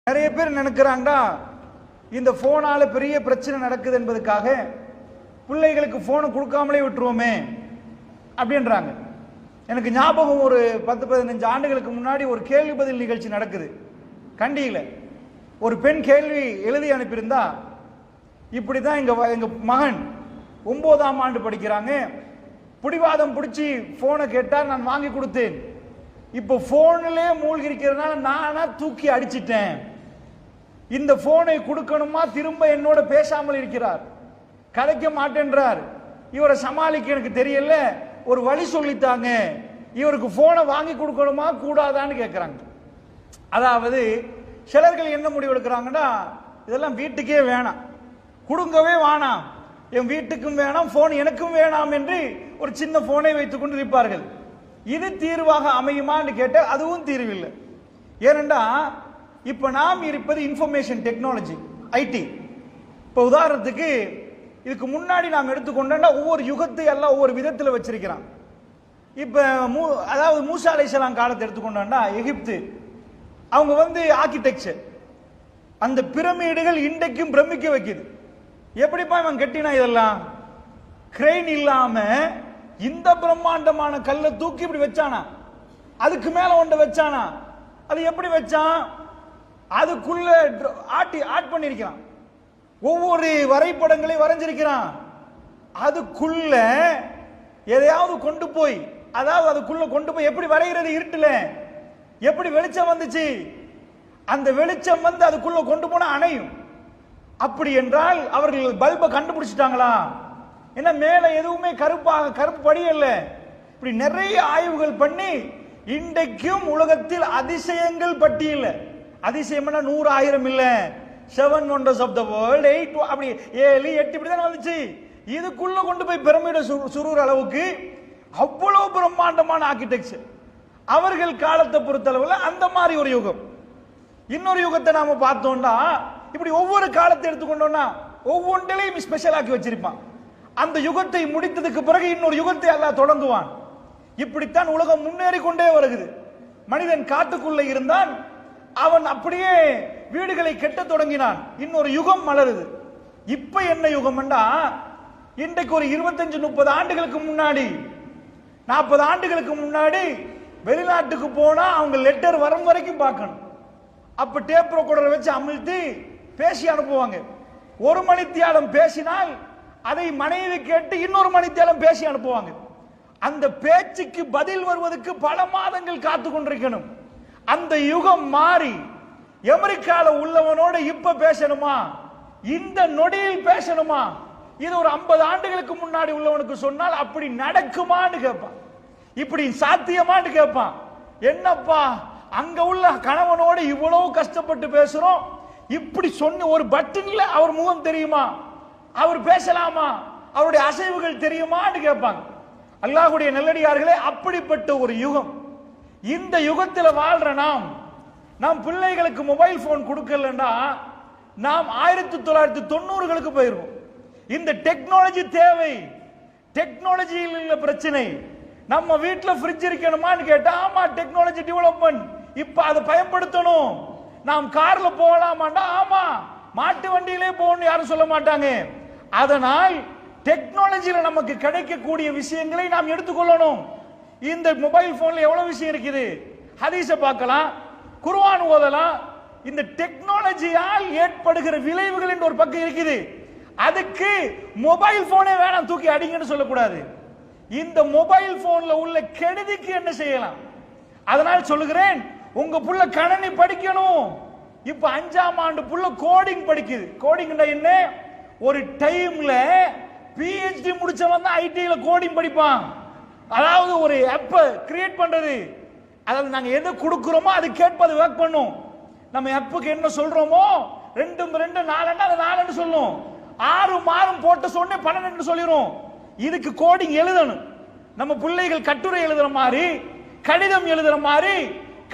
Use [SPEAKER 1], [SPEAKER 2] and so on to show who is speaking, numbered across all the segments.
[SPEAKER 1] நிறைய பேர் நினைக்கிறாங்கடா இந்த போனால பெரிய பிரச்சனை நடக்குது என்பதுக்காக பிள்ளைகளுக்கு போனை கொடுக்காமலே விட்டுருவோமே அப்படின்றாங்க. எனக்கு ஞாபகம், ஒரு 10-15 ஆண்டுகளுக்கு முன்னாடி ஒரு கேள்வி பதில் நிகழ்ச்சி நடக்குது கண்டியில். ஒரு பெண் கேள்வி எழுதி அனுப்பியிருந்தா, இப்படிதான் எங்க மகன் 9ஆம் ஆண்டு படிக்கிறாங்க, பிடிவாதம் பிடிச்சி போனை கேட்டால் நான் வாங்கி கொடுத்தேன், இப்போ போனிலே மூழ்கி இருக்கிறதுனால நானா தூக்கி அடிச்சிட்டேன், இந்த போனை கொடுக்கணுமா, திரும்ப என்னோட பேசாமல் இருக்கிறார், கதைக்க மாட்டேன்றார், இவரை சமாளிக்க எனக்கு தெரியல, ஒரு வழி சொல்லித்தாங்க, இவருக்கு போனை வாங்கி கொடுக்கணுமா கூடாதான்னு கேட்கிறாங்க. அதாவது சிலர்கள் என்ன முடிவு எடுக்கிறாங்கன்னா, இதெல்லாம் வீட்டுக்கே வேணாம், கொடுங்கவே வேணாம், என் வீட்டுக்கும் வேணாம், போன் எனக்கும் வேணாம் என்று ஒரு சின்ன போனை வைத்துக் கொண்டு இருப்பார்கள். இது தீர்வாக அமையுமான்னு கேட்ட அதுவும் தீர்வில்லை. ஏனென்றா இப்ப நாம் இருப்பது இன்ஃபர்மேஷன் டெக்னாலஜி, ஐடி. இப்ப உதாரணத்துக்கு இதுக்கு முன்னாடி நாம் எடுத்துக்கொண்டா ஒவ்வொரு யுகத்தை எல்லாம் ஒவ்வொரு விதத்தில் வச்சிருக்கிறான். இப்ப அதாவது மூசா அலைஹிஸ்ஸலாம் காலத்தை எடுத்துக்கொண்டா எகிப்து, அவங்க ஆர்கிடெக்சர், அந்த பிரமிடுகள் இன்றைக்கும் பிரமிக்க வைக்குது. எப்படிப்பா இவன் கட்டினா இதெல்லாம்? கிரெயின் இல்லாம இந்த பிரம்மாண்டமான கல்லை தூக்கி இப்படி வச்சானா, அதுக்கு மேல ஒன்றை வச்சானா, அது எப்படி வச்சான்? அதுக்குள்ள ஆட் பண்ணிருக்கிறான், ஒவ்வொரு வரைபடங்களை வரைஞ்சிருக்கிறான், அதுக்குள்ள எதையாவது கொண்டு போய், அதாவது அதுக்குள்ள கொண்டு போய் எப்படி வரைகிறது? இருட்டுல எப்படி வெளிச்சம் வந்துச்சு? அந்த வெளிச்சம் அதுக்குள்ள கொண்டு போனா அணையும். அப்படி என்றால் அவர்கள் பல்பை கண்டுபிடிச்சிட்டாங்களா? ஏன்னா மேல எதுவுமே கருப்பு படியல்ல. இப்படி நிறைய ஆய்வுகள் பண்ணி இன்றைக்கும் உலகத்தில் அதிசயங்கள் பட்டியல, அதிசயம் 100 1000 இல்ல, 7 wonders of the world, 8 அப்படி 7 8 இப்படி தான் வந்துச்சு. இதுக்குள்ள கொண்டு போய் பிரமிட சுருற அளவுக்கு அவ்வளவு பிரம்மாண்டமான ஆர்கிடெக்சர். அவர்கள் காலத்தை பொறுத்தளவுல அந்த மாதிரி ஒரு யுகம். இன்னொரு யுகத்தை நாம பார்த்தோம்னா, இப்படி ஒவ்வொரு காலத்தை எடுத்துக்கொண்டோம்னா ஒவ்வொன்றிலையும் ஸ்பெஷல் ஆக்கி வச்சிருப்பான். அந்த யுகத்தை முடித்ததுக்கு பிறகு இன்னொரு யுகத்தை அல்லாஹ் தொடங்குவான். இப்படித்தான் உலகம் முன்னேறி கொண்டே வருகிறது. மனிதன் காட்டுக்குள்ள இருந்தான், அவன் அப்படியே வீடுகளை கெட்ட தொடங்கினான், இன்னொரு யுகம் மலருது. இப்ப என்ன யுகம்னா, இன்றைக்கு ஒரு 25-30 ஆண்டுகளுக்கு முன்னாடி, 40 ஆண்டுகளுக்கு முன்னாடி வெளிநாட்டுக்கு போனா அவங்க லெட்டர் வரும் வரைக்கும் பார்க்கணும். அப்ப டேப் ரெக்கார்டரை வச்சு அமிழ்த்தி பேசி அனுப்புவாங்க. 1 மணித்தியாலம் பேசினால் அதை மனைவி கேட்டு இன்னொரு மணித்தியாலம் பேசி அனுப்புவாங்க. அந்த பேச்சுக்கு பதில் வருவதற்கு பல மாதங்கள் காத்து கொண்டிருக்கணும். அந்த யுகம் மாறி அமெரிக்கால உள்ளவனோட இப்ப பேசணுமா, இந்த நொடியில் பேசணுமா, இது ஒரு 50 ஆண்டுகளுக்கு முன்னாடி உள்ளவனுக்கு சொன்னால் அப்படி நடக்குமான்னு கேட்பான், இப்படி சாத்தியமான்னு கேட்பான். என்னப்பா அங்க உள்ள கணவனோடு இவ்வளவு கஷ்டப்பட்டு பேசுறோம், இப்படி சொன்ன ஒரு பட்டன்ல அவர் முகம் தெரியுமா, அவர் பேசலாமா, அவருடைய அசைவுகள் தெரியுமான்னு கேட்பாங்க. அல்லாஹ்வுடைய நல்லடியார்களே, அப்படிப்பட்ட ஒரு யுகம். இந்த யுகத்தில் வாழ்ற நாம் பிள்ளைகளுக்கு மொபைல் போன் கொடுக்கலன்னா நாம் 1990களுக்கு போயிருவோம். இந்த டெக்னாலஜி தேவை, டெக்னாலஜியில் உள்ள பிரச்சனை. நம்ம வீட்டுல ஃப்ரிட்ஜ் இருக்கணுமான்னு கேட்டா, ஆமா டெக்னாலஜி டெவலப்மெண்ட், இப்ப அதை பயன்படுத்தணும். நாம் கார்ல போகலாமாண்டா, ஆமா மாட்டு வண்டியிலே போகணும் யாரும் சொல்ல மாட்டாங்க. அதனால் டெக்னாலஜியில நமக்கு கிடைக்கக்கூடிய விஷயங்களை நாம் எடுத்துக்கொள்ளணும். இந்த மொபைல் போன்ல எவ்வளவு விஷயம் இருக்குது, ஹதீஸை பார்க்கலாம், குர்ஆன் ஓதலாம். இந்த டெக்னாலஜியால் ஏற்படுகிற விளைவுகள் என்ற ஒரு பக்கம் இருக்குது. அதுக்கு மொபைல் போனே வேணாம் தூக்கி அடிங்கன்னு சொல்லக்கூடாது. இந்த மொபைல் போன்ல உள்ள கெடுதிக்கு என்ன செய்யலாம்? அதனால் சொல்லுகிறேன், உங்க புள்ள கணனி படிக்கணும். இப்ப 5ஆம் ஆண்டு புள்ள கோடிங் படிக்குது. கோடிங் என்ன? ஒரு டைம்ல பிஹெச்டி முடிச்சவன் தான் ஐடில கோடிங் படிப்பான். அதாவது ஒரு ஆப் கிரியேட் பண்றது, அதாவது நாங்க எதை கொடுக்கிறோமோ அது கேட்பது ஒர்க் பண்ணும். நம்ம ஆப்புக்கு என்ன சொல்றோமோ 2 2 4 அது 4 சொல்லும், 6 மாறும் போட்டு சொன்னே 12 சொல்லிரும். இதுக்கு கோடிங் எழுதணும். நம்ம பிள்ளைகள் கட்டுரை எழுதுற மாதிரி, கடிதம் எழுதுற மாதிரி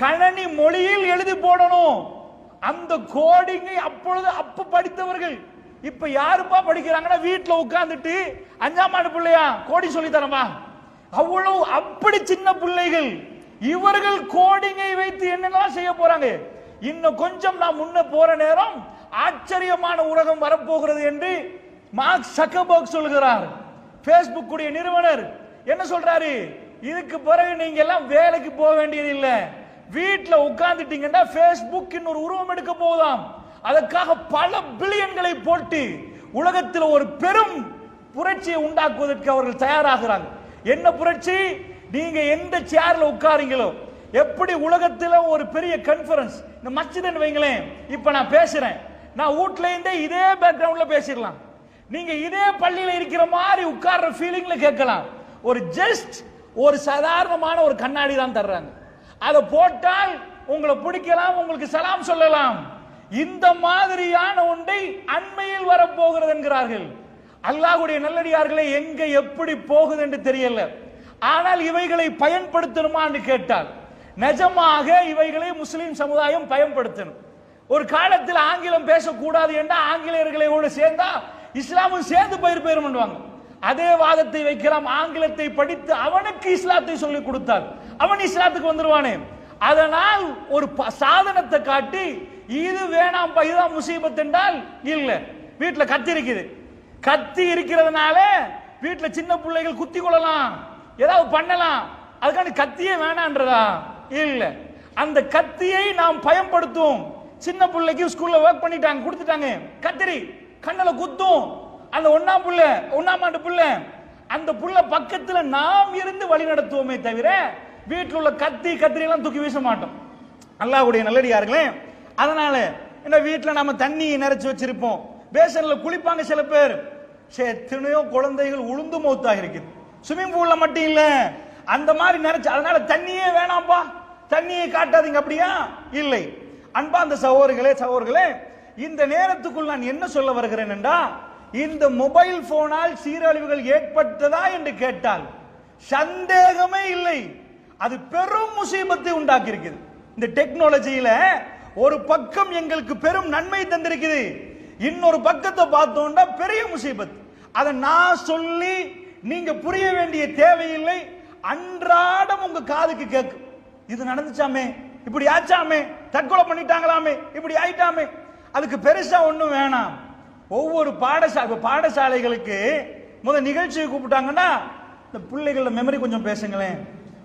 [SPEAKER 1] கணனி மொழியில் எழுதி போடணும். அந்த கோடிங்கை அப்ப படித்தவர்கள் இப்ப யாருப்பா படிக்கிறாங்கன்னா, வீட்டுல உட்கார்ந்துட்டு 5ஆம் ஆண்டு பிள்ளையா கோடி சொல்லி தரமா, அவ்வளவு அப்படி சின்ன பிள்ளைகள். இவர்கள் கோடிங்கை வைத்து என்னெல்லாம் செய்ய போறாங்க? இன்னும் கொஞ்சம் நான் முன்ன போற நேரம் ஆச்சரியமான உலகம் வரப்போகிறது என்று மார்க் ஜக்கர்பர்க் சொல்கிறார். Facebook உடைய நிறுவனர் என்ன சொல்றாரு? இதுக்கு பிறகு நீங்க எல்லாம் வேலைக்கு போக வேண்டியது இல்ல, வீட்டில் உட்கார்ந்துட்டீங்கன்னா Facebook இன்னொரு உருவம் எடுக்க போதாம். அதற்காக பல பில்லியன்களை போட்டு உலகத்தில் ஒரு பெரும் புரட்சியை உண்டாக்குவதற்கு அவர்கள் தயாராகிறாங்க. என்ன புரட்சி? நீங்க எந்த சேர்ல உட்காரீங்களோ, எப்படி உலகத்தில் ஒரு பெரிய கான்ஃபரன்ஸ், இந்த மஸ்ஜித் வைங்களேன், இப்ப நான் பேசுறேன், நான் வீட்ல இருந்தே இதே பேக்ரவுண்ட்ல பேசிடலாம், நீங்க இதே பள்ளியில இருக்கிற மாதிரி உட்கார்ற ஃபீலிங்ல கேட்கலாம். ஒரு ஜஸ்ட் ஒரு சாதாரணமான ஒரு கண்ணாடி தான் தர்றாங்க, அதை போட்டால் உங்களை பிடிக்கலாம், உங்களுக்கு சலாம் சொல்லலாம். இந்த மாதிரியான ஒன்றை அண்மையில் வரப்போகிறது என்கிறார்கள். அல்லாஹ்வுடைய நல்லடியார்களே, எங்க எப்படி போகுது என்று தெரியல. ஆனால் இவைகளை பயன்படுத்தணுமா என்று கேட்டால் நிஜமாக இவைகளை முஸ்லிம் சமுதாயம் பயன்படுத்தணும். ஒரு காலத்தில் ஆங்கிலம் பேசக்கூடாது என்றா ஆங்கிலேயர்களோடு சேர்ந்தா இஸ்லாமும் சேர்ந்து போயிருவாங்க. அதே வாதத்தை வைக்கலாம். ஆங்கிலத்தை படித்து அவனுக்கு இஸ்லாத்தை சொல்லிக் கொடுத்தால் அவன் இஸ்லாத்துக்கு வந்துருவானே. அதனால் ஒரு சாதனத்தை காட்டி இது வேணாம், இதுதான் முசீபத் என்றால் இல்ல. வீட்டுல கத்தி இருக்குது, கத்தி இருக்கிறதுனால வீட்டுல சின்ன பிள்ளைகள் குத்தி கொள்ளலாம், ஏதாவது பண்ணலாம், அதுக்காண்டி கத்தியே வேணான்றதா இல்ல. அந்த கத்தியை நாம் பயன்படுத்தும். சின்ன பிள்ளைக்கு ஸ்கூல்ல ஒர்க் பண்ணிட்டாங்க, கொடுத்துட்டாங்க, கத்திரி கண்ணல குத்தும். அந்த ஒன்னாம் ஆண்டு புள்ள, அந்த புள்ள பக்கத்துல நாம் இருந்து வழி நடத்துவோமே தவிர வீட்டில் உள்ள கத்திரி எல்லாம் தூக்கி வீச மாட்டோம். அல்லாஹ்வுடைய நல்லடியார்களே, அதனால என்ன வீட்டில் நம்ம தண்ணி நிறைச்சு வச்சிருப்போம், பேசன்ல குளிப்பாங்க சில பேர், எத்தனையோ குழந்தைகள் உளுந்து மௌத்தாக இருக்குது. ஸ்விமிங் பூல்ல மட்டும் இல்ல, அந்த மாதிரி நிறைச்சு. அதனால தண்ணியே வேணாம்பா, தண்ணியை காட்டாதீங்க, அப்படியா இல்லை. அன்பார்ந்த சகோதரர்களே, இந்த நேரத்துக்குள் நான் என்ன சொல்ல வருகிறேன் என்றா, இந்த மொபைல் போனால் சீரழிவுகள் ஏற்பட்டதா என்று கேட்டால் சந்தேகமே இல்லை, அது பெரும் முசீபத்தை உண்டாக்கி இருக்குது. இந்த டெக்னாலஜியில ஒரு பக்கம் எங்களுக்கு பெரும் நன்மை தந்திருக்குது, இன்னொரு பக்கத்தை பார்த்தோம்னா பெரிய முசீபத். அதை நான் சொல்லி நீங்க புரிய வேண்டிய தேவையில்லை. அன்றாடம் உங்க காதுக்கு கேட்கும், இது நடந்துச்சாமே, இப்படி ஆச்சாமே, தற்கொலை பண்ணிட்டாங்களாமே, இப்படி ஆயிட்டாமே. அதுக்கு பெருசா ஒண்ணும் வேணாம். ஒவ்வொரு பாடசாலைகளுக்கு முதல் நிகழ்ச்சியை கூப்பிட்டாங்கன்னா இந்த பிள்ளைகள மெமரி கொஞ்சம் பேசுங்களேன்,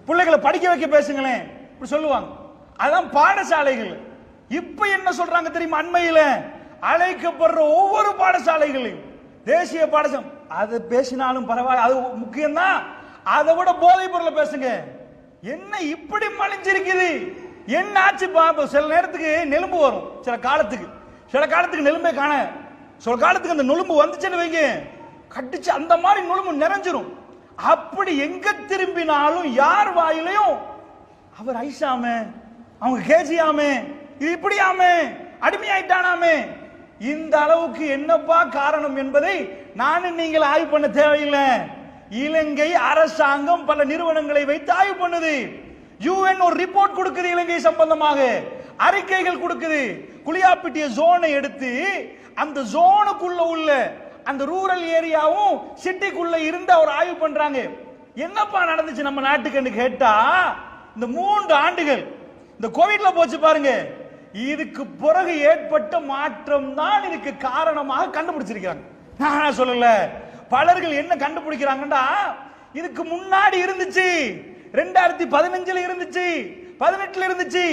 [SPEAKER 1] பிள்ளைகளை படிக்க வைக்க பேசுங்களேன், இப்படி சொல்லுவாங்க. அதான் பாடசாலைகள். இப்ப என்ன சொல்றாங்க தெரியுமா? அண்மையில அழைக்கப்படுற ஒவ்வொரு பாடசாலைகளையும் தேசிய பாடசாலை, அது பேசினாலும் பரவாயில்ல, அது முக்கியம்தான், அதை விட போதைப் பொருளை பேசுங்க. என்ன இப்படி மலிஞ்சிருக்குது, என்ன ஆச்சு பாப்ப. சில நேரத்துக்கு நெலும்பு வரும், சில காலத்துக்கு நெலும்பே காண, சில காலத்துக்கு அந்த நொலும்பு வந்துச்சுன்னு வைங்க, கட்டிச்சு அந்த மாதிரி நொலும்பு நிறைஞ்சிரும். அப்படி எங்க திரும்பினாலும் யார் வாயிலையும் அவர் ஐசாமே, அவங்க கேஜியாமே, இது இப்படியாமே, அடிமையாயிட்டானாமே. இந்த அளவுக்கு என்னப்பா காரணம் என்பதை நானும் நீங்கள் ஆய்வு பண்ண தேவையில்லை. இலங்கை அரசாங்கம் பல நிறுவனங்களை வைத்து ஆய்வு பண்ணுது. யுஎன் ஒரு ரிப்போர்ட் கொடுக்குது, இலங்கை சம்பந்தமாக அறிக்கைகள் கொடுக்குது. குளியாப்பிட்டிய ஜோனை எடுத்து அந்த ஜோனுக்குள்ள உள்ள அந்த ரூரல் ஏரியாவும் சிட்டிக்குள்ள இருந்து அவர் ஆய்வு பண்றாங்க. என்னப்பா நடந்துச்சு நம்ம நாட்டுக்கு கேட்டா, இந்த 3 ஆண்டுகள் இந்த கோவிட்ல போச்சு பாருங்க, இதுக்கு பிறகு ஏற்பட்ட மாற்றம் தான் இதுக்கு காரணமாக கண்டுபிடிச்சிருக்காங்க. நான் சொல்லல, பலர்கள் என்ன கண்டுபிடிக்கிறாங்கன்னா, இதுக்கு முன்னாடி இருந்துச்சு, 2015 இருந்துச்சு, 18 இருந்துச்சு,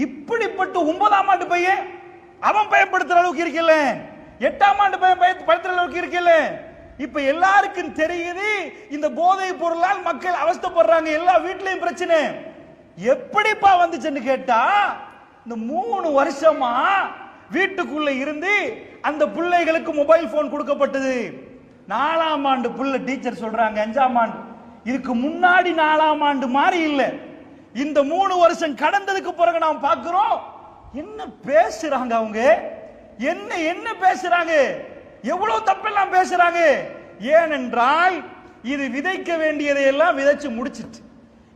[SPEAKER 1] இப்படிப்பட்ட 9ஆம் ஆண்டு பையன் அவன் பயன்படுத்துற அளவுக்கு இருக்கல, 8ஆம் ஆண்டு பையன் பயன்படுத்துற அளவுக்கு இருக்கல. இப்ப எல்லாருக்கும் தெரியுது இந்த போதை பொருளால் மக்கள் அவஸ்தைப்படுறாங்க, எல்லா வீட்லயும் பிரச்சனை. எப்படிப்பா வந்துச்சுன்னு கேட்டா, இந்த 3 வருஷமா வீட்டுக்குள்ள இருந்து அந்த பிள்ளைகளுக்கு மொபைல் போன் கொடுக்கப்பட்டது. 4ஆம் ஆண்டு பிள்ளை டீச்சர் சொல்றாங்க, 5ஆம் ஆண்டு, இதுக்கு முன்னாடி 4ஆம் ஆண்டு மாதிரி இல்ல. இந்த 3 வருஷம் கடந்ததுக்கு பிறகு நாம் பார்க்கிறோம், என்ன பேசுறாங்க அவங்க, என்ன பேசுறாங்க, எவ்வளவு தப்பெல்லாம் பேசுறாங்க. ஏனென்றால் இது விதைக்க வேண்டியதை எல்லாம் விதைச்சு முடிச்சிட்டு,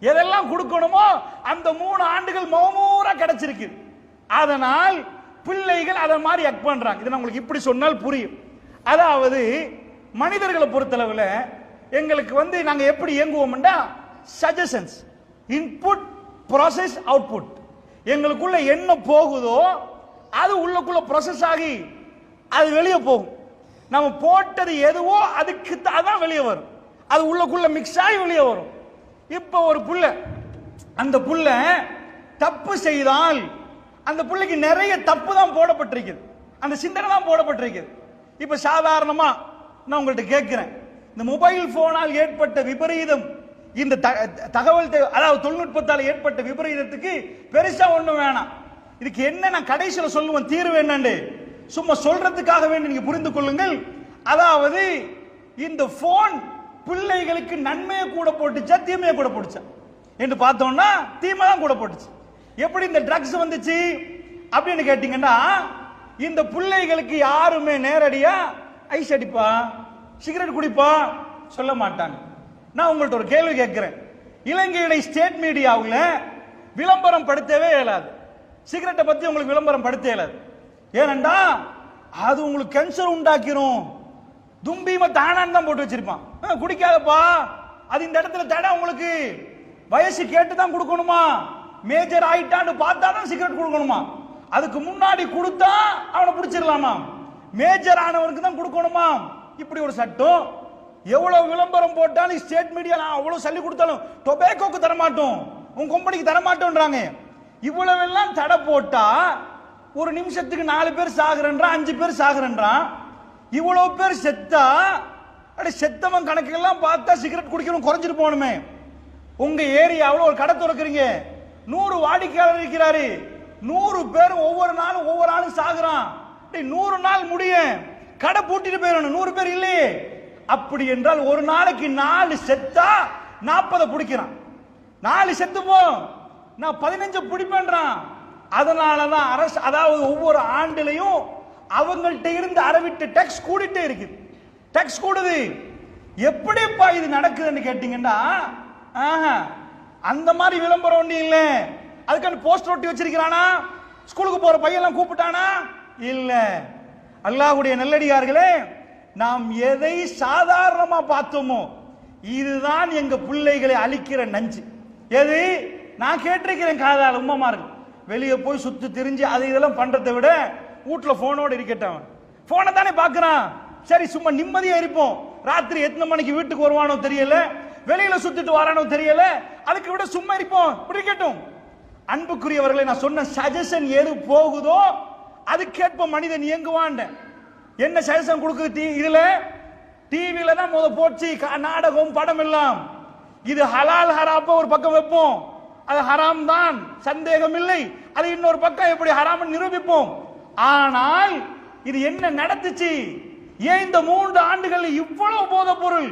[SPEAKER 1] எதெல்லாம் கொடுக்கணுமோ அந்த 3 ஆண்டுகள் மௌமூரா கிடைச்சிருக்கு. அதனால் பிள்ளைகள் அதை மாதிரி ஆக்ட் பண்றாங்க. இதை உங்களுக்கு இப்படி சொன்னால் புரியும். அதாவது மனிதர்களை பொறுத்தளவுல எங்களுக்கு நாங்க எப்படி இயங்குவோம்னா, சஜஷன்ஸ், இன்புட், ப்ராசஸ், அவுட்புட், எங்களுக்குள்ள என்ன போகுதோ அது உள்ளுக்குள்ள ப்ராசஸ் ஆகி அது வெளியே போகும். நம்ம போட்டது எதுவோ அதுக்கு தான் வெளியே வரும். அது உள்ளுக்குள்ள மிக்ஸ் ஆகி வெளியே வரும். இப்போ ஒரு புள்ள, அந்த புள்ள தப்பு செய்தால் அந்த புள்ளைக்கு நிறைய தப்பு தான் போடப்பட்டிருக்குது, அந்த சிந்தனை தான் போடப்பட்டிருக்குது. இப்ப சாதாரணமா நான் உங்கள்கிட்ட கேட்கிறேன், இந்த மொபைல் போனால் ஏற்பட்ட விபரீதம், இந்த தகவல் அதாவது தொழில்நுட்பத்தால் ஏற்பட்ட விபரீதத்துக்கு பெருசா ஒண்ணும் வேணாம். இதுக்கு என்ன நான் கடைசியில் சொல்லுவேன் தீர்வு என்னன்னு, சும்மா சொல்றதுக்காக வேண்டி நீங்க புரிந்து கொள்ளுங்கள். அதாவது இந்த போன் பிள்ளைகளுக்கு நன்மையை கூட போட்டுச்சா தீமையை கூட போட்டுச்சா என்று பார்த்தோம்னா தீமை தான் கூட போட்டுச்சு. எப்படி இந்த ட்ரக்ஸ் வந்துச்சு அப்படின்னு கேட்டீங்கன்னா, இந்த பிள்ளைகளுக்கு யாருமே நேரடியா ஐஸ் அடிப்பா சிகரெட் குடிப்பா சொல்ல மாட்டாங்க. நான் உங்கள்ட்ட ஒரு கேள்வி கேட்கிறேன். இலங்கையுடைய ஸ்டேட் மீடியாவில் விளம்பரம் படுத்தவே இயலாது, சிகரெட்டை பத்தி உங்களுக்கு விளம்பரம் படுத்த இயலாது. ஏனண்டா அது உங்களுக்கு கேன்சர் உண்டாக்கிரும், தும்பிம தானான்னு தான் போட்டு வச்சிருப்பான். குடிக்காதப்பா, அது இந்த இடத்துல தடை, உங்களுக்கு வயசு கேட்டு தான் கொடுக்கணுமா, மேஜர் ஆயிட்டான்னு பார்த்தா தான் சிகரெட் கொடுக்கணுமா, அதுக்கு முன்னாடி கொடுத்தா அவனை பிடிச்சிடலாமா, மேஜர் ஆனவனுக்கு தான் கொடுக்கணுமா, இப்படி ஒரு சட்டம். எவ்வளவு விளம்பரம் போட்டாலும் ஸ்டேட் மீடியா அவ்வளவு சொல்லி கொடுத்தாலும் டொபேக்கோக்கு தரமாட்டோம், உன் கம்பெனிக்கு தரமாட்டோன்றாங்க. இவ்வளவு எல்லாம் தடை போட்டா ஒரு நிமிஷத்துக்கு 4 பேர் சாகுறன்றான், 5 பேர் சாகுறன்றான். இவ்வளவு பேர் செத்தா செத்தவன் கணக்கெல்லாம் பார்த்தா சிகரெட் குடிக்கணும் குறைஞ்சிட்டு போகணுமே. உங்க ஏரியாவில் ஒரு கடை திறக்கிறீங்க, 100 வாடிக்கையாளர் இருக்கிறாரு, 100 பேர் ஒவ்வொரு நாளும் ஒவ்வொரு ஆளும் சாகுறான். 100 நாள் முடிய கடை பூட்டிட்டு போயிடணும், 100 பேர் இல்லையே. அப்படி என்றால் ஒரு நாளைக்கு 4 செத்தா 40 பிடிக்கிறான், 4 செத்து போ நான் 15 பிடிப்பேன்றான். அதனாலதான் அரசு, அதாவது ஒவ்வொரு ஆண்டுலையும் அவங்கள்ட்ட இருந்து அறவிட்டு டேக்ஸ் கூடிட்டே இருக்கு, டேக்ஸ் கூடுது. எப்படிப்பா இது நடக்குதுன்னு கேட்டீங்கன்னா, அந்த மாதிரி விளம்பரம் ஒண்ணு இல்ல. அதுக்கான போஸ்டர் ஒட்டி வச்சிருக்கிறானா, ஸ்கூலுக்கு போற பையெல்லாம் கூப்பிட்டானா இல்ல. அல்லாஹ்வுடைய நல்லடியார்களே, நாம் எதை சாதாரணமா பார்த்தோமோ இதுதான் எங்க பிள்ளைகளை அழிக்கிற நஞ்சு. எது நான் கேட்டிருக்கிறேன் காதால், உம்மமார்கள் வெளியே போய் சுத்தி திரிஞ்சு அது இதெல்லாம் பண்றதை விட வீட்டுல போனோட இருக்கட்டும், போனை தானே பாக்குறான், சரி சும்மா நிம்மதியா இருப்போம். ராத்திரி எத்தனை மணிக்கு வீட்டுக்கு வருவானோ தெரியல, வெளியில சுத்திட்டு வரானோ தெரியல, அதுக்கு விட சும்மா இருப்போம், பிடிக்கட்டும். அன்புக்குரியவர்களை, நான் சொன்ன சஜஷன் எது போகுதோ அதுக்கேற்ப மனிதன் இயங்குவான். என்ன சஜஷன் கொடுக்குது இதுல, டிவில தான் முத போச்சு நாடகம் படம் எல்லாம். இது ஹலால் ஹராப்ப ஒரு பக்கம் வைப்போம், அது ஹராம் தான் சந்தேகம் இல்லை, அது இன்னொரு பக்கம் எப்படி ஹராம் நிரூபிப்போம். ஆனால் இது என்ன நடந்துச்சு, ஏன் இந்த 3 ஆண்டுகள் இவ்வளவு போத பொருள்,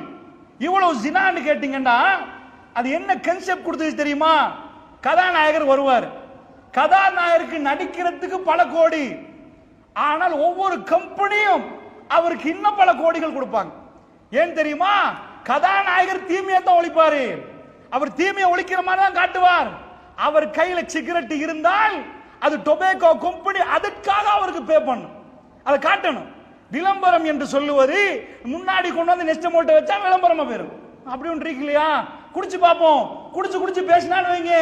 [SPEAKER 1] இவ்வளவு ஜினான்னு கேட்டீங்கன்னா அது என்ன கான்செப்ட் கொடுத்துச்சு தெரியுமா? கதாநாயகர் வருவார், கதாநாயகருக்கு நடிக்கிறதுக்கு பல கோடி, ஆனால் ஒவ்வொரு கம்பெனியும் அவருக்கு இன்னும் பல கோடிகள் கொடுப்பாங்க. ஏன் தெரியுமா? கதாநாயகர் தீமையை தான் ஒழிப்பாரு, அவர் தீமையை ஒழிக்கிற மாதிரி தான் காட்டுவார். அவர் கையில சிகரெட் இருந்தால் அது டொபேக்கோ கம்பெனி அதற்காக அவருக்கு பே பண்ணும், அதை காட்டணும். விளம்பரம் என்று சொல்லுவது முன்னாடி கொண்டு வந்து நெஸ்ட் மோட்டை வச்சா விளம்பரமா போயிடும். அப்படி ஒன்று இருக்கு இல்லையா? குடிச்சு பார்ப்போம், குடிச்சு குடிச்சு பேசினான்னு வைங்க,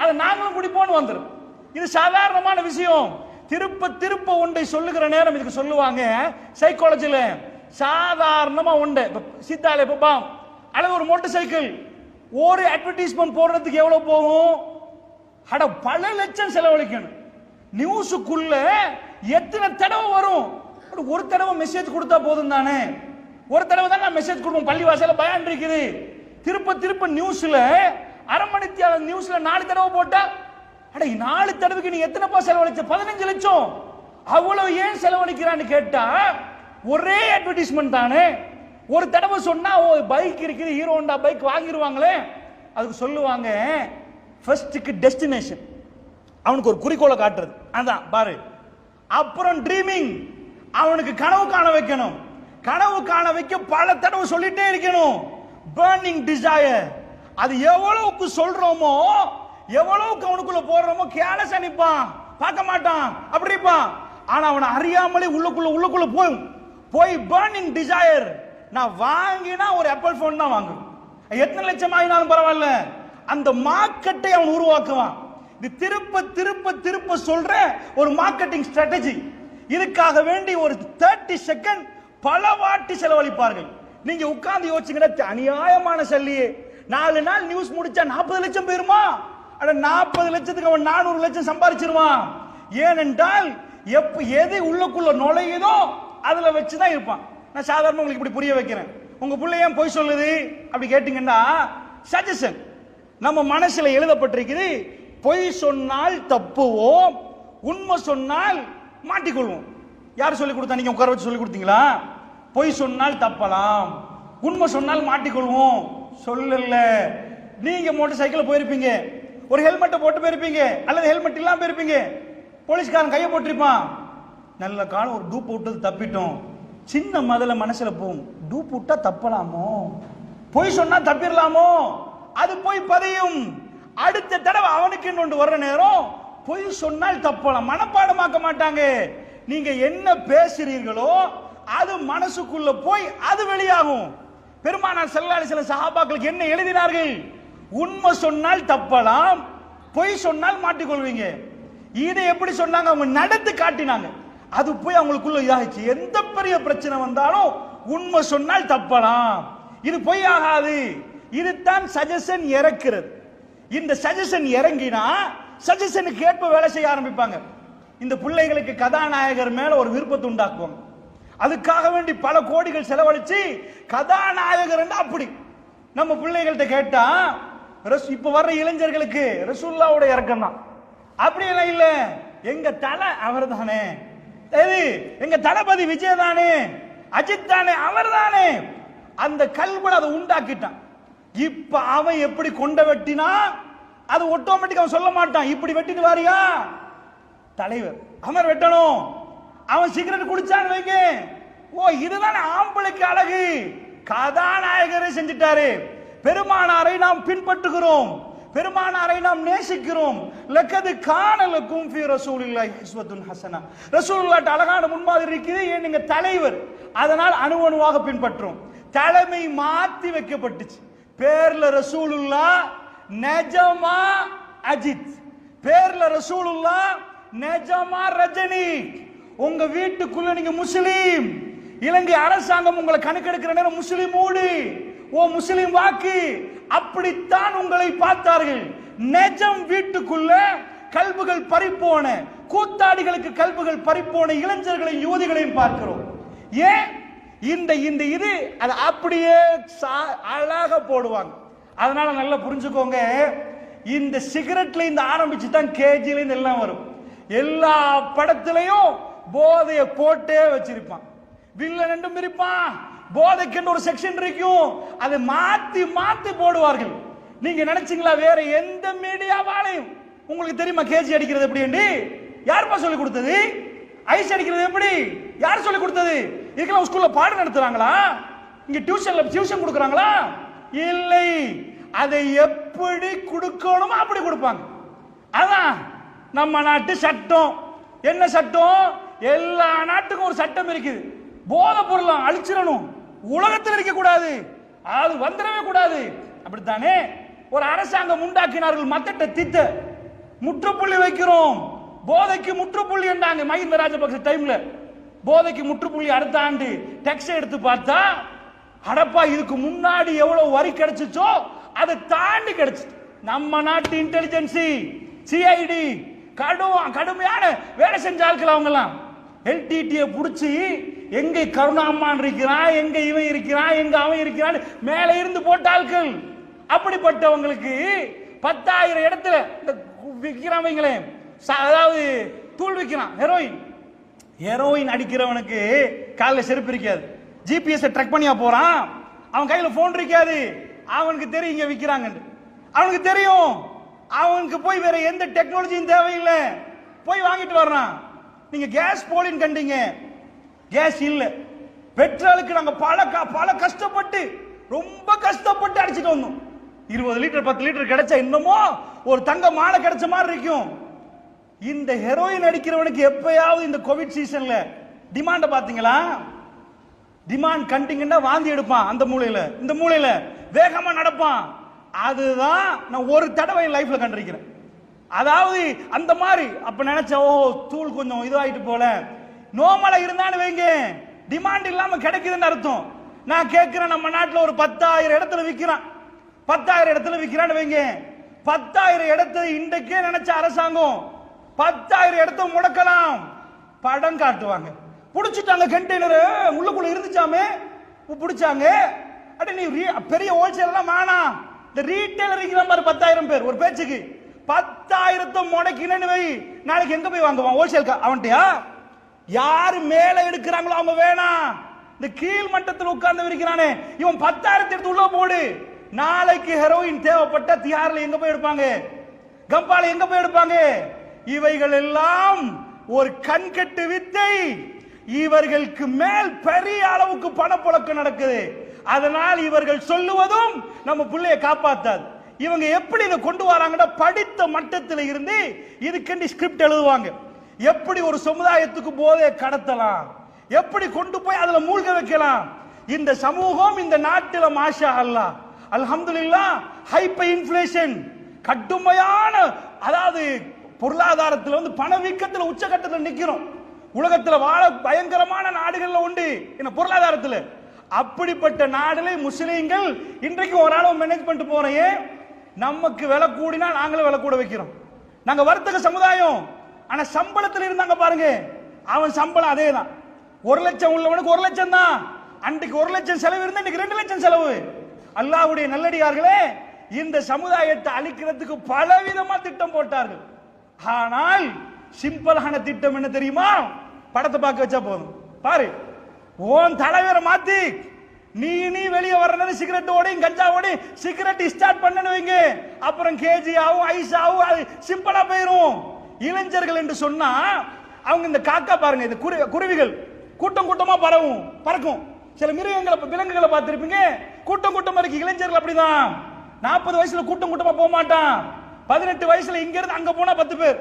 [SPEAKER 1] அதை நாங்களும் குடிப்போம்னு வந்துடும். இது சாதாரணமான விஷயம். திருப்ப திருப்ப ஒன்றை சொல்லுகிற நேரம் இதுக்கு சொல்லுவாங்க சைக்காலஜில, சாதாரணமா ஒன்றை சித்தாலே பாப்போம், அல்லது ஒரு மோட்டார் சைக்கிள் ஒரு அட்வர்டைஸ்மெண்ட் போடுறதுக்கு எவ்வளவு போகும்? அட பல லட்சம் செலவழிக்கணும். நியூஸுக்குள்ள எத்தனை தடவை வரும்? ஒரு தடவை மெசேஜ் கொடுத்தா போதும் தானே, ஒரு தடவை தான் நான் மெசேஜ் கொடுப்போம். பள்ளிவாசல பயான் இருக்குது, திருப்ப திருப்ப நியூஸ்ல அரை மணி நியூஸ்ல 4 தடவை போட்டா, அட 4 தடவைக்கு நீ எத்தனைப்பா செலவழிச்ச? 15 லட்சம். அவ்வளவு ஏன் செலவழிக்கிறான்னு கேட்டா ஒரே அட்வர்டைஸ்மெண்ட் தானே. ஒரு தடவை சொன்னா ஓ பைக் இருக்குது, ஹீரோ ஹோண்டா பைக் வாங்கிடுவாங்களே, அதுக்கு சொல்லுவாங்க ஃபர்ஸ்ட்க்கு டெஸ்டினேஷன், அவனுக்கு ஒரு குறிக்கோளை காட்டுறது, அதான் பாரு. அப்புறம் ட்ரீமிங், அவனுக்கு கனவு காண வைக்கணும், கனவு காண வைக்க பல தடவை சொல்லிட்டே இருக்கணும். பர்னிங் டிசையர், அது எவ்வளவுக்கு சொல்றோமோ எவ்வளவுக்கு அவனுக்குள்ள போடுறோமோ கேலஸ் அனுப்பான், பார்க்க மாட்டான், அப்படி இருப்பான். ஆனா அவனை அறியாமலே உள்ளுக்குள்ள போய் பர்னிங் டிசையர், நான் வாங்கினா ஒரு ஆப்பிள் போன் தான் வாங்குவேன், எத்தனை லட்சம் ஆகினாலும் பரவாயில்ல, அந்த மார்க்கெட்டை அவன் உருவாக்குவான். இது திருப்ப திருப்ப திருப்ப சொல்ற ஒரு மார்க்கெட்டிங் ஸ்ட்ராட்டஜி. இதுக்காக வேண்டி ஒரு 30 செகண்ட் பல வாட்டி செலவழிப்பார்கள். நீங்க உட்கார்ந்து யோசிச்சுங்கன்னா அநியாயமான சல்லியே. 4 நாள் நியூஸ் முடிச்சா 40 லட்சம் பேருமா? அட 40 லட்சத்துக்கு அவன் 400 லட்சம் சம்பாதிச்சிருவான். ஏனென்றால் எது உள்ளுக்குள்ள நுழையுதோ அதுல வச்சுதான் இருப்பான். நான் சாதாரண உங்களுக்கு இப்படி புரிய வைக்கிறேன். உங்க பிள்ளை ஏன் பொய் சொல்லுது அப்படி கேட்டீங்கன்னா, சஜஷன் நம்ம மனசுல எழுதப்பட்டிருக்குது. பொய் சொன்னால் தப்புவோம், உண்மை சொன்னால் மாட்டிக்கொள்வோம். யார் சொல்லி கொடுத்தா? நீங்க உட்கார வச்சு சொல்லி கொடுத்தீங்களா? பொய் சொன்னால் தப்பலாம், உண்மை சொன்னால் மாட்டிக்கொள்வோம் சொல்லல. நீங்க மோட்டார் சைக்கிள் போயிருப்பீங்க, ஒரு ஹெல்மெட்டை போட்டு போயிருப்பீங்க, அல்லது ஹெல்மெட் இல்லாம போயிருப்பீங்க. போலீஸ்காரன் கையை போட்டிருப்பான். நல்ல காலம் ஒரு டூப் விட்டது தப்பிட்டோம். சின்ன முதல்ல மனசுல போகும், டூப் விட்டா தப்பலாமோ, பொய் சொன்னா தப்பிடலாமோ, அது போய் பதியும். அடுத்த தடவை அவனுக்கு இன்னொன்று வர்ற நேரம் பொய் சொன்னால் தப்பலாம். மனப்பாடமாக்க மாட்டாங்க. நீங்க என்ன பேசுறீர்களோ அது மனசுக்குள்ள போய் அது வெளியாகும். பெருமானார் ஸல்லல்லாஹு அலைஹி வஸல்லம் சஹாபாக்களுக்கு என்ன எழுதினார்கள்? உண்மை சொன்னால் தப்பலாம், பொய் சொன்னால் மாட்டிக்கொள்வீங்க. இதை எப்படி சொன்னாங்க? அவங்க நடந்து காட்டினாங்க. அது போய் அவங்களுக்குள்ள இதாகிச்சு. எந்த பெரிய பிரச்சனை வந்தாலும் உண்மை சொன்னால் தப்பலாம், இது பொய் ஆகாது. இதுதான் சஜஷன் இறக்கிறது. இந்த சஜஷன் இறங்கினா சஜஷனுக்கு ஏற்ப வேலை செய்ய ஆரம்பிப்பாங்க. இந்த பிள்ளைகளுக்கு கதாநாயகர் மேல ஒரு விருப்பத்தை உண்டாக்குவாங்க. அதுக்காக வேண்டி பல கோடிகள் செலவழிச்சு கதாநாயகர் அப்படி நம்ம பிள்ளைகள்கிட்ட கேட்டா, இப்ப வர்ற இளைஞர்களுக்கு ரசூலுல்லாஹ்வோட இறக்கம் தான். அப்படி எல்லாம் இல்ல, எங்க தலை அவர் தானே, எங்க தளபதி விஜய் தானே, அஜித் தானே, அவர் தானே. அந்த கல்வில அதை உண்டாக்கிட்டான். இப்ப அவன் எப்படி கொண்ட வெட்டினா அது ஆட்டோமேட்டிக் அவன் சொல்ல மாட்டான். இப்படி வெட்டிட்டு வாரியா தலைவர் அமர் வெட்டணும். அவன் சிகரெட் குடிச்சான்னு வைங்க, ஓ இதுதான் ஆம்பளைக்கு அழகு. கதாநாயகரை செஞ்சிட்டாரு. பெருமானாரை நாம் பின்பற்றுகிறோம், பெருமானாரை நாம் நேசிக்கிறோம். லக்கது கான லக்கும் ஃபீ ரசூலில்லாஹி உஸ்வத்துன் ஹஸனா. ரசூலுல்லாஹ்ட்ட அழகான முன்மாதிரி இருக்குது. ஏன் நீங்க தலைவர், அதனால் அணுவணுவாக பின்பற்றுறோம். தலைமை மாத்தி வைக்கப்பட்டுச்சு. பேர்ல ரசூலுல்லாஹ், நெஜமா அஜித். பேர்ல ரசூலுல்லாஹ், நெஜமா ரஜினி. உங்க வீட்டுக்குள்ள நீங்க முஸ்லீம், இலங்கை அரசாங்கம் உங்களை கணக்கெடுக்கிற நேரம் முஸ்லீம் ஊடு, ஓ முஸ்லிம் வாக்கு, அப்படித்தான் உங்களை பார்த்தார்கள். நெஜம் வீட்டுக்குள்ள கல்புகள் பறிப்போன, கூத்தாடிகளுக்கு கல்புகள் பறிப்போன இளைஞர்களையும் யுவதிகளையும் பார்க்கிறோம். ஏன் இந்த இந்த இது அது அப்படியே அழகா போடுவாங்க. அதனால நல்லா புரிஞ்சுக்கோங்க, இந்த சிகரெட்ல இந்த ஆரம்பிச்சு தான் கேஜில இருந்து எல்லாம் வரும். எல்லா படத்திலையும் போதைய போட்டே வச்சிருப்பான். வில்லன் என்றும் இருப்பான், போதைக்கு ஒரு செக்ஷன் இருக்கும். அதை மாத்தி மாத்தி போடுவார்கள். நீங்க நினைச்சீங்களா வேற எந்த மீடியாவாலையும் உங்களுக்கு தெரியுமா கேஜி அடிக்கிறது எப்படி? யாருப்பா சொல்லி கொடுத்தது? ஐஸ் அடிக்கிறது எப்படி? யார் சொல்லி கொடுத்தது? இதுக்கெல்லாம் ஸ்கூல்ல பாடம் நடத்துறாங்களா? இங்க டியூஷன் கொடுக்கறாங்களா? இல்லை. அதை எப்படி கொடுக்கணுமோ அப்படி கொடுப்பாங்க. அதான் நம்ம நாட்டு சட்டம். என்ன சட்டம்? எல்லா நாட்டுக்கும் ஒரு சட்டம் இருக்குது. போதை பொருளை அழிச்சிடணும், உலகத்தில் இருக்க கூடாது, அது வந்துடவே கூடாது. அப்படித்தானே ஒரு அரசாங்கம் உண்டாக்கினார்கள். மத்தட்ட திட்ட முற்றுப்புள்ளி வைக்கிறோம், போதைக்கு முற்றுப்புள்ளி என்றாங்க மஹிந்த ராஜபக்ச டைம்ல. போதைக்கு முற்றுப்புள்ளி அடுத்த ஆண்டு டெக்ஸ் எடுத்து பார்த்தா, அடப்பா இதுக்கு முன்னாடி எவ்வளவு வரி கிடைச்சிச்சோ அதை தாண்டி கிடைச்சிட்டு. நம்ம நாட்டு இன்டெலிஜென்சி சிஐடி கடுமையான வேலை செஞ்ச ஆட்கள் அவங்கலாம். எல்டிடியை பிடிச்சி எங்க கருணாமான் இருக்கிறான், எங்க இவன் இருக்கிறான், எங்க அவன் இருக்கிறான் மேல இருந்து போட்ட ஆட்கள். அப்படிப்பட்டவங்களுக்கு 10,000 இடத்துல விற்கிறாங்களே, அதாவது தூள் விற்கிறான். ஹெரோயின் அடிக்கிறவனுக்கு காலில் செருப்பு இருக்காது, ஜிபிஎஸ் ட்ராக் பண்ணியா போறான், அவன் கையில போன் இருக்காது. அவனுக்கு தெரியும் இங்க விற்கிறாங்க, அவனுக்கு தெரியும். அவனுக்கு போய் வேற எந்த டெக்னாலஜியும் தேவையில்லை, போய் வாங்கிட்டு வர்றான். நீங்க கேஸ் போலின்னு கண்டீங்க, கேஸ் இல்ல. பெட்ரோலுக்கு நாங்க பல கஷ்டப்பட்டு ரொம்ப கஷ்டப்பட்டு அடிச்சிட்டு வந்தோம். 20 லிட்டர் 10 லிட்டர் கிடைச்சா இன்னமோ ஒரு தங்க மாலை கிடைச்ச மாதிரி இருக்கும். இந்த ஹெரோயின் அடிக்கிறவனுக்கு எப்பயாவது இந்த கோவிட் சீசன்ல டிமாண்ட பாத்தீங்களா? டிமாண்ட் கண்டிங்கன்னா வாந்தி எடுப்பான், அந்த மூலையில இந்த மூலையில வேகமா நடப்பான். அதுதான் நான் ஒரு தடவை லைஃப்ல கண்டிருக்கிறேன். அதாவது அந்த மாதிரி அப்ப நினைச்ச ஓ தூள் கொஞ்சம் இதுவாயிட்டு போல. நோமலை இருந்தான்னு வைங்க, டிமாண்ட் இல்லாம கிடைக்குதுன்னு அர்த்தம். நான் கேட்கிறேன், நம்ம நாட்டில் ஒரு 10,000 இடத்துல விற்கிறான், 10,000 இடத்துல விற்கிறான்னு வைங்க. 10,000 இடத்தை இன்றைக்கே நினைச்ச அரசாங்கம் 10,000 இடத்தை முடக்கலாம். படம் காட்டுவாங்க, புடிச்சிட்டாங்க கண்டெய்னர் உள்ளுக்குள்ள இருந்துச்சாமே பிடிச்சாங்க. அட நீ பெரிய ஹோல்சேல் எல்லாம் வேணாம், இந்த ரீட்டைலர் இருக்கிறான் பாரு 10,000 பேர் ஒரு பேச்சுக்கு, 10,000 முடக்கினு வை, நாளைக்கு எங்க போய் வாங்குவான்? ஹோல்சேல் அவன்கிட்டயா? யாரு மேல எடுக்கிறாங்களோ அவங்க வேணாம், இந்த கீழ் மட்டத்தில் உட்கார்ந்து இருக்கிறானே இவன் 10,000 எடுத்து உள்ள போடு. நாளைக்கு ஹெரோயின் தேவைப்பட்ட தியாரில் எங்க போய் எடுப்பாங்க? கம்பால எங்க போய் எடுப்பாங்க? இவைகள் எல்லாம் ஒரு கண்கட்டு வித்தை. இவர்களுக்கு மேல் பெரிய அளவுக்கு பணப்புழக்கம் நடக்குது. அதனால் இவர்கள் சொல்லுவதும் நம்ம பிள்ளையை காப்பாத்தாது. இவங்க எப்படி இதை கொண்டு வராங்கன்னா, படித்த மட்டத்தில் இருந்து இதுக்கெண்டு ஸ்கிரிப்ட் எழுதுவாங்க. எப்படி ஒரு சமுதாயத்துக்கு போதை கடத்தலாம், எப்படி கொண்டு போய் அதுல மூழ்க வைக்கலாம். இந்த சமூகம் இந்த நாட்டில் மாஷா அல்லாஹ் அல்ஹம்துலில்லாஹ் ஹைப்பர் இன்ஃப்ளேஷன், கடுமையான, அதாவது பொருளாதாரத்தில் வந்து பணவீக்கத்தில் உச்சகட்டத்தில் நிக்கிறோம். உலகத்தில் வாழ பயங்கரமான நாடுகள்ல உண்டு என்ன பொருளாதாரத்தில். அப்படிப்பட்ட நாடுல முஸ்லீம்கள் இன்றைக்கு ஒரு அளவு மேனேஜ் பண்ணிட்டு போறேன். நமக்கு விலை கூடினா நாங்களே விலை கூட வைக்கிறோம். நாங்க வர்த்தக சமுதாயம். ஆனா சம்பளத்தில் இருந்தாங்க பாருங்க, அவன் சம்பளம் அதே தான். 1 லட்சம் உள்ளவனுக்கு 1 லட்சம் தான். அன்றைக்கு 1 லட்சம் செலவு இருந்தா இன்னைக்கு 2 லட்சம் செலவு. அல்லாஹ்வுடைய நல்லடியார்களே, இந்த சமுதாயத்தை அழிக்கிறதுக்கு பலவிதமா திட்டம் போட்டார்கள். ஆனால் சிம்பிளான திட்டம் என்ன தெரியுமா? படத்தை பார்க்க வச்சா போதும். பாரு, ஓன் தலைவரை மாத்தி நீ வெளியே வர நேரம் சிகரெட் ஓடி கஞ்சா ஓடி சிகரெட் ஸ்டார்ட் பண்ணனு வைங்க, அப்புறம் கேஜி ஆகும் ஐஸ் ஆகும், அது சிம்பிளா போயிரும். இளைஞர்கள் என்று சொன்னா அவங்க இந்த காக்கா பாருங்க, இந்த குருவிகள் கூட்டம் கூட்டமா பறக்கும். சில மிருகங்களை விலங்குகளை பார்த்திருப்பீங்க, கூட்டம் கூட்டமா இருக்கு. இளைஞர்கள் அப்படிதான். 40 வயசுல கூட்டம் கூட்டமா போக மாட்டான். 18 வயசுல இங்க இருந்து அங்க போனா 10 பேர்,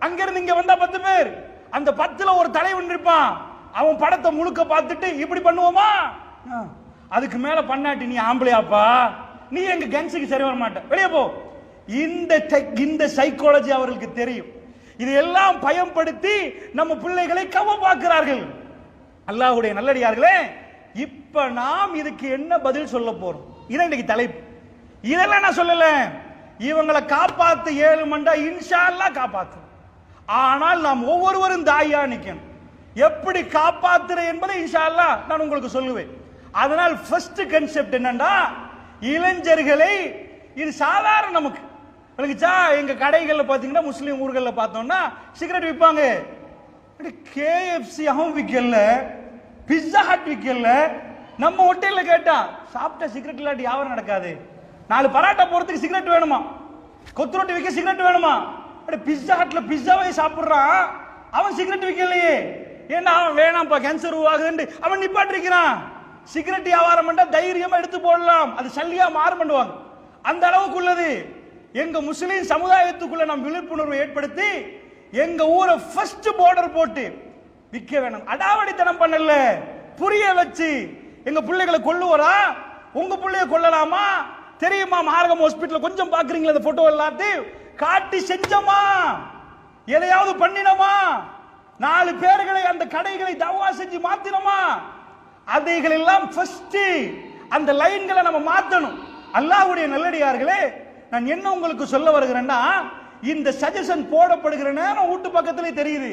[SPEAKER 1] அங்க இருந்து இங்க வந்தா 10 பேர். அந்த 10ல ஒரு தலைவன் இருப்பான். அவன் படத்தை முழுக்க பார்த்துட்டு இப்படி பண்ணுவோமா, அதுக்கு மேல பண்ணாட்டி நீ ஆம்பளையாப்பா, நீ எங்க கன்ஸுக்கு சரி வர மாட்ட, வெளியே போ. இந்த சைக்காலஜி அவர்களுக்கு தெரியும். இதையெல்லாம் பயன்படுத்தி நம்ம பிள்ளைகளை கவ பார்க்கிறார்கள். அல்லாஹ்வுடைய நல்லடியார்களே, இப்ப நாம் இதுக்கு என்ன பதில் சொல்ல போறோம்? இதான் இன்னைக்கு தலைப்பு. இதெல்லாம் நான் சொல்லல. இவங்களை காப்பாத்து 7 மண்டா இன்ஷா அல்லாஹ் காப்பாத்து. ஆனால் நாம் ஒவ்வொருவரும் தாயா நிக்கணும். எப்படி காப்பாத்துற என்பதை இன்ஷா அல்லாஹ் நான் உங்களுக்கு சொல்லுவேன். அதனால் ஃபர்ஸ்ட் கான்செப்ட் என்னன்னா, இளைஞர்களை, இது சாதாரண நமக்கு விளங்குச்சா? எங்க கடைகள்ல பாத்தீங்கன்னா முஸ்லீம் ஊர்கள்ல பார்த்தோம்னா சிகரெட் விற்பாங்க. KFC அவன் விற்கல, பிஸ்ஸா ஹட் விற்கல. நம்ம ஹோட்டல்ல கேட்டா சாப்பிட்ட சிகரெட் இல்லாட்டி வியாபாரம் நடக்காது. 4 பராட்டா போறதுக்கு சிகரெட் வேணுமா, கொத்து ரொட்டி விற்க சிகரெட் வேணுமா? பிஸ்ஸா ஹட்ல பிஸ்ஸாவே சாப்பிடுறான், அவன் சிகரெட் விற்கலையே. ஏன்னா அவன் வேணாம்ப்பா கேன்சர் உருவாகுதுன்னு அவன் நிப்பாட்டிருக்கிறான். சிகரெட் வியாபாரம் பண்ணா தைரியமா எடுத்து போடலாம், அது சல்லியா மாறு பண்ணுவாங்க. அந்த அளவுக்கு உள்ளது. எங்க முஸ்லீம் சமுதாயத்துக்குள்ள நாம் விழிப்புணர்வு ஏற்படுத்தி எங்க ஊரை ஃபர்ஸ்ட் பார்டர் போட்டு விற்க வேணும். அடாவடித்தனம் பண்ணல, புரிய வச்சு எங்க பிள்ளைகளை கொல்லுவரா, உங்க பிள்ளைய கொல்லலாமா தெரியுமா? மார்க்கம் ஹாஸ்பிட்டல் கொஞ்சம் பாக்குறீங்களா? அந்த போட்டோ எல்லாத்தையும் காட்டி செஞ்சோமா, எதையாவது பண்ணினோமா, 4 பேர்களை அந்த கடைகளை தவா செஞ்சு மாத்தினோமா? அதைகள் எல்லாம் ஃபர்ஸ்ட் அந்த லைன்களை நம்ம மாத்தணும். அல்லாஹ்வுடைய நல்லடியார்களே, நான் என்ன உங்களுக்கு சொல்ல வருகிறேன்னா, இந்த சஜஷன் போடப்படுகிற நேரம் வீட்டு பக்கத்திலே தெரியுது.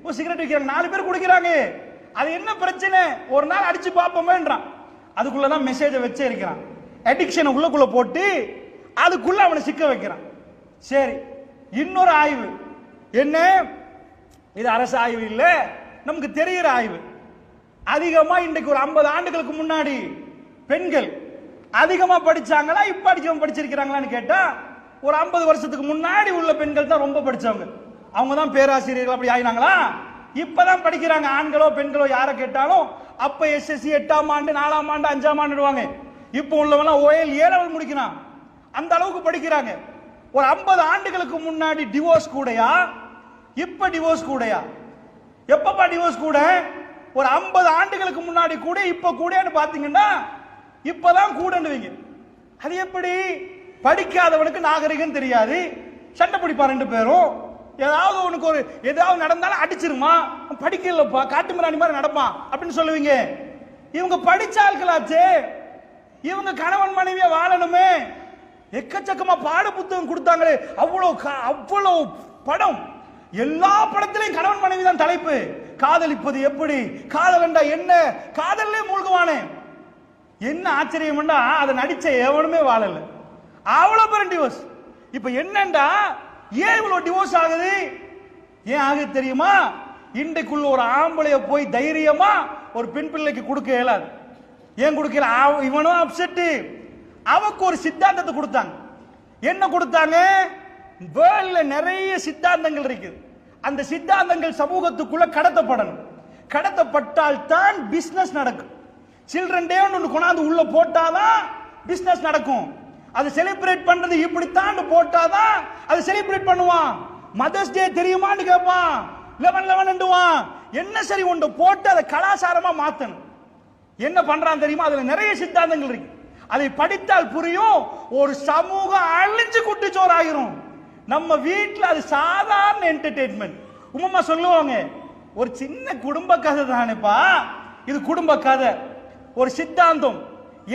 [SPEAKER 1] ஒரு சிகரெட் விற்கிறாங்க, 4 பேர் குடிக்கிறாங்க, அது என்ன பிரச்சனை, ஒரு நாள் அடிச்சு பார்ப்போமேன்றான். அதுக்குள்ளதான் மெசேஜை வச்சே இருக்கிறான். அடிக்ஷனை உள்ளக்குள்ள போட்டு அதுக்குள்ள அவனை சிக்க வைக்கிறான். சரி, இன்னொரு ஆய்வு என்ன, இது அரசு ஆய்வு இல்ல, நமக்கு தெரிகிற ஆய்வு. அதிகமா இன்றைக்கு ஒரு 50 ஆண்டுகளுக்கு முன்னாடி பெண்கள் அதிகமா படிச்சாங்களா, இப்ப படிச்சிருக்கிறாங்களான்னு கேட்டா, ஒரு 50 வருஷத்துக்கு முன்னாடி உள்ள பெண்கள் தான் ரொம்ப படிச்சவங்க. அவங்க தான் பேராசிரியர்கள் அப்படி ஆயினாங்களா? இப்பதான் படிக்கிறாங்க. ஆண்களோ பெண்களோ யாரை கேட்டாலும் அப்ப SSC 8ஆம் ஆண்டு 4ஆம் ஆண்டு 5ஆம் ஆண்டுடுவாங்க. இப்ப உள்ளவங்க OL 7 முடிக்கிறான், அந்த அளவுக்கு படிக்கிறாங்க. ஒரு 50 ஆண்டுகளுக்கு முன்னாடி டிவோர்ஸ் கூடயா, இப்ப டிவோர்ஸ் கூடயா? எப்பப்பா டிவோர்ஸ் கூட? ஒரு 50 ஆண்டுகளுக்கு முன்னாடி கூட இப்ப கூடன்னு பாத்தீங்கன்னா இப்பதான் கூடன்னுவீங்க. அது எப்படி? படிக்காதவனுக்கு நாகரிகம் தெரியாது, சண்டை பிடிப்பா ரெண்டு பேரும். ஏதாவது உனக்கு ஒரு ஏதாவது நடந்தாலும் அடிச்சிருமா, படிக்கலப்பா காட்டு மிராணி மாதிரி நடப்பான் அப்படின்னு சொல்லுவீங்க. இவங்க படிச்ச ஆட்களாச்சே, இவங்க கணவன் மனைவியா வாழணுமே, எக்கச்சக்கமா பாட புத்தகம் கொடுத்தாங்களே, அவ்வளவு படம், எல்லா படத்திலையும் கணவன் மனைவி தான் தலைப்பு. காதலிப்பது எப்படி, காதல் என்றா என்ன, காதல்லே மூழ்குவானே. என்ன ஆச்சரியம், அதை நடிச்ச எவனுமே வாழல, அவ்வளவு பேரும் டிவோர்ஸ். இப்ப என்னண்டா ஏன் இவ்வளவு டிவோர்ஸ் ஆகுது? ஏன் ஆகுது தெரியுமா? இன்றைக்குள்ள ஒரு ஆம்பளைய போய் தைரியமா ஒரு பெண் பிள்ளைக்கு கொடுக்க இயலாது. ஏன் கொடுக்கல? இவனும் அப்செட். அவக்கு ஒரு சித்தாந்தத்தை கொடுத்தாங்க. என்ன கொடுத்தாங்க? வேர்ல்ட்ல நிறைய சித்தாந்தங்கள் இருக்குது, அந்த சித்தாந்தங்கள் சமூகத்துக்குள்ள கடத்தப்படணும். கடத்தப்பட்டால் தான் பிசினஸ் நடக்கும். சில்ட்ரன் டே ஒன்று கொண்டாந்து உள்ள போட்டாதான் பிசினஸ் நடக்கும். அது செலிப்ரேட் பண்றது இப்படித்தான் போட்டாதான் அது செலிப்ரேட் பண்ணுவான். மதர்ஸ் டே தெரியுமான்னு கேட்பான், 11/11 என்ன சரி ஒன்று போட்டு அதை கலாச்சாரமா மாத்தணும். என்ன பண்றான் தெரியுமா? அதுல நிறைய சித்தாந்தங்கள் இருக்கு. அதை படித்தால் புரியும். ஒரு சமூகம் அழிஞ்சு குட்டிச்சோர் ஆகிரும். நம்ம வீட்டில் அது சாதாரண என்டர்டெயின்மெண்ட். உமா சொல்லுவாங்க, ஒரு சின்ன குடும்ப கதை தானேப்பா இது, குடும்ப கதை. ஒரு சித்தாந்தம்.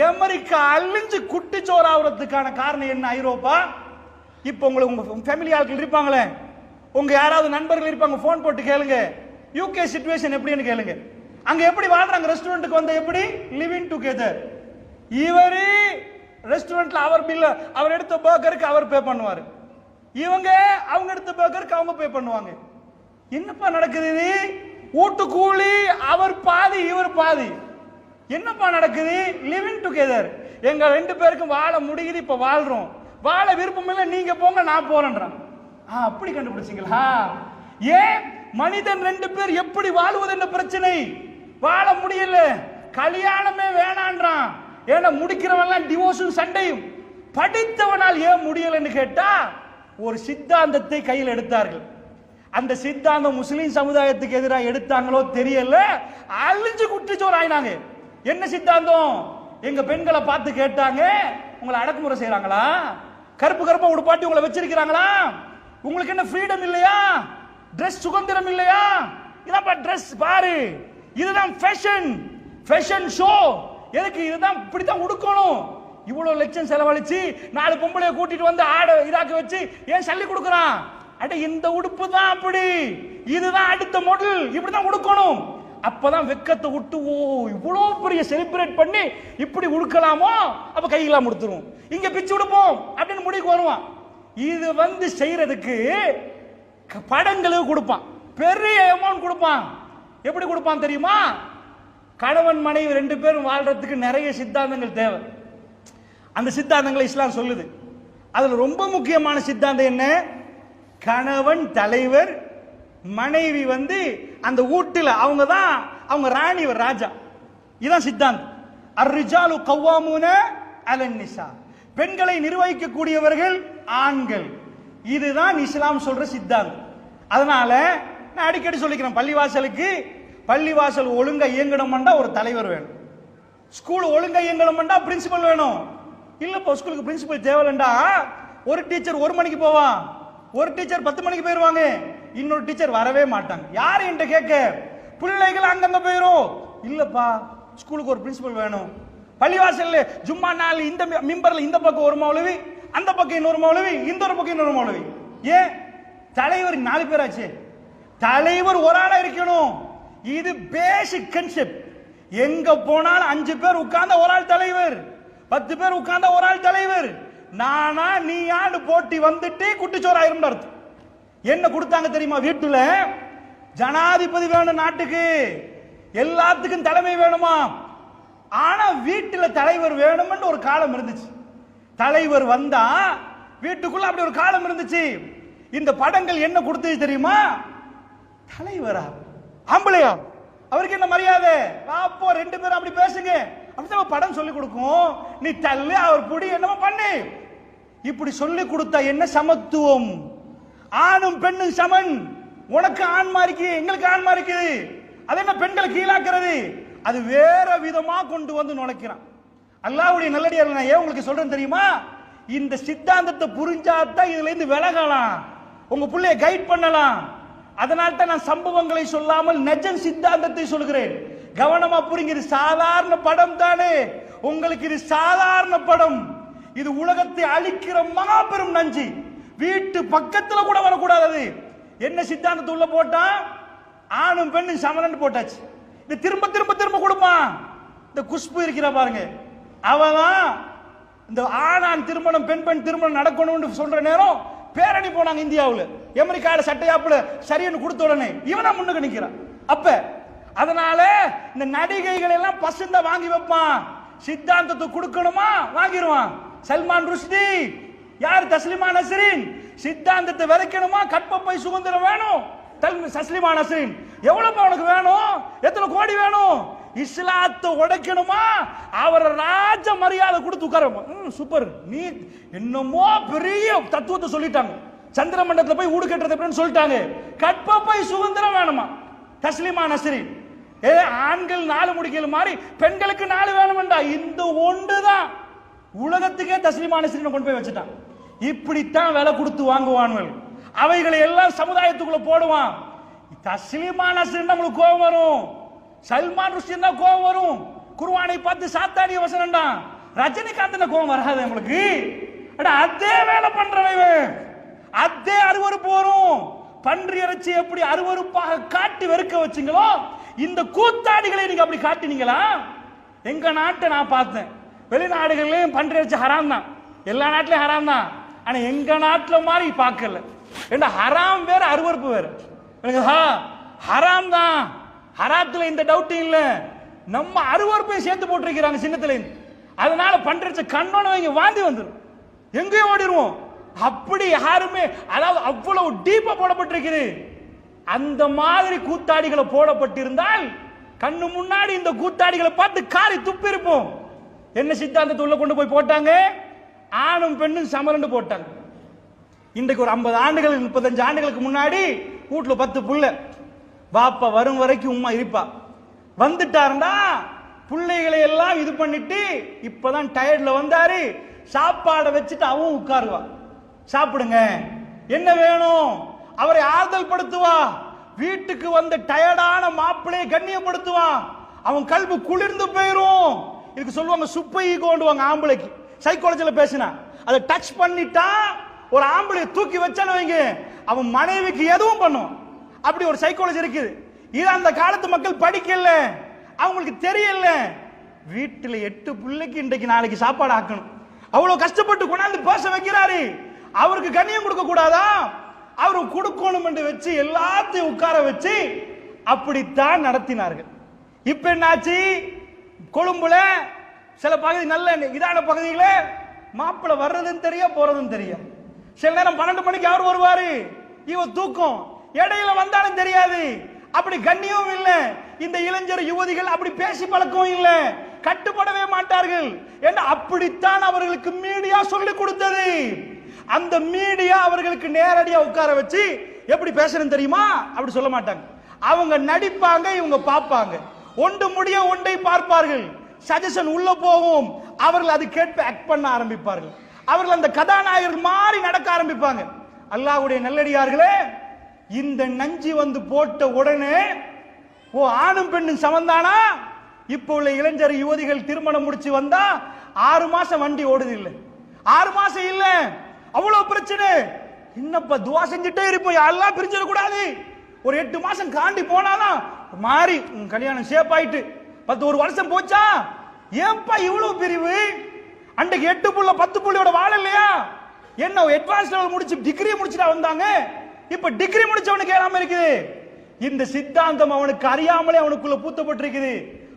[SPEAKER 1] அமெரிக்கா அழிஞ்சு குட்டிச்சோர் ஆகுறதுக்கான காரணம் என்ன? ஐரோப்பா. இப்போ உங்களுக்கு உங்க ஃபேமிலி ஆட்கள் இருப்பாங்களே, உங்க யாராவது நண்பர்கள் இருப்பாங்க, போன் போட்டு கேளுங்க யூகே சிச்சுவேஷன் எப்படின்னு கேளுங்க. அங்க எப்படி வாழ்றாங்க? ரெஸ்டாரண்ட்டுக்கு வந்த எப்படி லிவிங் டுகெதர். இவரு ரெஸ்டாரண்ட்ல அவர் பில்ல, அவர் எடுத்த பர்கருக்கு அவர் பே பண்ணுவாரு, இவங்க அவங்க எடுத்த பர்கருக்கு அவங்க பே பண்ணுவாங்க. என்னப்பா நடக்குது இது? வீட்டு கூலி அவர் பாதி இவர் பாதி. என்னப்பா நடக்குது? Living together. எங்க ரெண்டு பேருக்கும் வாழ முடியுது, இப்ப வாழ்றோம். வாழ விருப்பம் இல்லை, நீங்க போங்க நான் போறேன்றான். அப்படி கண்டுபிடிச்சிங்களா? ஏன் மனிதன் ரெண்டு பேர் எப்படி வாழ்வது என்ற பிரச்சனை. வாழ முடியல, கல்யாணமே வேணான்றான். ஏன்னா முடிக்கிறவன் டிவோர்ஸும் சண்டையும். படித்தவனால் ஏன் முடியலன்னு கேட்டா ஒரு சித்தாந்தத்தை கையில் எடுத்தார்கள். அந்த சித்தாந்தம் முஸ்லிம் சமுதாயத்துக்கு எதிராக எடுத்தாங்களோ தெரியல, அழிஞ்சு குட்டிச்சோர் ஆயினாங்க. என்ன சித்தாந்தம்? எங்க பெண்களை பார்த்து கேட்டாங்க, உங்களை அடக்குமுறை செய்யறாங்களா? கருப்பு கருப்பா உடுப்பாட்டி உங்களை வச்சிருக்கிறாங்களா? உங்களுக்கு என்ன ஃப்ரீடம் இல்லையா? ட்ரெஸ் சுதந்திரம் இல்லையா? இதான் ட்ரெஸ் பாரு, இதுதான் ஃபேஷன், ஃபேஷன் ஷோ. எதுக்கு? இதுதான் இப்படித்தான் உடுக்கணும். இவ்வளவு லட்சம் செலவழிச்சு 4 பொம்பளைய கூட்டிட்டு வந்து ஆட இதாக்க வச்சு ஏன் சொல்லி கொடுக்குறான்? அட இந்த உடுப்பு தான் அப்படி, இதுதான் அடுத்த மாடல், இப்படிதான் உடுக்கணும். அப்பதான் வெக்கத்தை விட்டு, ஓ இவ்வளவு பெரிய செலிப்ரேட் பண்ணி இப்படி உடுக்கலாமோ, அப்ப கையெல்லாம் முடித்துரும், இங்க பிச்சு உடுப்போம் அப்படின்னு முடிவுக்கு வருவான். இது செய்யறதுக்கு படங்களுக்கு கொடுப்பான், பெரிய அமௌண்ட் கொடுப்பான். எப்படி கொடுப்பான் தெரியுமா? கணவன் மனைவி ரெண்டு பேரும் வாழ்றதுக்கு நிறைய சித்தாந்தங்கள் தேவை. அந்த சித்தாந்தங்களை இஸ்லாம் சொல்லுது. அதுல ரொம்ப முக்கியமான சித்தாந்தம் என்ன? கணவன் தலைவர், மனைவி அந்த வீட்டுல அவங்க தான், அவங்க ராணி, ராஜா. இதுதான் சித்தாந்தம். அர்ரிஜாலு கவ்வாமூன அலன் நிசா, பெண்களை நிர்வகிக்கக்கூடியவர்கள் ஆண்கள். இதுதான் இஸ்லாம் சொல்ற சித்தாந்தம். அதனால நான் அடிக்கடி சொல்லிக்கிறேன், பள்ளிவாசல் ஒழுங்கா இயங்கணும்னா ஒரு தலைவர் வேணும். ஸ்கூல் ஒழுங்கா இயங்கணும்னா பிரின்சிபல் வேணும். இல்லப்பா ஸ்கூலுக்கு பிரின்சிபல் தேவையில்லண்டா, ஒரு டீச்சர் 1 மணிக்கு போவான், ஒரு டீச்சர் 10 மணிக்கு போயிருவாங்க, இன்னொரு டீச்சர் வரவே மாட்டாங்க. யாரு என்கிட்ட கேட்க? பிள்ளைகள் அங்கங்க போயிரும். இல்லப்பா ஸ்கூலுக்கு ஒரு பிரின்சிபல் வேணும். பள்ளிவாசல்ல ஜும்மா நாள் இந்த மிம்பர்ல இந்த பக்கம் ஒரு மௌலவி, அந்த பக்கம் இன்னொரு மௌலவி, இந்த ஒரு பக்கம் இன்னொரு மௌலவி. ஏன்? தலைவர் 4 பேர் ஆச்சு, தலைவர் ஒரு ஆளா இருக்கணும். இது பேசிக் கான்செப்ட். எங்க போனாலும் 5 பேர் உட்கார்ந்த ஒரு ஆள் தலைவர், 10 பேர் உட்கார்ந்த ஒரு ஆள் தலைவர். நானா நீயான்னு போட்டி வந்துட்டு குட்டிச்சோர் ஆயிரும் அர்த்தம். என்ன கொடுத்தாங்க தெரியுமா? வீட்டுல ஜனாதிபதி வேணும், நாட்டுக்கு எல்லாத்துக்கும் தலைமை வேணுமா? ஆனா வீட்டுல தலைவர் வேணும்னு ஒரு காலம் இருந்துச்சு. தலைவர் வந்தா வீட்டுக்குள்ள அப்படி ஒரு காலம் இருந்துச்சு. இந்த படங்கள் என்ன கொடுத்தது தெரியுமா? தலைவரா ஆம்பளையா, அவருக்கு என்ன மரியாதை? அப்போ 2 பேரும் அப்படி பேசுங்க, அப்படிதான் படம் சொல்லி கொடுக்கும். நீ தள்ளு, அவர் புடி, என்னமோ பண்ணு. இப்படி சொல்லி கொடுத்தா என்ன சமத்துவம்? ஆணும் பெண்ணும் சமன். உனக்கு ஆண்மா இருக்கு, எங்களுக்கு ஆண்மா இருக்குது. அது என்ன பெண்களை கீழாக்குறது? அது வேற விதமா கொண்டு வந்து நுழைக்கிறான். அல்லாஹ்வுடைய நல்லடியார்கள், நான் ஏன் உங்களுக்கு சொல்றேன் தெரியுமா? இந்த சித்தாந்தத்தை புரிஞ்சாதான் இதுல இருந்து விலகலாம், உங்க பிள்ளைய கைட் பண்ணலாம். அதனால தான் நான் சம்பவங்களை சொல்லாமல் நெஜம் சித்தாந்தத்தை சொல்கிறேன். கவனமா புரிங்க. இது சாதாரண படம் தானே, உங்களுக்கு இது சாதாரண படம். இது உலகத்தை அழிக்கிற மாபெரும் நஞ்சு. வீட்டு பக்கத்துல கூட வரக்கூடாது. என்ன சித்தாந்தத்தை உள்ள போட்டா ஆணும் பெண்ணும் சமரன் போட்டாச்சு. இது திரும்ப திரும்ப திரும்ப கொடுப்பான். இந்த குஷ்பு இருக்கிற பாருங்க, அவதான் இந்த ஆணான் திருமணம் பெண் பெண் திருமணம் நடக்கணும்னு சொல்ற நேரம் பேரணி போனாங்க இந்தியாவில். அமெரிக்கால சட்டையாப்புல சரின்னு கொடுத்த உடனே இவனா முன்னுக்கு நிக்கிறான். அப்ப அதனால இந்த நடிகைகள் எல்லாம் பசந்த வாங்கி வைப்பான். சித்தாந்தத்தை கொடுக்கணுமா வாங்கிடுவான். சல்மான் ருஷ்டி, யார் தஸ்லிமா நஸ்ரீன், சித்தாந்தத்தை விதைக்கணுமா கற்பப்பை சுதந்திரம் வேணும். தஸ்லிமா நஸ்ரீன் எவ்வளவு உனக்கு வேணும், எத்தனை கோடி வேணும், இஸ்லாத்தை உடைக்கணுமா அவரை ராஜ மரியாதை கொடுத்து உட்கார. சூப்பர், நீ என்னமோ பெரிய தத்துவத்தை சொல்லிட்டாங்க. சந்திர மண்டலத்தில் போய் ஊடு கட்டுறது எப்படின்னு சொல்லிட்டாங்க. கற்பப்பை சுதந்திரம் வேணுமா தஸ்லிமா நஸ்ரீன். ஆண்கள் 4 முடிக்கல் மாதிரி பெண்களுக்கு 4 வேணும்டா. இந்த ஒன்றுதான் உலகத்துக்கே தஸ்லிமா நஸ்ரீனை கொண்டு போய் வச்சுட்டான். இப்படித்தான் விலை கொடுத்து வாங்குவான்கள். அவைகளை எல்லாம் சமுதாயத்துக்குள்ள போடுவான். தஸ்லிமா நஸ்ரீன் நம்மளுக்கு கோபம் வரும், சல்மான் ருஷ்டி தான் கோபம் வரும். குர்ஆனை பார்த்து சாத்தானிய வசனம்டா. ரஜினிகாந்த் கோபம் வராது நம்மளுக்கு. அதே வேலை பண்றவன், அதே அருவருப்பு வரும். பன்றி இறைச்சி எப்படி அருவருப்பாக காட்டி வெறுக்க வச்சுங்களோ, இந்த கூத்தாடிகளை நீங்க அப்படி காட்டினீங்களா? எங்க நாட்டை நான் பார்த்தேன். வெளிநாடுகள்லயும் பன்றி இறைச்சி ஹராம் தான், எல்லா நாட்டிலும் ஹராம் தான். ஆனா எங்க நாட்டில் மாதிரி பார்க்கல. ஏன்னா ஹராம் வேற அருவருப்பு வேற. ஹராம் தான், ஹராத்துல இந்த டவுட் இல்ல. நம்ம அருவருப்பை சேர்த்து போட்டிருக்கிறாங்க சின்னத்துல இருந்து. அதனால பன்றி கண்ணோட வைங்க வாந்தி வந்துடும், எங்கேயும் ஓடிடுவோம். அப்படி யாருமே, அதாவது அவ்வளவு டீப்பா போடப்பட்டிருக்குது. அந்த மாதிரி கூத்தாடிகளை போடப்பட்டிருந்தால் கண்ணு முன்னாடி இந்த கூத்தாடிகளை பார்த்து காரி துப்பி இருப்போம். என்ன சித்தாந்தத்தை உள்ள கொண்டு போய் போட்டாங்க, ஆணும் பெண்ணும் சமரண்டு போட்டாங்க. இன்றைக்கு ஒரு 50 ஆண்டுகள் 35 ஆண்டுகளுக்கு முன்னாடி வீட்டுல 10 புள்ள, வாப்பா வரும் வரைக்கும் உம்மா இருப்பா. வந்துட்டாருண்டா பிள்ளைகளை எல்லாம் இது பண்ணிட்டு இப்பதான் டயர்ட்ல வந்தாரு, சாப்பாடை வச்சுட்டு அவன் உட்காருவா. சாப்பிடுங்க, என்ன வேணும், அவரை ஆறுதல் படுத்துவா. வீட்டுக்கு வந்த டயர்டான மாப்பிள்ளையை கண்ணியப்படுத்துவான். அவன் கல்வி குளிர்ந்து போயிரும். இதுக்கு சொல்லுவாங்க சுப்பை கொண்டுவாங்க. ஆம்பளைக்கு சைக்காலஜில பேசினா அதை டச் பண்ணிட்டா ஒரு ஆம்பளையை தூக்கி வச்சான்னு வைங்க, அவன் மனைவிக்கு எதுவும் பண்ணும். அப்படி ஒரு சைக்காலஜி இருக்குது. இது அந்த காலத்து மக்கள் படிக்கல, அவங்களுக்கு தெரியல. வீட்டில் 8 பிள்ளைக்கு இன்றைக்கு நாளைக்கு சாப்பாடு ஆக்கணும். அவ்வளவு கஷ்டப்பட்டு கொண்டாந்து பேச வைக்கிறாரு. அவருக்கு கண்ணியம் கொடுக்க கூடாதா? அவருக்கு கொடுக்கணும் என்று வச்சு எல்லாத்தையும் உட்கார வச்சு அப்படித்தான் நடத்தினார்கள். இப்ப என்னாச்சு, கொழும்புல சில பகுதி நல்ல இதான பகுதியில மாப்பிள்ள வர்றதுன்னு தெரியும் போறதுன்னு தெரியும். சில நேரம் 12 மணிக்கு அவர் வருவாரு, இவன் தூக்கம், இடையில வந்தாலும் தெரியாது. அப்படி கண்ணியம் இல்ல. இந்த இளைஞர் யுவதிகள் அப்படி பேசி பழக்கம் இல்ல, கட்டுப்படவே மாட்டார்கள். ஏன்னா அப்படித்தான் அவர்களுக்கு மீடியா சொல்லி கொடுத்தது. அந்த மீடியா அவர்களுக்கு நேரடியா உட்கார வச்சு எப்படி பேசணும் தெரியுமா, அப்படி சொல்ல மாட்டாங்க. அவங்க நடிப்பாங்க, இவங்க பார்ப்பாங்க. ஒன்று முடிய ஒன்றை பார்ப்பார்கள். சஜஷன் உள்ள போகும், அவர்கள் அது கேட்ப ஆக்ட் பண்ண ஆரம்பிப்பார்கள். அவர்கள் அந்த கதாநாயகர் மாதிரி நடக்க ஆரம்பிப்பாங்க. அல்லாஹ்வுடைய நல்லடியார்களே, இந்த நஞ்சி வந்து போட்ட உடனே ஓ ஆணும் பெண்ணும் சமந்தானா? இப்போ உள்ள இளைஞர் யுவதிகள் திருமணம் முடிச்சு வந்தா 6 மாசம் வண்டி ஓடுது இல்ல, 6 மாசம் இல்ல, அவ்வளவு பிரச்சனை. என்னப்பா துவா செஞ்சுட்டே இருப்போம், எல்லாம் பிரிஞ்சிட கூடாது. ஒரு 8 மாசம் காண்டி போனாதான் மாறி கல்யாணம் சேப் ஆயிட்டு 1 வருஷம் போச்சா, ஏன்பா இவ்வளவு பிரிவு? அன்றைக்கு 8 புள்ள 10 புள்ளியோட வாழ இல்லையா? என்ன அட்வான்ஸ் லெவல் முடிச்சு டிகிரி முடிச்சுட்டா வந்தாங்க, இப்ப டிகிரி முடிச்சவனுக்கு ஏறாம இருக்குது. இந்த சித்தாந்தம் அவனுக்கு அறியாமலே அவனுக்குள்ள பூத்தப்பட்டிருக்குது.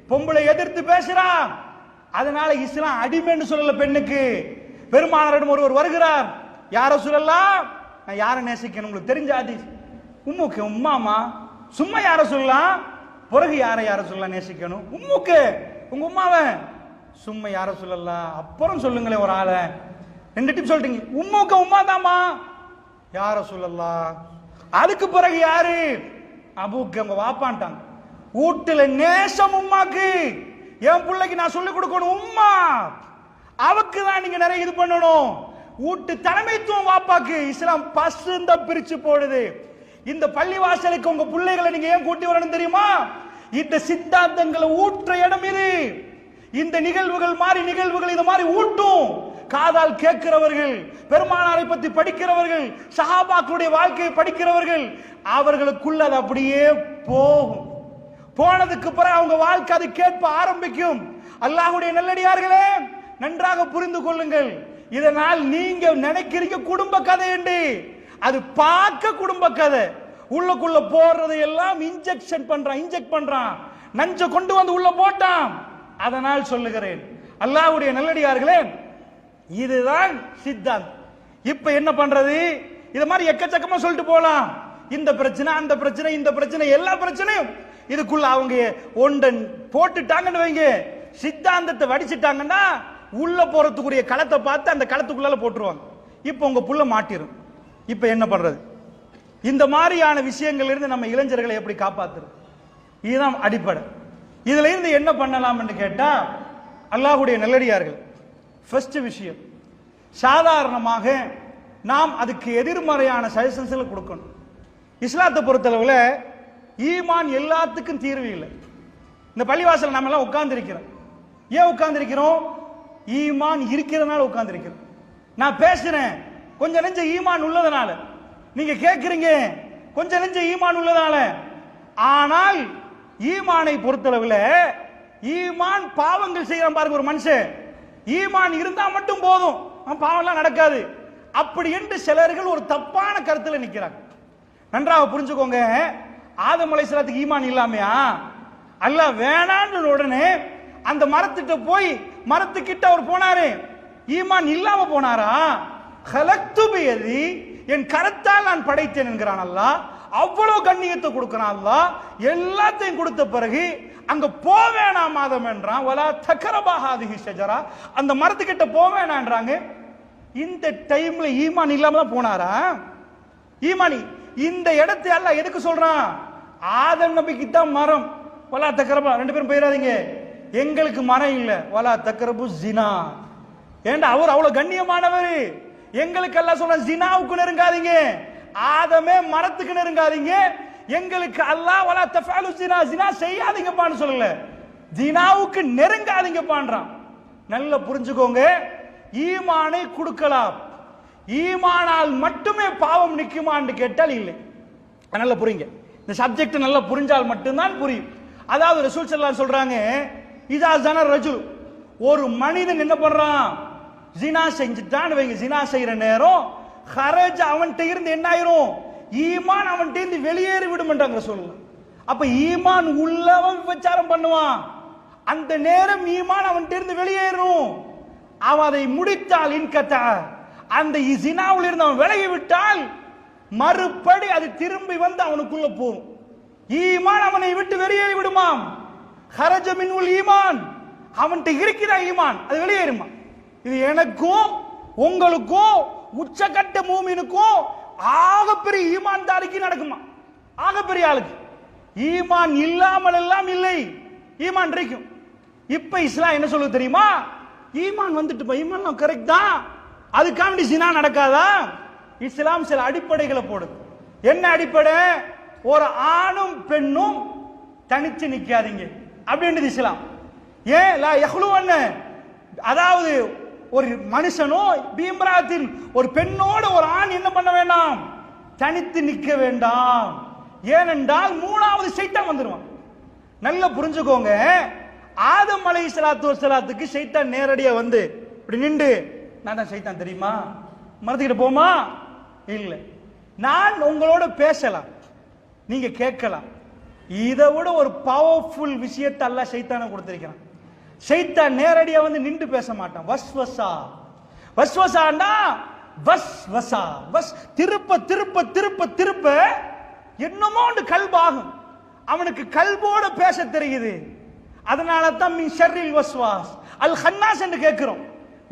[SPEAKER 1] பொம்பளை எதிர்த்து பேசுறான். அதனால இஸ்லாம் அடிமைன்னு சொல்லல பெண்ணுக்கு. பெருமானாரிடம் ஒருவர் வருகிறார், யார சொல்லலாம், நான் யாரை நேசிக்கணும் உங்களுக்கு தெரிஞ்ச ஹதீஸ். உம்முக்கு உம்மாமா, சும்மா யார சொல்லலாம், பிறகு யார சொல்லலாம் நேசிக்கணும். உம்முக்கு உங்க உம்மாவை, சும்மா யார சொல்லலாம், அப்புறம் சொல்லுங்களேன் ஒரு ஆளை. 2 டிப் சொல்லிட்டீங்க. உம்முக்கு உம்மா தாமா, யார சொல்லலாம், அதுக்கு பிறகு யாரு, அபுக்கு அவங்க வாப்பான்ட்டாங்க. வீட்டுல நேசம் உம்மாக்கு. என் பிள்ளைக்கு நான் சொல்லிக் கொடுக்கணும், உம்மா அவக்கு தான் நீங்க நிறைய இது பண்ணணும். வீட்டு தலைமைத்துவம் வாப்பாக்கு. இஸ்லாம் பசுந்த பிரிச்சு போடுது. இந்த பள்ளிவாசலுக்கு உங்க பிள்ளைகளை நீங்க ஏன் கூட்டி வரணும் தெரியுமா? இந்த சித்தாந்தங்களை ஊற்ற இடம் இது. இந்த நிகழ்வுகள் மாதிரி நிகழ்வுகள் இது மாதிரி ஊட்டும். காதால் கேட்கிறவர்கள், பெருமானாரை பற்றி படிக்கிறவர்கள், சஹாபாக்களுடைய வாழ்க்கையை படிக்கிறவர்கள், அவர்களுக்குள்ள அது அப்படியே போகும். போனதுக்கு பிறகு அவங்க வாழ்க்கை அது கேட்ப ஆரம்பிக்கும். அல்லாஹ்வுடைய நல்லடியார்களே, நன்றாக புரிந்து கொள்ளுங்கள். இதனால் நீங்க நினைக்கிறீங்க குடும்ப கதை என்று, அது பார்க்க குடும்ப கதை. உள்ளுக்குள்ள போறது எல்லாம் இன்ஜெக்ட் பண்றான், நஞ்ச கொண்டு வந்து உள்ள போட்டான். அதனால் சொல்லுகிறேன், அல்லாஹ்வுடைய நல்லடியார்களே, இதுதான் சித்தாந்தம். இப்ப என்ன பண்றது? இது மாதிரி எக்கச்சக்கமா சொல்லிட்டு போலாம். இந்த பிரச்சனை, அந்த பிரச்சனை, இந்த பிரச்சனை, எல்லா பிரச்சனையும் இதுக்குள்ள அவங்க ஒன்றன் போட்டுட்டாங்கன்னு வைங்க, சித்தாந்தத்தை வடிச்சிட்டாங்கன்னா உள்ள போறதுக்குரிய களத்தை பார்த்து அந்த களத்துக்குள்ள போட்டுருவாங்க. இப்ப உங்க புள்ள மாட்டிரும். இப்ப என்ன பண்றது? இந்த மாதிரியான விஷயங்கள் இருந்து நம்ம இளைஞர்களை எப்படி காப்பாத்துறது? இதுதான் அடிப்படை. இதுல இருந்து என்ன பண்ணலாம் என்று கேட்டா, அல்லாஹ்வுடைய நல்லடியார்கள், ஃபர்ஸ்ட் விஷயம், சாதாரணமாக நாம் அதுக்கு எதிர்மறையான சஜஷன்ஸ்களை கொடுக்கணும். இஸ்லாத்தை பொறுத்தளவுல ஈமான் எல்லாத்துக்கும் தீர்வு இல்லை. இந்த பள்ளிவாசல் நம்ம எல்லாம் உட்கார்ந்து இருக்கிறோம். ஏன் உட்கார்ந்து இருக்கிறோம்? ஈமான் இருக்கிறதுனால உட்கார்ந்து இருக்கிறோம். நான் பேசுறேன் கொஞ்ச நெஞ்ச ஈமான் உள்ளதனால, நீங்க கேட்கிறீங்க கொஞ்ச நெஞ்ச ஈமான் உள்ளதனால. ஆனால் ஈமானை பொறுத்தளவுல ஈமான் பாவங்கள் செய்யறான் பாருங்க. ஒரு மனுஷன் ஈமான் இருந்தா மட்டும் போதும், பாவம்லாம் நடக்காது அப்படி என்று சிலர்கள் ஒரு தப்பான கருத்துல நிக்கிறாங்க. நன்றாக புரிஞ்சுக்கோங்க. ஆதம் அலைஹிஸ்ஸலாத்துக்கு ஈமான் இல்லாமையா? அல்லாஹ் வேணான்னு உடனே அந்த மரத்திட்ட போய் மரத்துக்கிட்ட அவர் போனாரு, ஈமான் இல்லாம போனாரா? கலக்து பியதி, என் கரத்தால் நான் படைத்தேன் என்கிறான் அல்லாஹ். அவ்வளவு கண்ணியத்தை கொடுக்கிறான் அல்லாஹ். எல்லாத்தையும் கொடுத்த பிறகு அங்க போவேணாம் ஆதம் என்றான். வலா தக்ரபா ஹாதிஹி ஷஜரா, அந்த மரத்துக்கிட்ட போவேணான்றாங்க. இந்த டைம்ல ஈமான் இல்லாம தான் போனாரா? ஈமானி இந்த இடத்தை அல்லாஹ் எதுக்கு சொல்றான்? ஆதம் நபிக்கு தான் மரம். வலா தக்ரபா, ரெண்டு பேரும் போயிடாதீங்க, எங்களுக்கு மரம் இல்ல. வலா தக்ரபு ஜினா, ஏண்டா அவர் அவ்வளவு கண்ணியமானவர். எங்களுக்கு அல்லாஹ் சொல்றான் ஜினாவுக்கு நெருங்காதீங்க, ஆதமே மரத்துக்கு நெருங்காதீங்க. எங்களுக்கு அல்லாஹ் வலா தஃஅலு ஜினா, ஜினா செய்யாதீங்கப்பான்னு சொல்லல, ஜினாவுக்கு நெருங்காதீங்கப்பான்றான். நல்ல புரிஞ்சுக்கோங்க. ஈமானை கொடுக்கலாம், ஈமானால் மட்டுமே பாவம் நிக்குமான்னு கேட்டால் இல்லை. நல்ல புரியுங்க, இந்த சப்ஜெக்ட் நல்லா புரிஞ்சால் மட்டும்தான் புரியும். அதாவது ரசூல் ஸல்லல்லாஹு அலைஹி சொல்றாங்க, இதா ஜன ரஜுல், ஒரு மனிதன் என்ன பண்றான்? ஜினா செஞ்சுட்டான்னு வைங்க. ஜினா செய்யற நேரம் ஹரஜ் அவன்கிட்ட இருந்து என்ன ஆயிரும்? ஈமான் அவன்கிட்ட இருந்து வெளியேறி விடும்ன்றாங்க ரசூல். அப்ப ஈமான் உள்ளவன் விபச்சாரம் பண்ணுவான், அந்த நேரம் ஈமான் அவன்கிட்ட இருந்து வெளியேறும். அவன் அதை முடித்தால் இன்கத்தா, அந்த ஜினாவில் இருந்து அவன் விலகி விட்டால் மறுபடி அது திரும்பி வந்து அவனுக்குள்ள போகும். ஈமான் அவனை விட்டு வெளியேறி விடுமாம். ஹரஜ மின்னுல் ஈமான், அவன்கிட்ட இருக்கிற ஈமான் அது வெளியேறுமா. இது எனக்கும் உங்களுக்கும் உச்சகட்ட மூமினுக்கும் ஆகப்பெரிய ஈமான்தாரிக்கு நடக்குமா? ஆகப்பெரிய ஆளுக்கு. ஈமான் இல்லாமல் எல்லாம் இல்லை, ஈமான் இருக்கும். இப்ப இஸ்லாம் என்ன சொல்லுது தெரியுமா? ஈமான் வந்துட்டு ஈமான் கரெக்ட் தான், அதுக்காண்டி ஜினா நடக்காதா? இஸ்லாம் சில அடிப்படைகளை போடுது. என்ன அடிப்படை? ஒரு ஆணும் பெண்ணும் தனிச்சு நிக்காதீங்க அப்படின்றது இஸ்லாம். ஏன் லா யஹ்லுவன்ன, அதாவது ஒரு மனுஷனோ பீம்ராத்தில் ஒரு பெண்ணோட ஒரு ஆண் என்ன பண்ண வேண்டாம்? தனித்து நிற்க வேண்டாம். ஏனென்றால் மூணாவது சைத்தான் வந்துருவான். நல்லா புரிஞ்சுக்கோங்க. ஆதம் அலைஹிஸ்ஸலாத்து வஸ்ஸலாத்துக்கு சைத்தான் நேரடியா வந்து இப்படி நின்று, நான் தான் சைத்தான் தெரியுமா, மறந்துக்கிட்டு போமா? இல்ல, நான் உங்களோட பேசலாம், நீங்க கேட்கலாம். இதை விட ஒரு பவர்ஃபுல் விஷயத்தை அல்லாஹ் சைத்தானை கொடுத்திருக்கிறான். சைத்தான் நேரடியா வந்து நின்று பேச மாட்டான். வஸ்வசா, வஸ்வசாண்டா வஸ்வசா, வஸ் திருப்ப திருப்ப திருப்ப திருப்ப என்னமோ ஒன்று கல்பாகும். அவனுக்கு கல்போட பேச தெரியுது. அதனால தான் மின் ஷர்ரில் வஸ்வாஸ் அல் ஹன்னாஸ் என்று கேட்கிறோம்.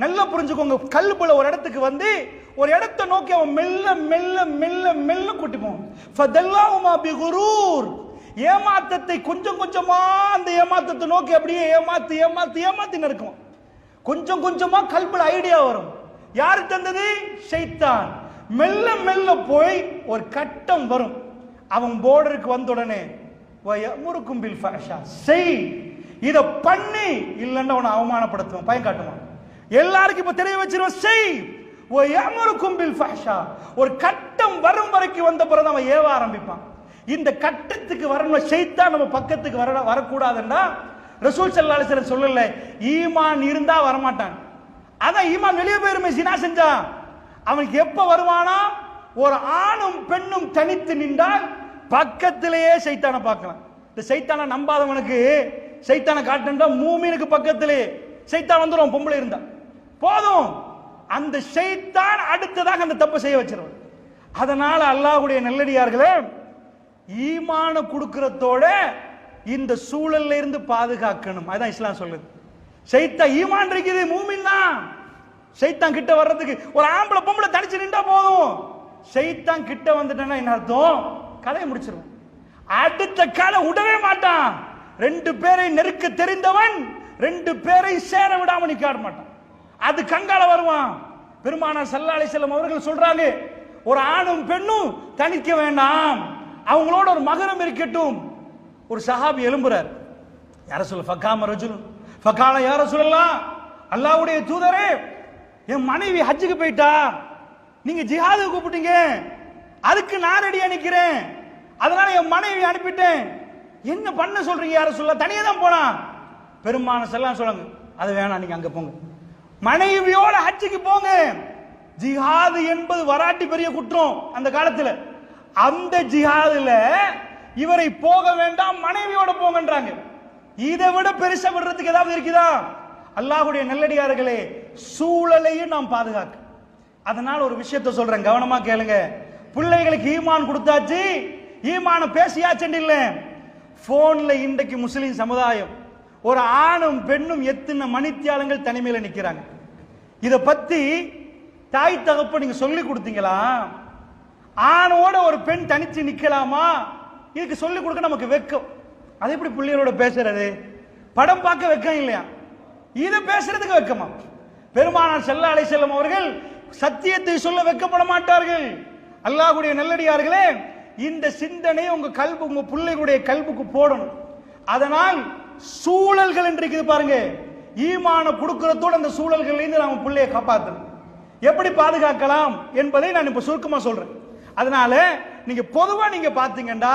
[SPEAKER 1] நல்லா புரிஞ்சுக்கோங்க. கல்புல ஒரு இடத்துக்கு வந்து ஒரு இடத்தை நோக்கி அவன் மெல்ல மெல்ல மெல்ல மெல்ல கூட்டி போவான். ஃபதல்லாஹுமா பிகுரூர், ஏமாத்தத்தை கொஞ்சம் கொஞ்சமா அந்த ஏமாத்தத்தை நோக்கி அப்படியே ஏமாத்தி ஏமாத்தி ஏமாத்தி நடக்கும். கொஞ்சம் கொஞ்சமா கல்புல ஐடியா வரும். யாரு தந்தது? ஷைத்தான். மெல்ல மெல்ல போய் ஒரு கட்டம் வரும், அவன் போர்டருக்கு வந்த உடனே வயமுருக்கும் பில் ஃபஹ்ஷா, செய் இத பண்ணி, இல்லன்னா அவனை அவமானப்படுத்துவான், பயம் காட்டுவான், எல்லாருக்கும் இப்ப தெரிய வச்சிருவான், செய் வயமுருக்கும் பில் ஃபஹ்ஷா. ஒரு கட்டம் வரும் வரைக்கும் வந்த பிறகு அவன் ஏவ ஆரம்பிப்பான். இந்த கட்டத்துக்கு வரணும், ஷைத்தான் நம்ம பக்கத்துக்கு வரக்கூடாதுன்னா ரசூல் ஸல்லல்லாஹு அலைஹி வஸல்லம் சொல்லல, ஈமான் இருந்தா வரமாட்டான். அதான் ஈமான் வெளியே போயிருமே ஜினா செஞ்சா, அவனுக்கு எப்ப வருவானா? ஒரு ஆணும் பெண்ணும் தனித்து நின்றால் பக்கத்திலேயே சைத்தானை பார்க்கலாம். இந்த சைத்தானை நம்பாதவனுக்கு சைத்தானை காட்டுன்றா மூமினுக்கு பக்கத்திலே சைத்தான் வந்துடும். பொம்பளை இருந்தா போதும், அந்த சைத்தான் அடுத்ததாக அந்த தப்பை செய்ய வச்சிருவான். அதனால அல்லாஹ்வுடைய நல்லடியார்களே, ஈமான கொடுக்கிறதோட இந்த சூழல்ல இருந்து பாதுகாக்கணும். அதான் இஸ்லாம் சொல்லுது. சைத்தான் ஈமான் இருக்குது, மூமின் தான். சைத்தான் கிட்ட வர்றதுக்கு ஒரு ஆம்பளை பொம்பளை தனிச்சு நின்றா போதும், சைத்தான் கிட்ட வந்துட்டேன்னா என்ன அர்த்தம்? கலையை முடிச்சிருவான். அடுத்த காலை விடவே மாட்டான். ரெண்டு பேரை நெருக்க தெரிந்தவன் ரெண்டு பேரை சேர விடாம நிக்காட மாட்டான். அது கங்கால வருவான். பெருமானார் ஸல்லல்லாஹு அலைஹி வஸல்லம் அவர்கள் சொல்றாங்க, ஒரு ஆணும் பெண்ணும் தனிக்க வேண்டாம், அவங்களோட ஒரு மகரம் இருக்கட்டும். ஒரு சஹாபி எழும்புறார், யார சொல்ல ஃபகாம ரஜுல் ஃபகால யா ரசூலல்லாஹ், அல்லாஹ்வுடைய தூதரே, என் மனைவி ஹஜ்ஜுக்கு போயிட்டா, நீங்க ஜிஹாதுக்கு கூப்பிட்டீங்க, அதுக்கு நான் ரெடியா நிக்கிறேன், அதனால என் மனைவி அனுப்பிட்டேன், என்ன பண்ண சொல்றீங்க யார சொல்ல? தனியா தான் போனா. பெருமானார் ஸல்லல்லாஹு அலைஹி வஸல்லம், அது வேணாம், நீங்க அங்க போங்க, மனைவியோட ஹஜ்ஜுக்கு போங்க. ஜிஹாது என்பது வராட்டி பெரிய குற்றம் அந்த காலத்துல. அந்த ஜிஹாதுல இவரை போக வேண்டாம், மனைவியோட போங்கன்றாங்க. இதை விட பெருசா விடுறதுக்கு ஏதாவது இருக்குதா? அல்லாஹ்வுடைய நல்லடியார்களே, சூழலையும் நாம் பாதுகாக்க. அதனால ஒரு விஷயத்தை சொல்றேன், கவனமா கேளுங்க. பிள்ளைகளுக்கு ஈமான் கொடுத்தாச்சு, ஈமான பேசியாச்சு இல்ல. போன்ல இன்றைக்கு முஸ்லிம் சமுதாயம் ஒரு ஆணும் பெண்ணும் எத்தனை மணித்தியாலங்கள் தனிமையில நிக்கிறாங்க. இத பத்தி தாய் தகப்ப நீங்க சொல்லி கொடுத்தீங்களா? ஆணோட ஒரு பெண் தனிச்சு நிக்கலாமா? இதுக்கு சொல்லி கொடுக்க நமக்கு வெக்கம். அது எப்படி பிள்ளைகளோட பேசுறது? படம் பார்க்க வெக்கம் இல்லையா? இதை பேசுறதுக்கு வெக்கமா? பெருமானார் ஸல்லல்லாஹு அலைஹி வஸல்லம் அவர்கள் சத்தியத்தை சொல்ல வெக்கப்பட மாட்டார்கள். அல்லாஹ்வுடைய நல்லடியார்களே, இந்த சிந்தனை உங்க கல்பு, உங்க பிள்ளைகளுடைய கல்புக்கு போடணும். அதனால் சூழல்கள் என்று இருக்குது பாருங்க, ஈமான கொடுக்கிறதோட அந்த சூழல்கள் இருந்து நாம பிள்ளையை காப்பாற்றணும். எப்படி பாதுகாக்கலாம் என்பதை நான் இப்ப சுருக்கமா சொல்றேன். அதனால நீங்க பொதுவா நீங்க பாத்தீங்கன்னா,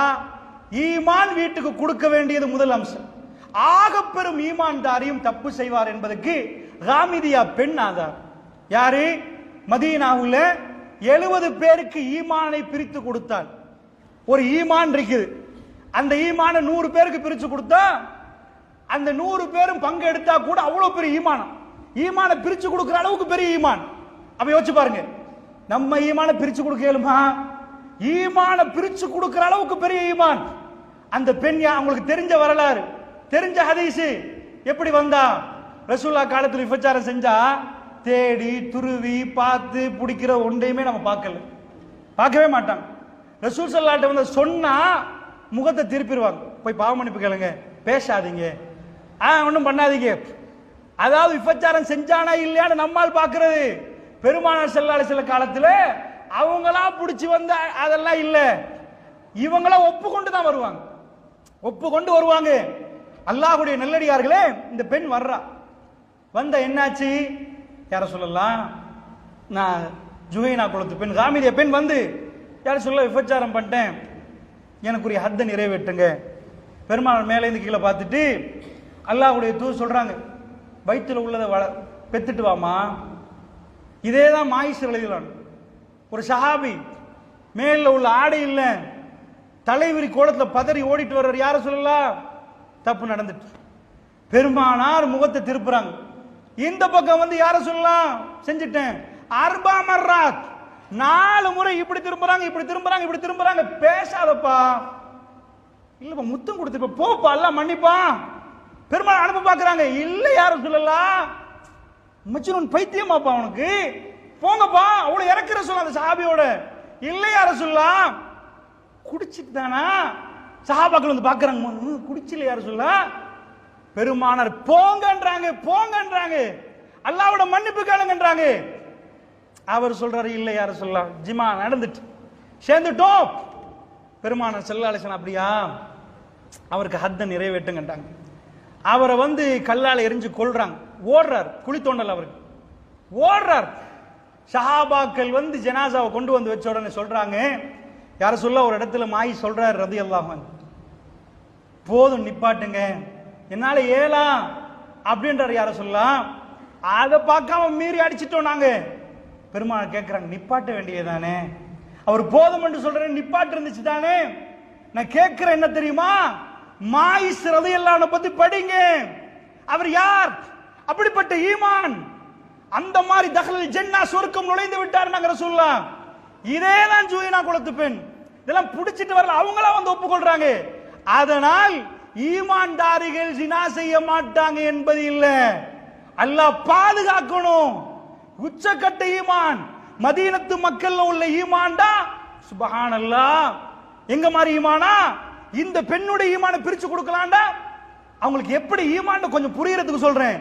[SPEAKER 1] ஈமான் வீட்டுக்கு கொடுக்க வேண்டியது முதல் அம்சம். ஆக பெரும் ஈமான்தாரியும் தப்பு செய்வார் என்பதற்கு காமிதியா பெண் ஆதார். யாரு? மதீனாவுல 70 பேருக்கு ஈமானை பிரித்து கொடுத்தால், ஒரு ஈமான் இருக்குது, அந்த ஈமான 100 பேருக்கு பிரிச்சு கொடுத்தா, அந்த 100 பேரும் பங்கு எடுத்தா கூட அவ்வளவு பெரிய ஈமானம். ஈமான பிரிச்சு கொடுக்கிற அளவுக்கு பெரிய ஈமான். அப்ப யோசிச்சு பாருங்க, நம்ம ஈமான பிரிச்சு கொடுக்க இயலுமா? ஈமான பிரிச்சு கொடுக்கிற அளவுக்கு பெரிய ஈமான். அந்த பெண் அவங்களுக்கு தெரிஞ்ச வரலாறு, தெரிஞ்ச ஹதீஸ். எப்படி வந்தா? ரசூலுல்லாஹ் காலத்துல விபச்சாரம் செஞ்சா தேடி துருவி பார்த்து பிடிக்கிற ஒன்றையுமே நம்ம பார்க்கவே மாட்டாங்க. ரசூல் ஸல்லல்லாஹு அலைஹி வஸல்லம் சொன்னா முகத்தை திருப்பிடுவாங்க, போய் பாவ மன்னிப்பு கேளுங்க, பேசாதீங்க, ஒன்றும் பண்ணாதீங்க. அதாவது விபச்சாரம் செஞ்சானா இல்லையான்னு நம்மால் பார்க்கிறது. பெருமானார் ஸல்லல்லாஹு அலைஹி வஸல்லம் காலத்துல அவங்களா பிடிச்சி வந்த அதெல்லாம் இல்ல, இவங்களா ஒப்புக்கொண்டு தான் வருவாங்க, ஒப்புக்கொண்டு வருவாங்க. அல்லாஹ்வுடைய நல்லடியார்களே, இந்த பெண் வர்றா, வந்த என்னாச்சு? யார சொல்லலாம், நான் ஜுஹைனா குலத்து பெண், காமிதிய பெண் வந்து யார சொல்ல, விபச்சாரம் பண்ணிட்டேன், எனக்குரிய ஹத்தை நிறைவேற்றுங்க. பெருமாள் மேலே இருந்து கீழே பார்த்துட்டு அல்லாஹ்வுடைய தூதர் சொல்றாங்க, வயிற்றுல உள்ளதை பெத்துட்டு வாமா. இதே தான் மாயிஸ் எழுதினான். ஒரு சஹாபி மேல உள்ள ஆடை இல்ல, தலைவிரி கோலத்தில் பதறி ஓடிட்டு வர்ற, யார சொல்லலாம், தப்பு நடந்துட்டு. பெருமானார் முகத்தை திருப்புறாங்க, இந்த பக்கம் வந்து யார சொல்லலாம், செஞ்சுட்டேன். அர்பா மர்ராத், 4 முறை இப்படி திரும்புறாங்க, இப்படி திரும்புறாங்க, இப்படி திரும்புறாங்க. பேசாதப்பா, இல்லப்பா முத்தம் கொடுத்துப்ப, போப்பா, எல்லாம் மன்னிப்பா. பெருமாள் அனுப்ப பாக்குறாங்க, இல்ல யார சொல்லலாம், மச்சான் பைத்தியமாப்பா உனக்கு, போங்கப்பா. அவ்வளவு இறக்குற சொல்ல அந்த சஹாபியோட. இல்ல யார சொல்லலாம், குடிச்சிட்டு தானா? சஹாபாக்கள் வந்து பாக்குறாங்க, குடிச்சில யார சொல்ல. பெருமானார் போங்கன்றாங்க, போங்கன்றாங்க, அல்லாஹ்வோட மன்னிப்பு கேளுங்கன்றாங்க. அவர் சொல்றாரு, இல்லை யார சொல்லலாம், ஜிமா நடந்துட்டு சேர்ந்துட்டோம். பெருமானார் ஸல்லல்லாஹு அலைஹி வஸல்லம் அப்படியா, அவருக்கு ஹத்த நிறைவேற்றுங்கன்றாங்க. அவரை வந்து கல்லால் எரிஞ்சு கொல்றாங்க. ஓடுறார், குழி தோண்டல் அவருக்கு ஓடுறார். சஹாபாக்கள் வந்து ஜனாசாவை கொண்டு வந்து வச்ச உடனே சொல்றாங்க, யார சொல்ல ஒரு இடத்துல மாயி சொல்றாரு ரலியல்லாஹு அன்ஹு, போதும் நிப்பாட்டுங்க, என்னால ஏலா அப்படின்றாரு. யார சொல்லலாம், அதை பார்க்காம மீறி அடிச்சிட்டோம் நாங்க. பெருமாள் கேட்கிறாங்க, நிப்பாட்ட வேண்டியதானே, அவர் போதும் என்று சொல்ற, நிப்பாட்டு இருந்துச்சு தானே. நான் கேட்கிறேன் என்ன தெரியுமா, மாயிஸ் ரலியல்லாஹு அன்ஹு பத்தி படிங்க. அவர் யார், அப்படிப்பட்ட ஈமான், அந்த மாதிரி தஹலல் ஜன்னா சொர்க்கம் நுழைந்து விட்டார் நாங்க ரசூலுல்லாஹ். இதேதான் ஜுஹைனா குலத்து பெண், இதெல்லாம் புடிச்சிட்டு வரல, அவங்களா வந்து ஒப்புக்கொள்றாங்க. அதனால் ஈமான்தாரிகள் ஜினா செய்ய மாட்டாங்க என்பது இல்ல, அல்லாஹ் பாதுகாக்கணும். உச்சக்கட்ட ஈமான் மதீனத்து மக்கள்ல உள்ள ஈமான்டா சுப்ஹானல்லாஹ். எங்க மாதிரி ஈமானா, இந்த பெண்ணுடைய ஈமான பிரிச்சு கொடுக்கலாம்டா. அவங்களுக்கு எப்படி ஈமான் கொஞ்சம் புரியறதுக்கு சொல்றேன்.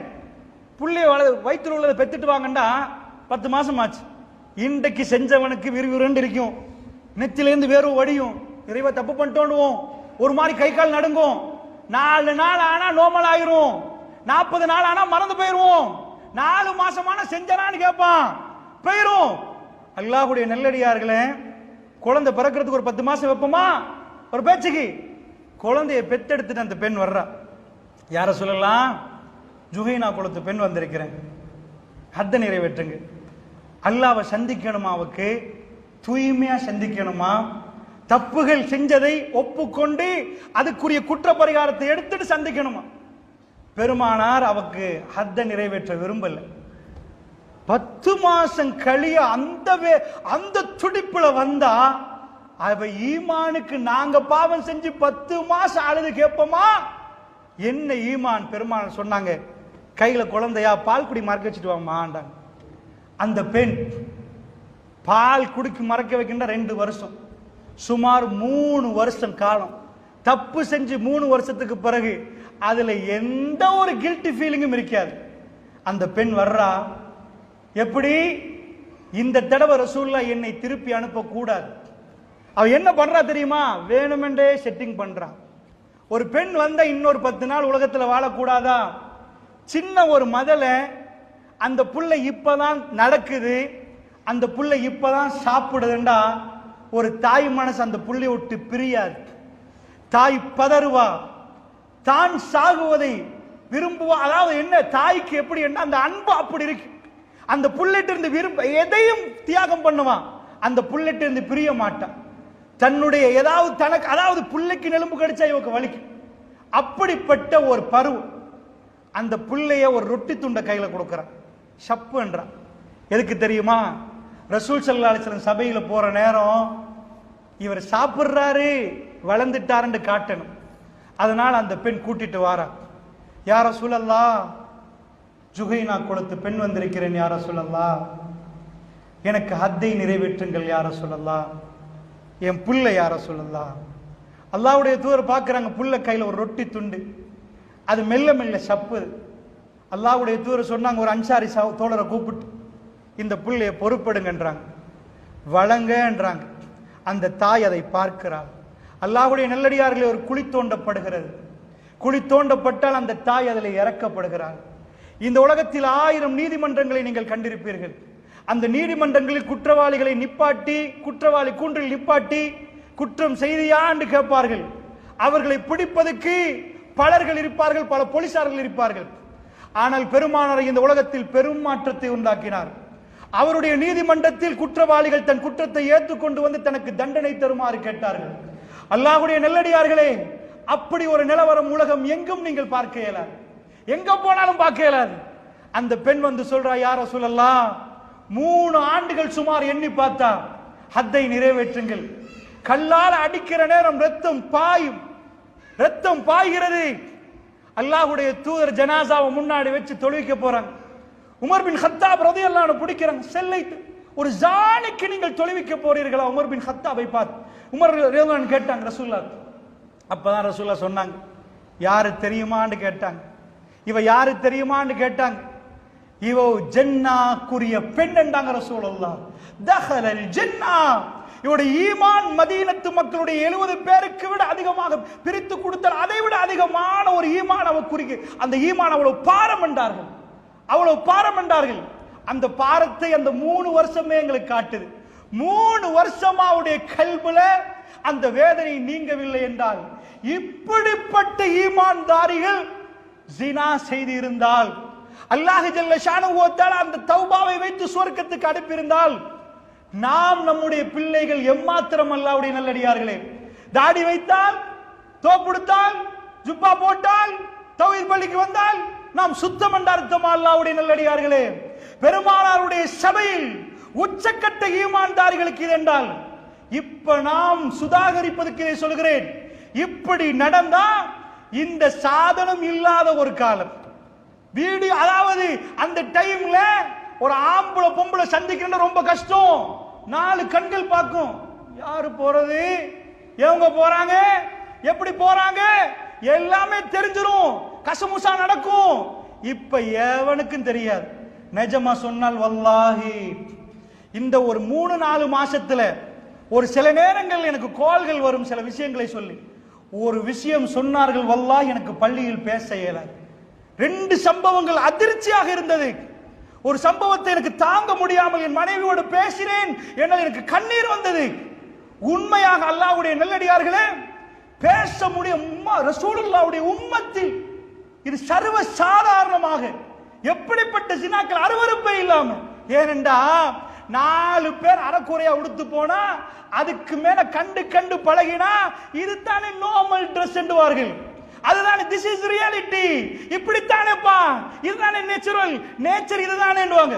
[SPEAKER 1] புள்ளைய வயிற்றுல உள்ளதை பெத்துட்டு வாங்கண்டா 10 மாசம் ஆச்சு. இன்றைக்கு செஞ்சவனுக்கு விறுவிறுன்னு இருக்கும், நெத்திலேருந்து வேர்வை வடியும், இறைவ தப்பு பண்ணிட்டோண்டுவோம், ஒரு மாதிரி கை கால் நடுங்கும். 4 நாள் ஆனா நோமல் ஆயிரும், 40 நாள் ஆனா மறந்து போயிருவோம், 4 மாசமான செஞ்சனான்னு கேட்பான், போயிரும். அல்லாஹ்வுடைய நல்லடியார்களே, குழந்தை பிறக்கிறதுக்கு ஒரு 10 மாசம் வைப்போமா ஒரு பேச்சுக்கு. குழந்தைய பெத்தெடுத்துட்டு அந்த பெண் வர்றா. யார சொல்லலாம், ஜுஹைனா குலத்து பெண் வந்திருக்கிறேன், ஹத்த நிறைவேற்றுங்க. அல்லாஹ்வை சந்திக்கணுமா, அவருக்கு தூய்மையா சந்திக்கணுமா, தப்புகள் செஞ்சதை ஒப்புக்கொண்டு அதுக்குரிய குற்ற பரிகாரத்தை எடுத்துட்டு சந்திக்கணுமா. பெருமானார் அவக்கு ஹத்த நிறைவேற்ற விரும்பல. 10 மாசம் கழிய அந்த துடிப்புல வந்தா, அவ ஈமானுக்கு நாங்க பாவம் செஞ்சு 10 மாசம் அழுது கேட்போமா, என்ன ஈமான். பெருமானார் சொன்னாங்க, கையில குழந்தையா, பால் குடி மறக்க வச்சுட்டு வாமாண்டாங்க. அந்த பெண் பால் குடிக்கு மறக்க வைக்கின்ற 2 வருஷம், சுமார் 3 வருஷம் காலம் தப்பு செஞ்சு 3 வருஷத்துக்கு பிறகு அதுல எந்த ஒரு கில்ட்டி ஃபீலிங்கும் இருக்காது. அந்த பெண் வர்றா, எப்படி இந்த தடவை ரசூலுல்லாஹ் என்னை திருப்பி அனுப்ப கூடாது. அவ என்ன பண்றா தெரியுமா, வேணுமென்றே செட்டிங் பண்றா. ஒரு பெண் வந்தா இன்னொரு 10 நாள் உலகத்துல வாழக்கூடாதா, சின்ன ஒரு மதல அந்த புள்ள இப்பதான் நடக்குது, அந்த புள்ள இப்பதான் சாப்பிடுதுண்டா, ஒரு தாய் மனசு அந்த புள்ளை விட்டு பிரியாது. தாய் பதறுவா, தான் சாகுவதை விரும்புவா. அதாவது என்ன, தாய்க்கு எப்படி என்ன அந்த அன்பு அப்படி இருக்கு. அந்த புள்ளிட்டு இருந்து எதையும் தியாகம் பண்ணுவான், அந்த புள்ளிட்டு இருந்து பிரிய மாட்டான். தன்னுடைய ஏதாவது தனக்கு, அதாவது புள்ளைக்கு நெலும்பு கடிச்சா இவக்கு வலிக்கும். அப்படிப்பட்ட ஒரு பருவம். அந்த புள்ளைய ஒரு ரொட்டி துண்டை கையில கொடுக்கறான், ஷப்பு என்றான். எதுக்கு தெரியுமா, ரசூல் ஸல்லல்லாஹு அலைஹி வஸல்லம் சபையில போற நேரம் இவர் சாப்பிடுறாரு வளர்ந்துட்டாருன்னு காட்டணும். அதனால அந்த பெண் கூட்டிட்டு வாரா. யார ரசூலல்லாஹ், ஜுஹைனா குலத்து பெண் வந்திருக்கிறேன் யார ரசூலல்லாஹ், எனக்கு ஹத்தை நிறைவேற்றுங்கள் யார ரசூலல்லாஹ், என் புள்ள யார ரசூலல்லாஹ். அல்லாஹ்வுடைய தூதர் பார்க்கறாங்க, புள்ள கையில ஒரு ரொட்டி துண்டு, அது மெல்ல மெல்ல சப்புது. அல்லாஹ்வுடைய தூதர் சொன்னாங்க, ஒரு அன்சாரி தோழரை கூப்பிட்டு இந்த புள்ளைய பொறுப்படுங்கன்றாங்க, வழங்கன்றாங்க. அந்த தாய் அதை பார்க்கிறார். அல்லாஹ்வுடைய நல்லடியார்களே, ஒரு குழி தோண்டப்படுகிறது. குழி தோண்டப்பட்டால் அந்த தாய் அதில் இறக்கப்படுகிறார். இந்த உலகத்தில் 1000 நீதிமன்றங்களை நீங்கள் கண்டிருப்பீர்கள். அந்த நீதிமன்றங்களில் குற்றவாளிகளை நிப்பாட்டி, குற்றவாளி கூண்டில் நிப்பாட்டி குற்றம் செய்தியா என்று கேட்பார்கள். அவர்களை பிடிப்பதற்கு பலர்கள் இருப்பார்கள், பல போலீசார்கள் இருப்பார்கள். ஆனால் பெருமானார் இந்த உலகத்தில் பெரும் மாற்றத்தை உண்டாக்கினார். அவருடைய நீதிமன்றத்தில் குற்றவாளிகள் தன் குற்றத்தை ஏற்றுக்கொண்டு வந்து தனக்கு தண்டனை தருமாறு கேட்டார்கள். அல்லாஹ்வுடைய நல்லடியார்களே, அப்படி ஒரு நிலவரம் உலகம் எங்கும் நீங்கள் பார்க்க இயலாது, எங்க போனாலும் பார்க்க இயலாது. அந்த பெண் வந்து சொல்றா, யா ரசூலல்லாஹ், 3 ஆண்டுகள் சுமார் எண்ணி பார்த்தா ஹத்தை நிறைவேற்றுங்கள். கல்லால் அடிக்கிற நேரம் ரத்தம் பாயும், ரத்தம் பாய்கிறது. அல்லாஹ்வுடைய தூதர் ஜனாசாவை முன்னாடி வச்சு தொழுவிக்க போறாங்க. உமர் பின் கத்தாப் ரலியல்லாஹு அன்ஹு பிடிக்கிறாங்க, செல்லைத்து ஒரு ஜானுக்கு நீங்கள் தொழுவிக்க போறீர்களா? உமர் பின் கத்தாபை பார்த்து உமர் ரலியல்லாஹு அன்ஹு கேட்டாங்க ரசூலுல்லாஹ். அப்பதான் ரசூலுல்லாஹ் சொன்னாங்க, யாரு தெரியுமான்னு கேட்டாங்க. இவ யாரு தெரியுமான்னு கேட்டாங்க. இவோ ஜன்னாக்குரிய பெண் என்றாங்க ரசூலுல்லாஹ். தஹலல் ஜன்னா. இவருடைய ஈமான் மதீனத்து மக்களுடைய 70 பேருக்கு விட அதிகமாக பிரித்து கொடுத்தால் அதை விட அதிகமான ஒரு ஈமான் அவ குறிக்கு. அந்த ஈமான் அவ்வளவு பாரம் என்றார்கள், அவ்வளவு பாரம் என்றார்கள். அந்த பாரத்தை அந்த 3 வருஷமே எங்களுக்கு காட்டுது. 3 வருஷமா அவருடைய கல்புல அந்த வேதனை நீங்கவில்லை என்றால், இப்படிப்பட்ட ஈமான்தாரிகள் ஜினா செய்து இருந்தால், அல்லாஹ் ஜல்ல ஷானஹு வ தஆலா அந்த தௌபாவை வைத்து சுவர்க்கத்துக்கு அனுப்பியிருந்தால், நாம் நம்முடைய பிள்ளைகள் எம்மாத்திரம் அல்லாஹ்வுடைய நல்லடியார்களே, தாடி வைத்தால், தோப்புடுத்தால், ஜுப்பா போட்டால், தௌஹீத் பள்ளிக்கு வந்தால் நாம் சுத்தம் என்ற அர்த்தமா அல்லாஹ்வுடைய நல்லடியார்களே? பெருமானாருடைய சபையில் உச்சக்கட்ட ஈமான்தாரிகளுக்கு இது என்றால், இப்ப நாம் சுதாகரிப்பதற்கு இதை சொல்கிறேன். இப்படி நடந்தா இந்த சாதனம் இல்லாத ஒரு காலம் வீடியோ, அதாவது அந்த டைம்ல ஒரு ஆம்பளை பொம்பளை சந்திக்கிறது ரொம்ப கஷ்டம். 4 கண்கள் பார்க்கும், யாரு போறது, எவங்க போறாங்க, எப்படி போறாங்க, எல்லாமே தெரிஞ்சிரும், கசமுசா நடக்கும். இப்ப எவனுக்கும் தெரியாது. நிஜமா சொன்னால் வல்லாஹி இந்த ஒரு 3-4 மாசத்துல ஒரு சில நேரங்கள் எனக்கு கால்கள் வரும், சில விஷயங்களை சொல்லி ஒரு விஷயம் சொன்னார்கள், வல்லாஹி எனக்கு பள்ளியில் பேச இயலாது. 2 சம்பவங்கள் அதிர்ச்சியாக இருந்தது. ஒரு சம்பவத்தை எனக்கு தாங்க முடியாமல் என் மனைவியோடு பேசினேன், என்னால் எனக்கு கண்ணீர் வந்தது. உண்மையாக அல்லாஹ்வுடைய நல்லடியார்களே, பேச முடியும். ரசூலுல்லாஹ்வுடைய உம்மத்தில் இது சர்வ சாதாரணமாக எப்படிப்பட்ட ஜினாக்கள் அருவருப்பே இல்லாம. ஏனென்றா 4 பேர் அறக்குறையா உடுத்து போனா, அதுக்கு மேல கண்டு கண்டு பழகினா இதுதானே நார்மல் ட்ரெஸ் என்றுவார்கள். அதுதானே திஸ் இஸ் ரியாலிட்டி, இப்படித்தானேப்பா, இதுதானே நேச்சுரல், நேச்சர் இதுதானேன்னுவாங்க.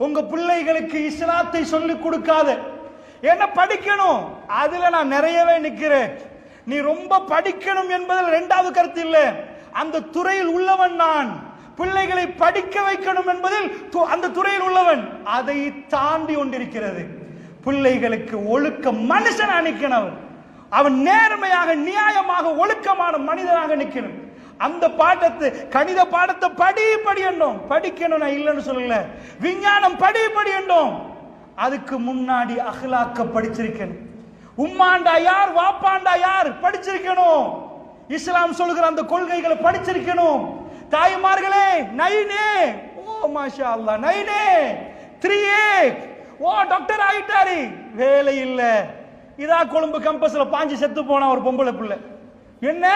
[SPEAKER 1] உங்க பிள்ளைகளுக்கு இஸ்லாத்தை சொல்லிக் கொடுக்காத, என்ன படிக்கணும் அதுல நான் நிறையவே நிக்கிறேன். நீ ரொம்ப படிக்கணும் என்பதில் 2வது கருத்து இல்லை, அந்த துறையில் உள்ளவன் நான். பிள்ளைகளை படிக்க வைக்கணும் என்பதில் அந்த துறையில் உள்ளவன். அதை தாண்டி கொண்டிருக்கிறது பிள்ளைகளுக்கு ஒழுக்க மனுஷன் நிற்கணும். அவன் நேர்மையாக நியாயமாக ஒழுக்கமான மனிதனாக நிற்கணும். அந்த பாடத்தை, கணித பாடத்தை படி என்னோம் படிக்கணும், நான் இல்லைன்னு சொல்லல. விஞ்ஞானம் படி என்னோம். அதுக்கு முன்னாடி அஹ்லாக்க படிச்சிருக்கணும். உம்மாண்டா யார், வாப்பாண்டா யார் படிச்சிருக்கணும். இஸ்லாம் சொல்லுகிற அந்த கொள்கைகளை படிச்சிருக்கணும். தாய்மார்களே, நைனே, ஓ மாஷா அல்லாஹ், நைனே 3A, ஓ டாக்டர் ஆயிட்டாரு, வேலை இல்ல. இதா கொழும்பு கேம்பஸ்ல பாஞ்சு செத்து போனா ஒரு பொம்பளை பிள்ளை. என்ன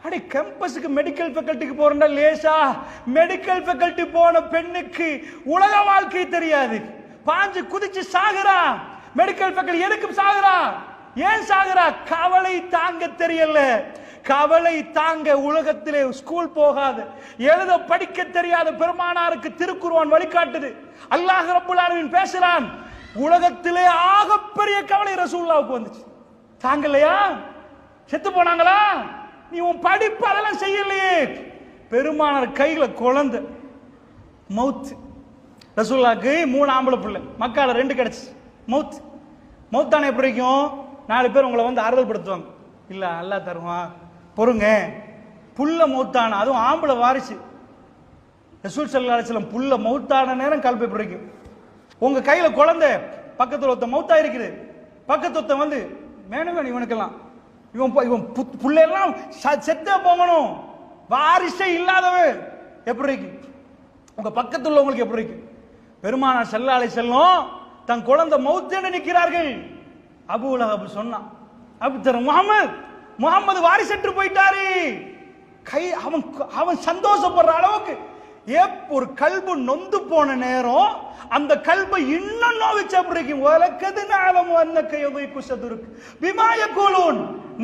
[SPEAKER 1] அடி கேம்பஸுக்கு மெடிக்கல் ஃபேக்கல்டிக்கு போறா லேசா? மெடிக்கல் ஃபேக்கல்டி போன பெண்ணுக்கு உலக வாழ்க்கை தெரியாது, பாஞ்சு குதிச்சு சாகுறா. மெடிக்கல் ஃபேக்கல்டி எதுக்கு சாகுறா, ஏன் சாகுறா? கவலை தாங்க தெரியல. கவலை தாங்க உலகத்திலே ஸ்கூல் போகாது, எழுத படிக்க தெரியாத பெருமானாருக்கு திருக்குர்ஆன் வழிகாட்டுது. அல்லாஹ் ரப்பல் ஆலமீன் பேசுறான், உலகத்திலே ஆகப்பெரிய கவலை ரசூலுல்லாஹ்வுக்கு வந்துச்சு. தாங்கலையா? செத்து போனாங்களா? நீ உன் படிப்பு அதெல்லாம் செய்யலையே. பெருமானார் கையில குழந்தை, மவுத். ரசூலுல்லாஹ்க்கு 3 ஆம்பளை பிள்ளை, மக்கால 2 கிடைச்சு. மவுத். மவுத்தான எப்படி இருக்கும்? 4 பேர் உங்களை வந்து ஆறுதல் படுத்துவாங்க. இல்ல அல்லாஹ் தருவான், பொறுங்க. புள்ள மௌத்தான, அதுவும் ஆம்பளை வாரிசு. ரசூல் ஸல்லல்லாஹு அலைஹி வஸல்லம் புள்ள மௌத்தான நேரம் கல்பை பிடிக்கும். உங்க கையில குழந்தை, பக்கத்துல ஒருத்த மௌத்தா இருக்குது, பக்கத்து ஒருத்த வந்து வேணும் இவனுக்கெல்லாம், இவன் புள்ளையெல்லாம் செத்தே போகணும், வாரிசே இல்லாதவன் எப்படி இருக்கு? உங்க பக்கத்துல உள்ளவங்களுக்கு எப்படி இருக்கு? பெருமானார் ஸல்லல்லாஹு அலைஹி வஸல்லம் தன் குழந்தை மௌத்தேன்னு நிற்கிறார்கள். அபூ லஹப் சொன்னான், முகமது வாரிசற்று போயிட்டாரு. அவன் சந்தோஷப்படுற அளவுக்கு ஒரு கல்பு நொந்து போன நேரம் அந்த கல்பை இன்னும் நோவிச்சு அப்படி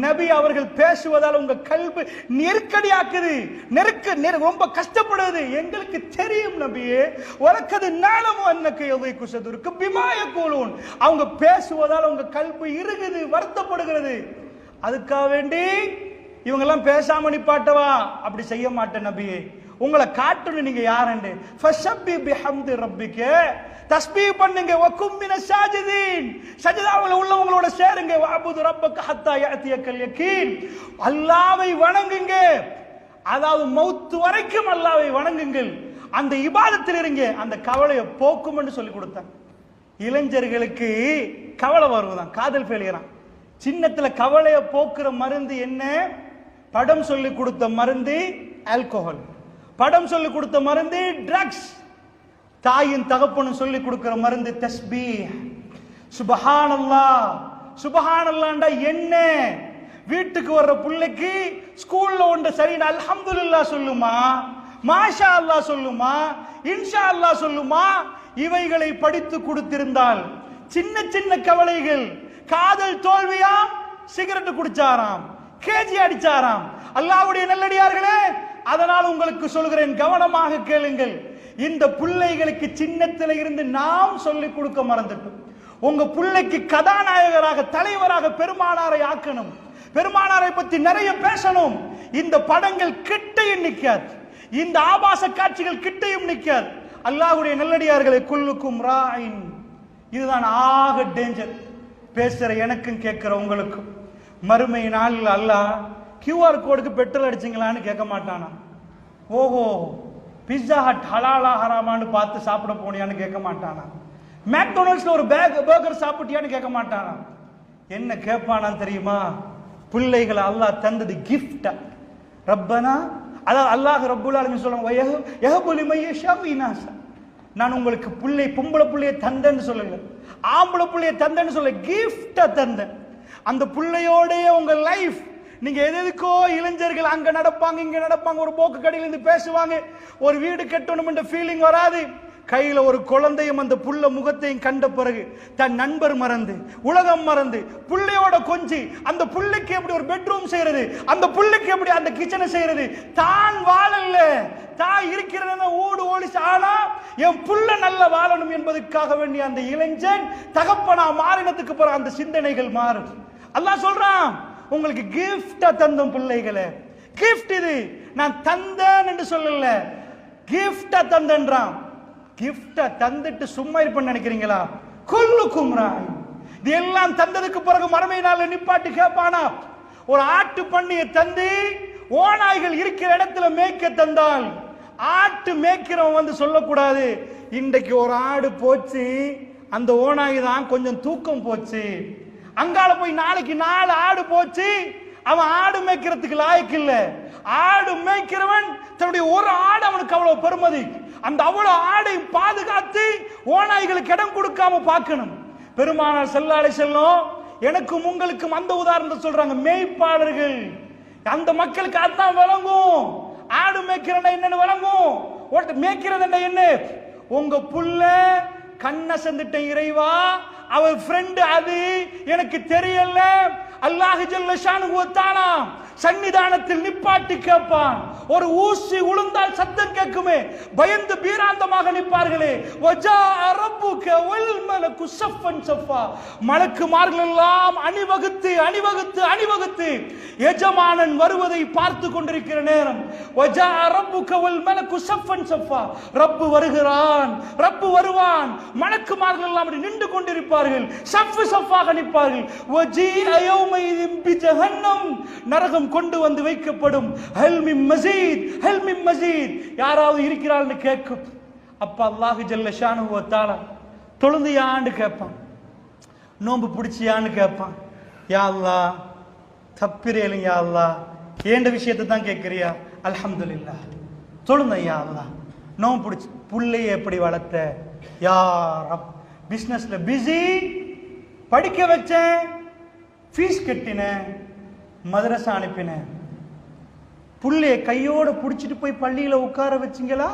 [SPEAKER 1] நபி அவர்கள் பேசுவதால் உங்க கல்பு நெருக்கடியாக்குது, ரொம்ப கஷ்டப்படுது. எங்களுக்கு தெரியும் நபியே, வலக்கது நாளமும் அன்னக்கை குசதுருக்கு பிமாய கூலூன். அவங்க பேசுவதால் உங்க கல்பு இறுகுது, வருத்தப்படுகிறது. அதுக்காக வேண்டி இவங்க எல்லாம் பேசாம நிப்பாட்டவா? அப்படி செய்ய மாட்டேன் நபியே. உங்களை காட்டணும் நீங்க யாருன்னு. ஃபஷப்பி பிஹம்தி ரப்பிக, தஸ்பீஹ் பண்ணுங்க. வகும் மின சாஜிதீன், சஜதாவுல உள்ளவங்களோட சேருங்க. வஅபுது ரப்பக ஹத்தா யஅதியக்கல் யகீன், அல்லாஹ்வை வணங்குங்க. அதாவது மௌத் வரைக்கும் அல்லாஹ்வை வணங்குங்கள். அந்த இபாதத்தில் இருங்க, அந்த கவலையை போக்கும் என்று சொல்லி கொடுத்தாங்க. இளைஞர்களுக்கு கவலை வருவதான், காதல் ஃபெயிலியரான். சின்னத்துல கவலையை போக்குற மருந்து என்ன? படம் சொல்லி கொடுத்த மருந்து ஆல்கோஹால், படம் சொல்லி கொடுத்த மருந்து ட்ரக்ஸ், தாயின் தகப்பனும் சொல்லி கொடுக்கிற மருந்து தஸ்பீஹ். சுபஹானல்லாஹ். சுபஹானல்லாஹ்ண்டா என்ன? வீட்டுக்கு வர்ற பிள்ளைக்கு ஸ்கூல்ல ஒன்று சரி அல்ஹம்துலில்லாஹ் சொல்லுமா, மாஷா அல்லாஹ் சொல்லுமா, இன்ஷா அல்லாஹ் சொல்லுமா, இவைகளை படித்து கொடுத்திருந்தால் சின்ன சின்ன கவலைகள், காதல் தோல்வியா, சிகரெட் குடிச்சாராம், கேஜி அடிச்சாராம். அல்லாஹ்வுடைய நல்லடியார்களே, அதனால் உங்களுக்கு சொல்கிறேன், கவனமாக கேளுங்கள். இந்த பிள்ளைகளுக்கு சின்னத்தில இருந்து நாம் சொல்லிக் கொடுக்க மறந்துட்டோம். உங்க பிள்ளைக்கு கதாநாயகராக, தலைவராக பெருமானாரை ஆக்கணும், பெருமானாரை பத்தி நிறைய பேசணும். இந்த படங்கள் கிட்டையும் நிக்காது, இந்த ஆபாச காட்சிகள் கிட்டையும் நிக்காது. அல்லாஹ்வுடைய நல்லடியார்களை, குல்லுக்கும் ராயின், இதுதான் ஆக டேஞ்சர். பேசுற எனக்கும் கேட்கிற உங்களுக்கும். மறுமை நாளில் அல்லாஹ் கியூஆர் கோடுக்கு பெட்ரோல் அடிச்சிங்களான்னு கேட்க மாட்டானா? ஓஹோ பிஸ்ஸா ஹட் ஹலாலா ஹராமான்னு பார்த்து சாப்பிட போனியான்னு கேட்க மாட்டானா? மேக்டொனால்ட்ஸ்ல ஒரு பர்கர் சாப்பிட்டியான்னு கேட்க மாட்டானா? என்ன கேட்பானான்னு தெரியுமா? பிள்ளைகளை அல்லாஹ் தந்தது கிஃப்டா. ரப்பனா, அதாவது அல்லாஹ் ரப்புல் ஆலமீன் சொல்லுவாங்க, யஹபு லிமன் யஷாஉ இனாஸா. நான் உங்களுக்கு பிள்ளை, பொம்பளை பிள்ளைய தந்தேன்னு சொல்லல, ஆம்பளை பிள்ளைய தந்தேன்னு சொல்ல, கிஃப்டா தந்தேன். அந்த பிள்ளையோடைய உங்க லைஃப், நீங்க எதுக்கோ இளைஞர்கள் அங்க நடப்பாங்க இங்க நடப்பாங்க, ஒரு போக்கு கடையில இருந்து பேசுவாங்க, ஒரு வீடு கட்டணும் என்ற ஃபீலிங் வராது. கையில ஒரு குழந்தையும் அந்த புள்ள முகத்தையும் கண்ட பிறகு தன் நண்பர் மறந்து, உலகம் மறந்து, புள்ளையோட கொஞ்சி, அந்த புள்ளைக்கு எப்படி ஒரு பெட்ரூம் செய்யறது, அந்த புள்ளைக்கு எப்படி அந்த கிச்சனை செய்யறது, தான் வாழல, தான் இருக்கிறத ஊடு ஓடி, ஆனா என் புள்ள நல்ல வாழணும் என்பதற்காக வேண்டிய அந்த இளைஞன் தகப்பனா மாறினத்துக்கு பிறகு அந்த சிந்தனைகள் மாறும். அல்லாஹ் சொல்றான், உங்களுக்கு கிஃப்டா தந்தோம் பிள்ளைகளை. கிஃப்ட் இது, நான் தந்தேன் என்று சொல்லல, கிஃப்டா தந்தேன்றான். கிஃப்ட தந்துட்டு சும்மா இருப்பேன்னு நினைக்கிறீங்களா? குல்லுக்கும் ராய். இது எல்லாம் தந்ததுக்கு பிறகு மறுமை நாள் நிப்பாட்டி கேட்பானா? ஒரு ஆட்டு பண்ணியை தந்து ஓநாய்கள் இருக்கிற இடத்துல மேய்க்க தந்தால், ஆட்டு மேய்க்கிறவன் வந்து சொல்லக்கூடாது, இன்றைக்கு ஒரு ஆடு போச்சு, அந்த ஓநாய் தான் கொஞ்சம் தூக்கம் போச்சு. அங்கால போய் நாளைக்கு 4 ஆடு போச்சு, அவன் ஆடு மேய்க்கிறதுக்கு லாய்க்கு இல்ல. ஆடு மேய்க்கிறவன் தன்னுடைய ஒரு ஆடு அவனுக்கு அவ்வளவு பெருமதி, அந்த அவ்வளவு ஆடை பாதுகாத்து ஓநாய்களுக்கு இடம் கொடுக்காம பார்க்கணும். பெருமானார் ஸல்லல்லாஹு அலைஹி வஸல்லம் எனக்கும் உங்களுக்கும் அந்த உதாரணத்தை சொல்றாங்க. மேய்ப்பாளர்கள், அந்த மக்களுக்கு அதான் வழங்கும். ஆடு மேய்க்கிறத என்னன்னு வழங்கும், மேய்க்கிறது என்ன? உங்க புள்ள கண்ண சந்திட்ட இறைவா, அவர் ஃப்ரெண்ட் அது எனக்கு தெரியல, அல்லாஹ் ஜல்ல ஷானுஹு வ தஆலா சன்னிதானத்தில் நிப்பாட்டி கேட்பான். ஒரு ஊசி உளுந்தால் சத்தம் கேட்குமே, பயந்து பீராந்தமாக நிற்பார்களே. வஜாஅ ரப்புக வல் மலக்கு ஸஃபன் ஸஃபா, மலக்குமார்கள் எல்லாம் அணிவகுத்து அணிவகுத்து அணிவகுத்து எஜமானன் வருவதை பார்த்து கொண்டிருக்கிற நேரம், வஜாஅ ரப்புக வல் மலக்கு ஸஃபன் ஸஃபா, ரப்பு வருகிறான், ரப்பு வருவான், மலக்குமார்கள் எல்லாம் அப்படி நின்று கொண்டிருப்பார்கள், ஸஃப் ஸஃபாக நிற்பார்கள். வஜீஅ யௌமைதின் பிஜஹன்னம், நரகம் கொண்டு வந்து வைக்கப்படும். ஹல் மின் மஸீத், ஹல் மின் மஸீத், யாராவது இருக்கிறாள்னு கேட்கும். அப்ப அல்லாஹ் ஜல்ல ஷானுஹு வ தஆலா தொழுந்தியான்னு கேட்பான், நோன்பு பிடிச்சியான்னு கேட்பான். யா அல்லாஹ் தப்பிரேலும், யா அல்லாஹ் ஏண்ட விஷயத்தை தான் கேட்கிறியா? அல்ஹம்துலில்லாஹ் தொழுந்த, யா அல்லாஹ் நோன்பு பிடிச்சி. புள்ளையை எப்படி வளர்த்த? யா ரப், பிசினஸ்ல பிஸி, படிக்க வச்சேன், ஃபீஸ் கட்டினேன், மதரசா அனுப்பினேன். புள்ளைய கையோட புடிச்சிட்டு போய் பள்ளியில உட்கார வச்சிங்களா?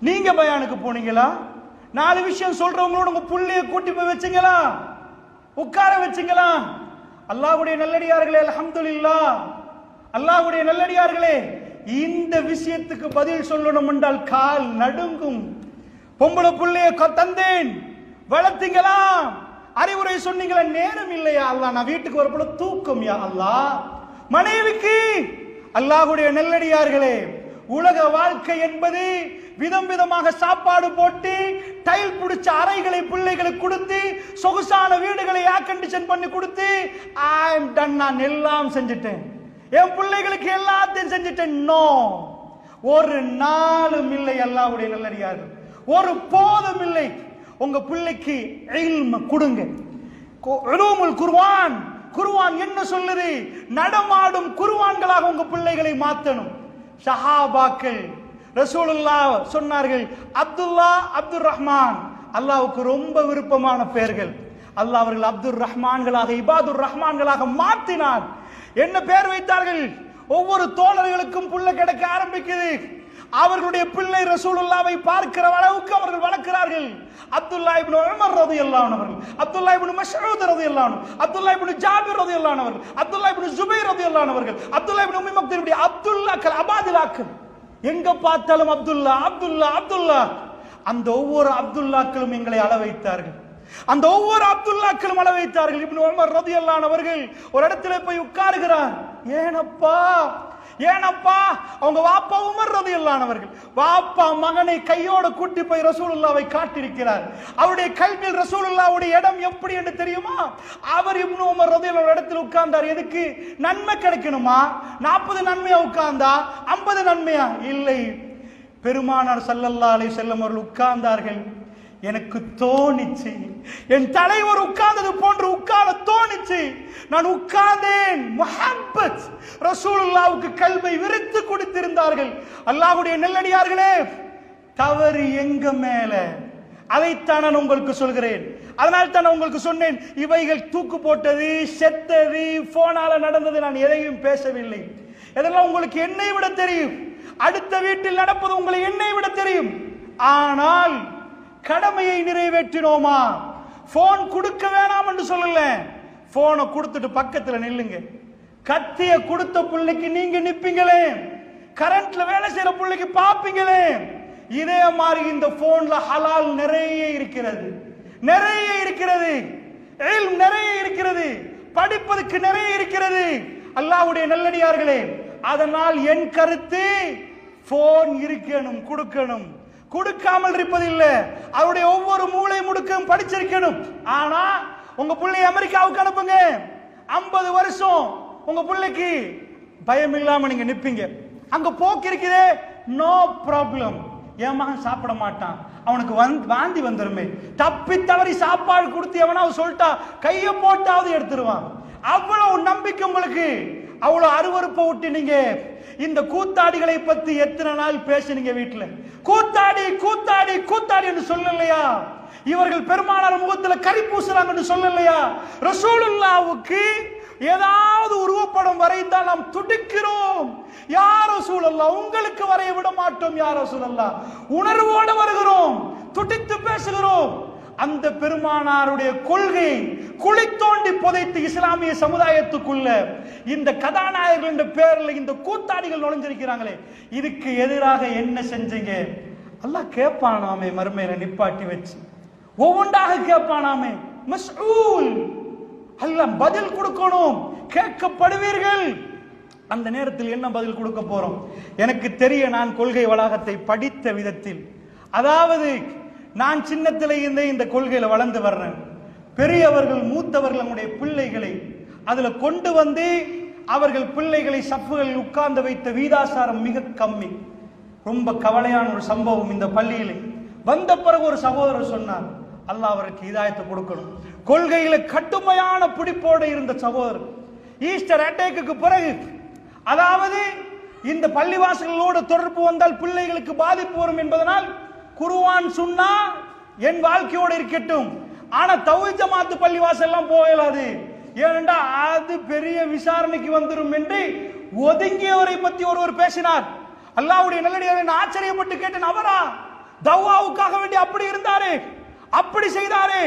[SPEAKER 1] நீங்க பயானுக்கு போனீங்களா? 4 விஷயம் சொல்றவங்களோட உங்க புள்ளைய கூட்டி போய் வச்சிங்களா? உட்கார வச்சிங்களா? அல்லாஹ்வுடைய நல்லடியார்களே, அல்ஹம்துலில்லாஹ், அல்லாஹ்வுடைய நல்லடியார்களே, இந்த விஷயத்துக்கு பதில் சொல்லணும் என்றால் கால் நடுங்கும். பொம்பளை புள்ளைய தந்தேன், வளர்த்தீங்களா? அறிவுரை சொன்னீங்களா? நேரம் இல்லையா அல்லாஹ், நான் வீட்டுக்கு வரப்போ தூக்கம், யா அல்லாஹ். மனைவிக்கு, அல்லாஹ்வுடைய நல்லடியார்களே, உலக வாழ்க்கை என்பது விதம் விதமாக சாப்பாடு போட்டு, டைல் பிடிச்ச அறைகளை பிள்ளைகளுக்கு கொடுத்து, சொகுசான வீடுகளை ஏர் கண்டிஷன் பண்ணி கொடுத்து, ஐ அம் டன், நான் எல்லாம் செஞ்சுட்டேன், என் பிள்ளைகளுக்கு எல்லாத்தையும் செஞ்சுட்டேன். நோ, ஒரு நாளும் இல்லை. அல்லாஹ்வுடைய நல்லடியார்கள், ஒரு போதும் இல்லை. உங்க பிள்ளைக்கு இல்ம கொடுங்க. உலூமுல் குர்ஆன், குர்ஆன் என்ன சொல்லுது? நடமாடும் குர்ஆன்களாக உங்க பிள்ளைகளை மாத்தணும். சஹாபாக்கள் ரசூலுல்லாஹ் சொன்னார்கள், அப்துல்லா, அப்துர் ரஹ்மான் அல்லாஹ்வுக்கு ரொம்ப விருப்பமான பெயர்கள். அல்லாஹ் அவர்கள் அப்துர் ரஹ்மான்களாக, இபாதுர் ரஹ்மான்களாக மாற்றினார். என்ன பெயர் வைத்தார்கள்? ஒவ்வொரு தோழர்களுக்கும் புள்ள கிடைக்க ஆரம்பிக்குது. அவர்களுடைய பிள்ளை ரசூலுல்லாவை பார்க்கிற அளவுக்கு அவர்கள் வளர்க்கிறார்கள். அப்துல்லா இப்னு உமர் ரலியல்லாஹு அன்ஹு அவர்கள், அப்துல்லா இப்னு மஸ்ஊத் ரலியல்லாஹு அன்ஹு, அப்துல்லா இப்னு ஜாபிர் ரலியல்லாஹு அன்ஹு அவர்கள், அப்துல்லா இப்னு ஜுபைர் ரலியல்லாஹு அன்ஹு அவர்கள், அப்துல்லா இப்னு உம்மி மக்தூம் இப்படி அப்துல்லாக்கள், அபாதிலாக்கள், எங்க பார்த்தாலும் அப்துல்லா அப்துல்லா அப்துல்லா. அந்த ஒவ்வொரு அப்துல்லாக்களும் எங்களை அள வைத்தார்கள். அந்த ஒவ்வொரு அப்துல்லாக்களும் அள வைத்தார்கள். இப்னு உமர் ரலியல்லாஹு அன்ஹு அவர்கள் ஒரு இடத்துல போய் உட்காருகிறார். ஏனப்பா ஏனப்பா? அவங்க வாப்பா உமர் ரலியல்லாஹு அன்ஹு அவர்கள் வாப்பா மகனை கையோட கூட்டி போய் ரசூலுல்லாவை காட்டியிருக்கிறார். அவருடைய கல்வியில் ரசூலுல்லாவுடைய இடம் எப்படி என்று தெரியுமா? அவர் இப்னு உமர் ரலியல்லாஹு அன்ஹு இடத்தில் உட்கார்ந்தார். எதுக்கு? நன்மை கிடைக்கணுமா? 40 நன்மையா உட்கார்ந்தா 50 நன்மையா? இல்லை. பெருமானார் ஸல்லல்லாஹு அலைஹி வஸல்லம் அவர்கள் உட்கார்ந்தார்கள். எனக்கு தோணிச்சு, என் தலைவர் உட்கார்ந்தது போன்று உட்கார தோணிச்சு. நான் உட்கார்ந்தேன். முஹப்பத் ரசூலுல்லாஹ்வுக்கு கல்வை விரித்து கொடுத்திருந்தார்கள். அல்லாஹ்வுடைய நல்லடியார்களே, தவறு எங்க மேல? அதைத்தான் நான் உங்களுக்கு சொல்கிறேன். அதனால் தான் உங்களுக்கு சொன்னேன், இவைகள் தூக்கு போட்டது, செத்தது, போனால நடந்தது, நான் எதையும் பேசவில்லை. இதெல்லாம் உங்களுக்கு என்னை விட தெரியும். அடுத்த வீட்டில் நடப்பது உங்களை என்னை விட தெரியும். ஆனால் கடமையை நிறைவேற்றினோமா? போன் கொடுக்க வேணாம் என்று சொல்லல. போனை கொடுத்துட்டு பக்கத்துல நில்லுங்க. கத்திய கொடுத்த பிள்ளைக்கு நீங்க நிப்பீங்களே, கரண்ட்ல வேலை செய்யற பிள்ளைக்கு பாப்பீங்களே. இதே மாதிரி இந்த போன்ல ஹலால் நிறைய இருக்கிறது, நிறைய இருக்கிறது, நிறைய இருக்கிறது, படிப்பதற்கு நிறைய இருக்கிறது. அல்லாஹ்வுடைய நல்லடியார்களே, அதனால் என் கருத்து போன் இருக்கணும், கொடுக்கணும். கொடுக்காமல் இருப்பதில்லை. அவருடைய ஒவ்வொரு மூளை முடுக்கும் படிச்சிருக்கணும். ஆனா உங்க பிள்ளை அமெரிக்காவுக்கு அனுப்புங்க, 50 வருஷம் உங்க பிள்ளைக்கு பயம் இல்லாம நீங்க நிப்பீங்க. அங்க போக்கு இருக்குதே, நோ ப்ராப்ளம். என் மகன் சாப்பிட மாட்டான், அவனுக்கு வாந்தி வந்துருமே, தப்பி தவறி சாப்பாடு கொடுத்து எவனாவது சொல்லிட்டா கையை போட்டாவது எடுத்துருவான். அவ்வளவு நம்பிக்கை உங்களுக்கு. அவ்வளவு அருவருப்பை விட்டு நீங்க இந்த கூத்தாடிகளை பத்தி எத்தனை நாள் பேசுனீங்க வீட்டுல? கூத்தாடி கூத்தாடி கூத்தாடி என்று சொல்லலையா? இவர்கள் பெருமானார் முகத்துல கரி பூசுறாங்கன்னு சொல்லலையா? ரசூலுல்லாஹ்வுக்கு ஏதாவது உருவப்படம் வரைந்தால் நாம் துடிக்கிறோம். யா ரசூலல்லாஹ், உங்களுக்கு வரைய விட மாட்டோம். யா ரசூலல்லாஹ், உணர்வோடு வருகிறோம், துடித்து பேசுகிறோம். அந்த பெருமானாருடைய கொள்கை குழி தோண்டி புதைத்து இஸ்லாமிய சமுதாயத்துக்குள்ள இந்த கதாநாயகர்கள் என்ற பேர்ல இந்த கூத்தாடிகள் நுழைஞ்சிருக்கிறாங்களே, இதுக்கு எதிராக என்ன செஞ்சீங்க? அல்லாஹ் கேட்பானாமே, மறுமையில நிப்பாட்டி வச்சு ஒவ்வொன்றாக கேட்பானாமே. மஸ்ஊல், அல்லாஹ் பதில் கொடுக்கணும், கேட்கப்படுவீர்கள். அந்த நேரத்தில் என்ன பதில் கொடுக்க போறோம்? எனக்கு தெரிய நான் கொள்கை வளாகத்தை படித்த விதத்தில், அதாவது நான் சின்னத்திலே இருந்தே இந்த கொள்கையில வளர்ந்து வர்றேன். பெரியவர்கள் மூத்தவர்கள் நம்முடைய பிள்ளைகளை அதுல கொண்டு வந்து அவர்கள் பிள்ளைகளை சஃப்புகளில் உட்கார்ந்து வைத்த வீதாசாரம் மிக கம்மி. ரொம்ப கவலையான ஒரு சம்பவம். இந்த பள்ளியிலே வந்த பிறகு ஒரு சகோதரர் சொன்னார், அல்லாஹ் அவருக்கு ஹிதாயத்தை கொடுக்கணும். கொள்கையில கடுமையான பிடிப்போடு இருந்த சகோதரர் ஈஸ்டர் அட்டாக்கு பிறகு, அதாவது இந்த பள்ளிவாசல்களோடு தொடர்பு வந்தால் பிள்ளைகளுக்கு பாதிப்பு வரும் என்பதனால் குர்ஆன் சுன்னா என் வாழ்க்கையோடு இருக்கட்டும், ஆனா தௌஹீத் ஜமாத் பள்ளிவாசல் எல்லாம் போயலாது, ஏனென்றா அது பெரிய விசாரணைக்கு வந்துடும் என்று ஒதுங்கியவரை பற்றி ஒருவர் பேசினார். அல்லாஹ்வுடைய நல்லடியாரை ஆச்சரியப்பட்டு கேட்டேன், அவரா தவ்வாவுக்காக வேண்டி அப்படி இருந்தாரு, அப்படி செய்தாரு,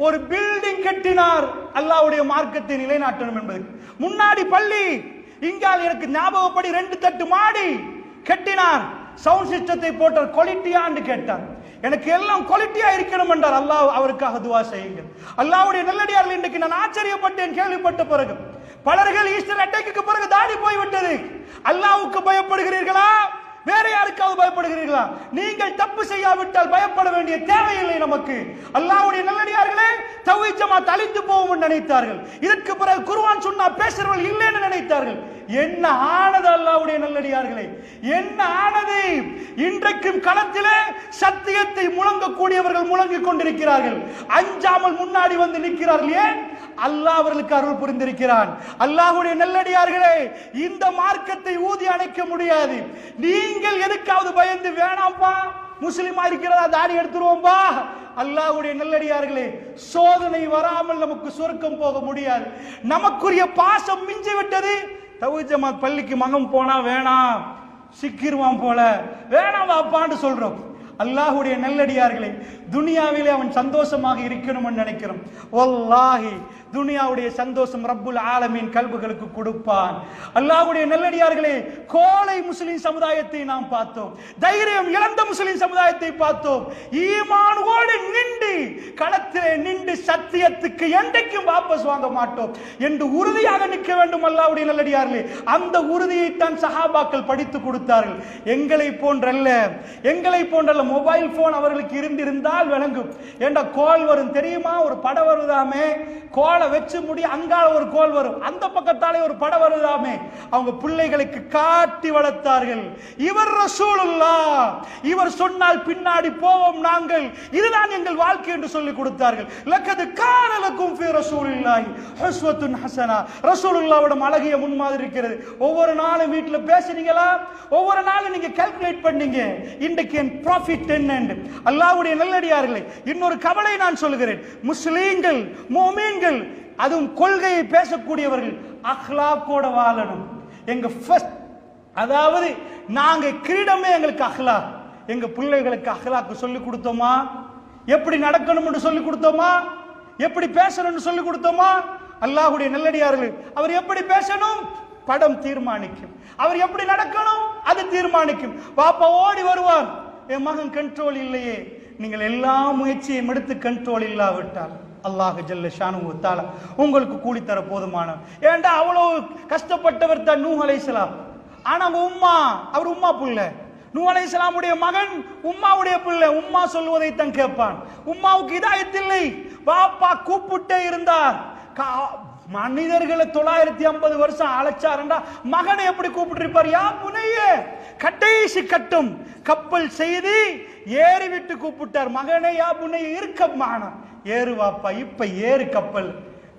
[SPEAKER 1] ஒரு பில்டிங் கட்டினார் அல்லாஹ்வுடைய மார்க்கத்தை நிலைநாட்டணும் என்பது. முன்னாடி பள்ளி, இங்கால் எனக்கு ஞாபகப்படி 2 தட்டு மாடி கட்டினார். சவுண்ட் சிஸ்டத்தை போட்டார். குவாலிட்டியான்னு கேட்டார். எனக்கு எல்லாம் குவாலிட்டியா இருக்கணும் என்றார். அல்லாஹ் அவருக்காக துஆ செய்யுங்கள். அல்லாஹ்வுடைய நல்லடியார்கள், இன்றைக்கு நான் ஆச்சரியப்பட்டேன் கேள்விப்பட்ட பிறகு. பலர்கள் ஈஸ்டர் அட்டாக்கு பிறகு தாடி போய்விட்டது. அல்லாஹ்வுக்கு பயப்படுகிறீர்களா? வேற யாருக்காவது பயப்படுகிறீர்களா? நீங்கள் தப்பு செய்யாவிட்டால் பயப்பட வேண்டிய தேவையில்லை நமக்கு. அல்லாஹ்வுடைய நல்லடியார்களே, தௌஹீத் ஜமாத் ஜமாத் அழிந்து போகும் நினைத்தார்கள். இதற்கு பிறகு குர்ஆன் சுன்னா பேசுறவர்கள் இல்லைன்னு நினைத்தார்கள். என்ன ஆனது அல்லாஹ்வுடைய நல்லடியார்களே, என்ன ஆனது? இன்றைக்கும் களத்திலே சத்தியத்தை முழங்கக்கூடியவர்கள் முழங்கிக் கொண்டிருக்கிறார்கள். அஞ்சாமல் முன்னாடி வந்து நிற்கிறார்கள். ஏன்? அல்லாஹ் அவர்களுக்கு அருள் புரிந்திருக்கிறான். அல்லாஹ்வுடைய நல்லடியார்களே, இந்த மார்க்கத்தை ஊதி அணைக்க முடியாது. நீங்கள் எதுக்காவது பயந்து வேணாம்பா, முஸ்லிமா இருக்கிறதா தாடி எடுத்துருவோம்பா. அல்லாஹ்வுடைய நல்லடியார்களே, சோதனை வராமல் நமக்கு சொர்க்கம் போக முடியாது. நமக்குரிய பாசம் மிஞ்சி விட்டது. தௌஹீத் ஜமாத் பள்ளிக்கு மகன் போனா வேணாம், சிக்கிருவான் போல, வேணாம் வாப்பான்னு சொல்றோம். அல்லாஹ்வுடைய நல்லடியார்களே, துனியாவிலே அவன் சந்தோஷமாக இருக்கணும்னு நினைக்கிறோம். வல்லாஹி துனியாவுடைய சந்தோஷம் ரப்புல் ஆலமீன் கல்புகளுக்கு கொடுப்பான். அல்லாஹ்வுடைய நல்லடியார்களே, கோலை முஸ்லிம் சமுதாயத்தை நாம் பார்த்தோம், தைரியம் இழந்த முஸ்லிம் சமுதாயத்தை பார்த்தோம். ஈமானோடு நின்று களத்திலே நின்று சத்தியத்துக்கு என்றைக்கும் வாபஸ் வாங்க மாட்டோம் என்று உறுதியாக நிற்க வேண்டும். அல்லாஹ்வுடைய நல்லடியார்களே, அந்த உறுதியை தான் சஹாபாக்கள் படித்து கொடுத்தார்கள். எங்களை போன்றல்ல மொபைல் போன் அவர்களுக்கு இருந்திருந்தால் விளங்கும். ஏண்டா கோல் வரும் தெரியுமா? ஒரு படம் வருதாமே, கோலை வச்சு முடி அங்கால ஒரு கோல் வரும், அந்த பக்கத்தாலே ஒரு படம் வருதாமே. அவங்க பிள்ளைகளுக்கு காட்டி வளர்த்தார்கள். இவர் ரசூலுல்லாஹ், இவர் சொன்னால் பின்னாடி போவோம் நாங்கள், இதுதான் எங்கள் வாழ்க்கை என்று சொல்லி கொடுத்தார்கள். லக்கது கான லக்கும் ஃபீ ரசூலில்லாஹி உஸ்வத்துன் ஹஸனா. ரசூலுல்லாஹ்வோட அழகிய முன்மாதிரி இருக்கிறது. ஒவ்வொரு நாளும் வீட்டில் பேசுனீங்களா? ஒவ்வொரு நாளும் நீங்க கால்குலேட் பண்ணீங்க, இன்றைக்கு என் ப்ராஃபிட் என்ன? அல்லாஹ்வுடைய நல்லடியார்களே, இன்னொரு கவலை நான் சொல்கிறேன். முஸ்லிம்கள், முஃமின்கள், அதுவும் கொள்கையை பேசக்கூடியவர்கள் அக்லாக்கோட வாழணும். எங்க ஃபர்ஸ்ட், அதாவது நாங்க கிரீடமே எங்களுக்கு அக்லாக். எங்க பிள்ளைகளுக்கு அக்லாக்கு சொல்லி கொடுத்தோமா? எப்படி நடக்கணும்னு சொல்லி கொடுத்தோமா? எப்படி பேசணும்னு சொல்லி கொடுத்தோமா? அல்லாஹ்வுடைய நல்லடியார்கள், அவர் எப்படி பேசணும் படம் தீர்மானிக்கும், அவர் எப்படி நடக்கணும் அது தீர்மானிக்கும். பாப்பா ஓடி வருவார், என் மகன் கண்ட்ரோல் இல்லையே. நீங்கள் எல்லா முயற்சியும் எடுத்து கண்ட்ரோல் இல்லாவிட்டால் அல்லாஹ் ஜல்ல ஷானுஹு தஆலா உங்களுக்கு கூலி தர போதுமானவர். ஏண்டா அவ்வளவு கஷ்டப்பட்டவர் தான் நூஹ் அலைஹிஸ்ஸலாம். ஆனா உம்மா, அவர் உம்மா புள்ள. நூஹ் அலைஹிஸ்ஸலாமுடைய மகன் உம்மாவுடைய பிள்ளை. உம்மா சொல்வதை தான் கேட்பான். உம்மாவுக்கு இதாயத் இல்லை. பாப்பா கூப்பிட்டே இருந்தார். மனிதர்களை 950 வருஷம் அழைச்சாருண்டா, மகனை எப்படி கூப்பிட்டு இருப்பார்? யா புனையே, கடைசி கட்டும் கப்பல் செய்து ஏறி விட்டு கூப்பிட்டார். மகனே யா புனையே இருக்கமான ஏறு வாப்பா, இப்ப ஏறு கப்பல்,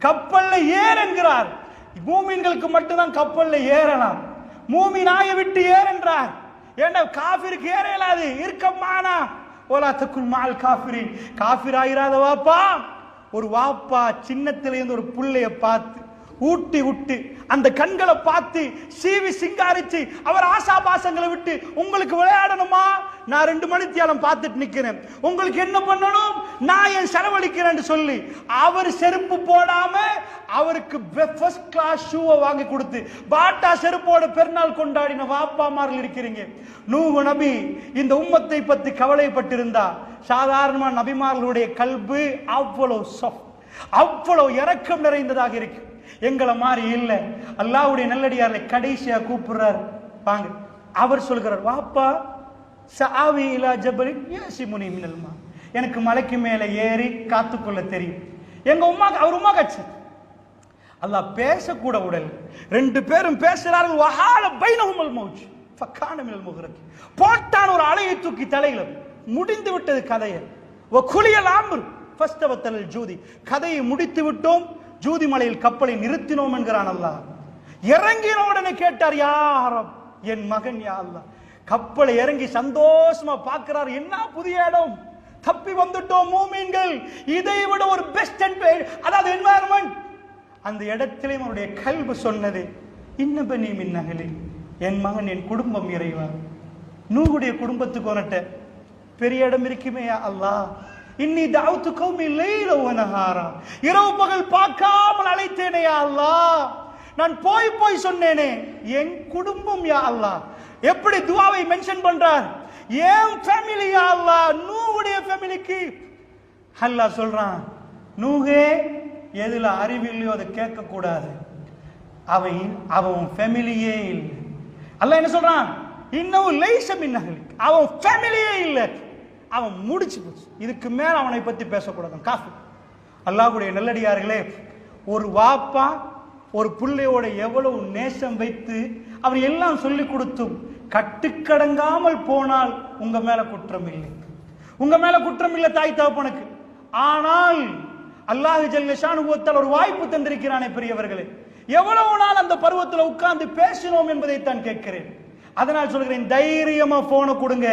[SPEAKER 1] கப்பல்ல ஏறு என்கிறார். மூமின்களுக்கு மட்டும்தான் கப்பல்ல ஏறலாம், மூமினாய விட்டு ஏறு என்றார். ஏண்டா காஃபிருக்கு ஏற இயலாது. இருக்கமானா ஓலா தக்குன் மால் காஃபிரின், காஃபிர் ஆயிராத வாப்பா. ஒரு வாப்பா சின்னத்திலேருந்து ஒரு புள்ளைய பார்த்து ஊட்டி விட்டு அந்த கண்களை பார்த்து சீவி சிங்காரிச்சு அவர் ஆசாபாசங்களை விட்டு, உங்களுக்கு விளையாடணுமா? நான் 2 மணித்தியாலம் பார்த்துட்டு நிக்கிறேன், உங்களுக்கு என்ன பண்ணணும்? நான் என் செலவழிக்கிறேன் சொல்லி அவர் செருப்பு போடாம அவருக்கு ஃபர்ஸ்ட் கிளாஸ் ஷூவை வாங்கி கொடுத்து பாட்டா செருப்போட பெருநாள் கொண்டாடின வாப்பாமார்கள் இருக்கிறீங்க. நூஹ் நபி இந்த உம்மத்தை பற்றி கவலைப்பட்டிருந்தா, சாதாரண நபிமார்களுடைய கல்பு அவ்வளவு இரக்கம் நிறைந்ததாக இருக்கு. எங்களை மாதிரி இல்ல. அல்லாஹ்வுடைய நல்லடியாரை கடைசியா கூப்பிடுறார், வாங்க. அவர் சொல்கிறார், வாப்பா சஆவி இலா ஜபலின் யஸிமுனி மினல் மா, எனக்கு மலைக்கு மேல ஏறி காத்துக்கொள்ள தெரியும். எங்க உம்மா, அவர் உம்மா கட்சி. அல்லாஹ் பேசக்கூட உடல். 2 பேரும் பேசுறார்கள். வஹால பைனஹுமல் மௌஜ் ஃபகான மினல் முக்ரக், போட்டான் ஒரு அலையை தூக்கி தலையில. முடிந்து விட்டது கதையை. வகுலியல் அம்ர் ஃபஸ்தவத்தல் ஜூதி, கதையை முடித்து விட்டோம், ஜூதி மலையில் கப்பலை நிறுத்தினோம் என்கிறான் அல்லாஹ். இறங்கின உடனே கேட்டார், யா ரப், என் மகன் யா அல்லாஹ். கப்பலை இறங்கி சந்தோஷமா பார்க்கிறார். என்ன புதிய இடம், தப்பி வந்துட்டோம் மூமின்கள், இதை விட ஒரு பெஸ்ட் அதாவது என்வாயர்மெண்ட். அந்த இடத்திலே அவருடைய கல்பு சொன்னது, இன்னபனி மின் அஹ்லி, என் மகன் என் குடும்பம் இறைவா. நூஹுடைய குடும்பத்துக்கு வரட்ட பெரிய இடம் இருக்குமே யா அல்லாஹ். இன்னி தஅவுது கௌமி லைல வ நஹாரா, இரவு பகல் பார்க்காமல் அழைத்தேனே யா அல்லாஹ். நான் போய் சொன்னேனே, என் குடும்பம் யா அல்லாஹ். எப்படி துஆவை மென்ஷன் பண்றார்? என் ஃபேமிலி யா அல்லாஹ், நூஹுடைய ஃபேமிலிக்கு. அல்லாஹ் சொல்றான், நூஹே எதுல அறிவில்லையோ அதை கேட்க கூடாது, அவன் ஃபேமிலியே இல்லை. அல்லாஹ் என்ன சொல்றான்? இன்னும் லைஸ மின் அஹ்லி, அவன் ஃபேமிலியே இல்லை, அவன் முடிச்சு போச்சு. இதுக்கு மேல அவனை பத்தி பேசக்கூடாது. காஃபி அல்லாஹ்வுடைய நல்லடியார்களே, ஒரு வாப்பா ஒரு பிள்ளையோட எவ்வளவு நேசம் வைத்து அவர் எல்லாம் சொல்லிக் கொடுத்தும் கட்டுக்கடங்காமல் போனால் உங்க மேல குற்றம் இல்லை, உங்க மேல குற்றம் இல்லை தாய் தகப்பனுக்கு. ஆனால் அல்லாஹ் ஜல்ல ஷானுஹு வ தஆலா ஒரு வாய்ப்பு தந்திருக்கிறானே பெரியவர்களே, எவ்வளவு நாள் அந்த பருவத்தில் உட்கார்ந்து பேசினோம் என்பதை தான் கேட்கிறேன். அதனால் சொல்கிறேன், தைரியமா போனை கொடுங்க,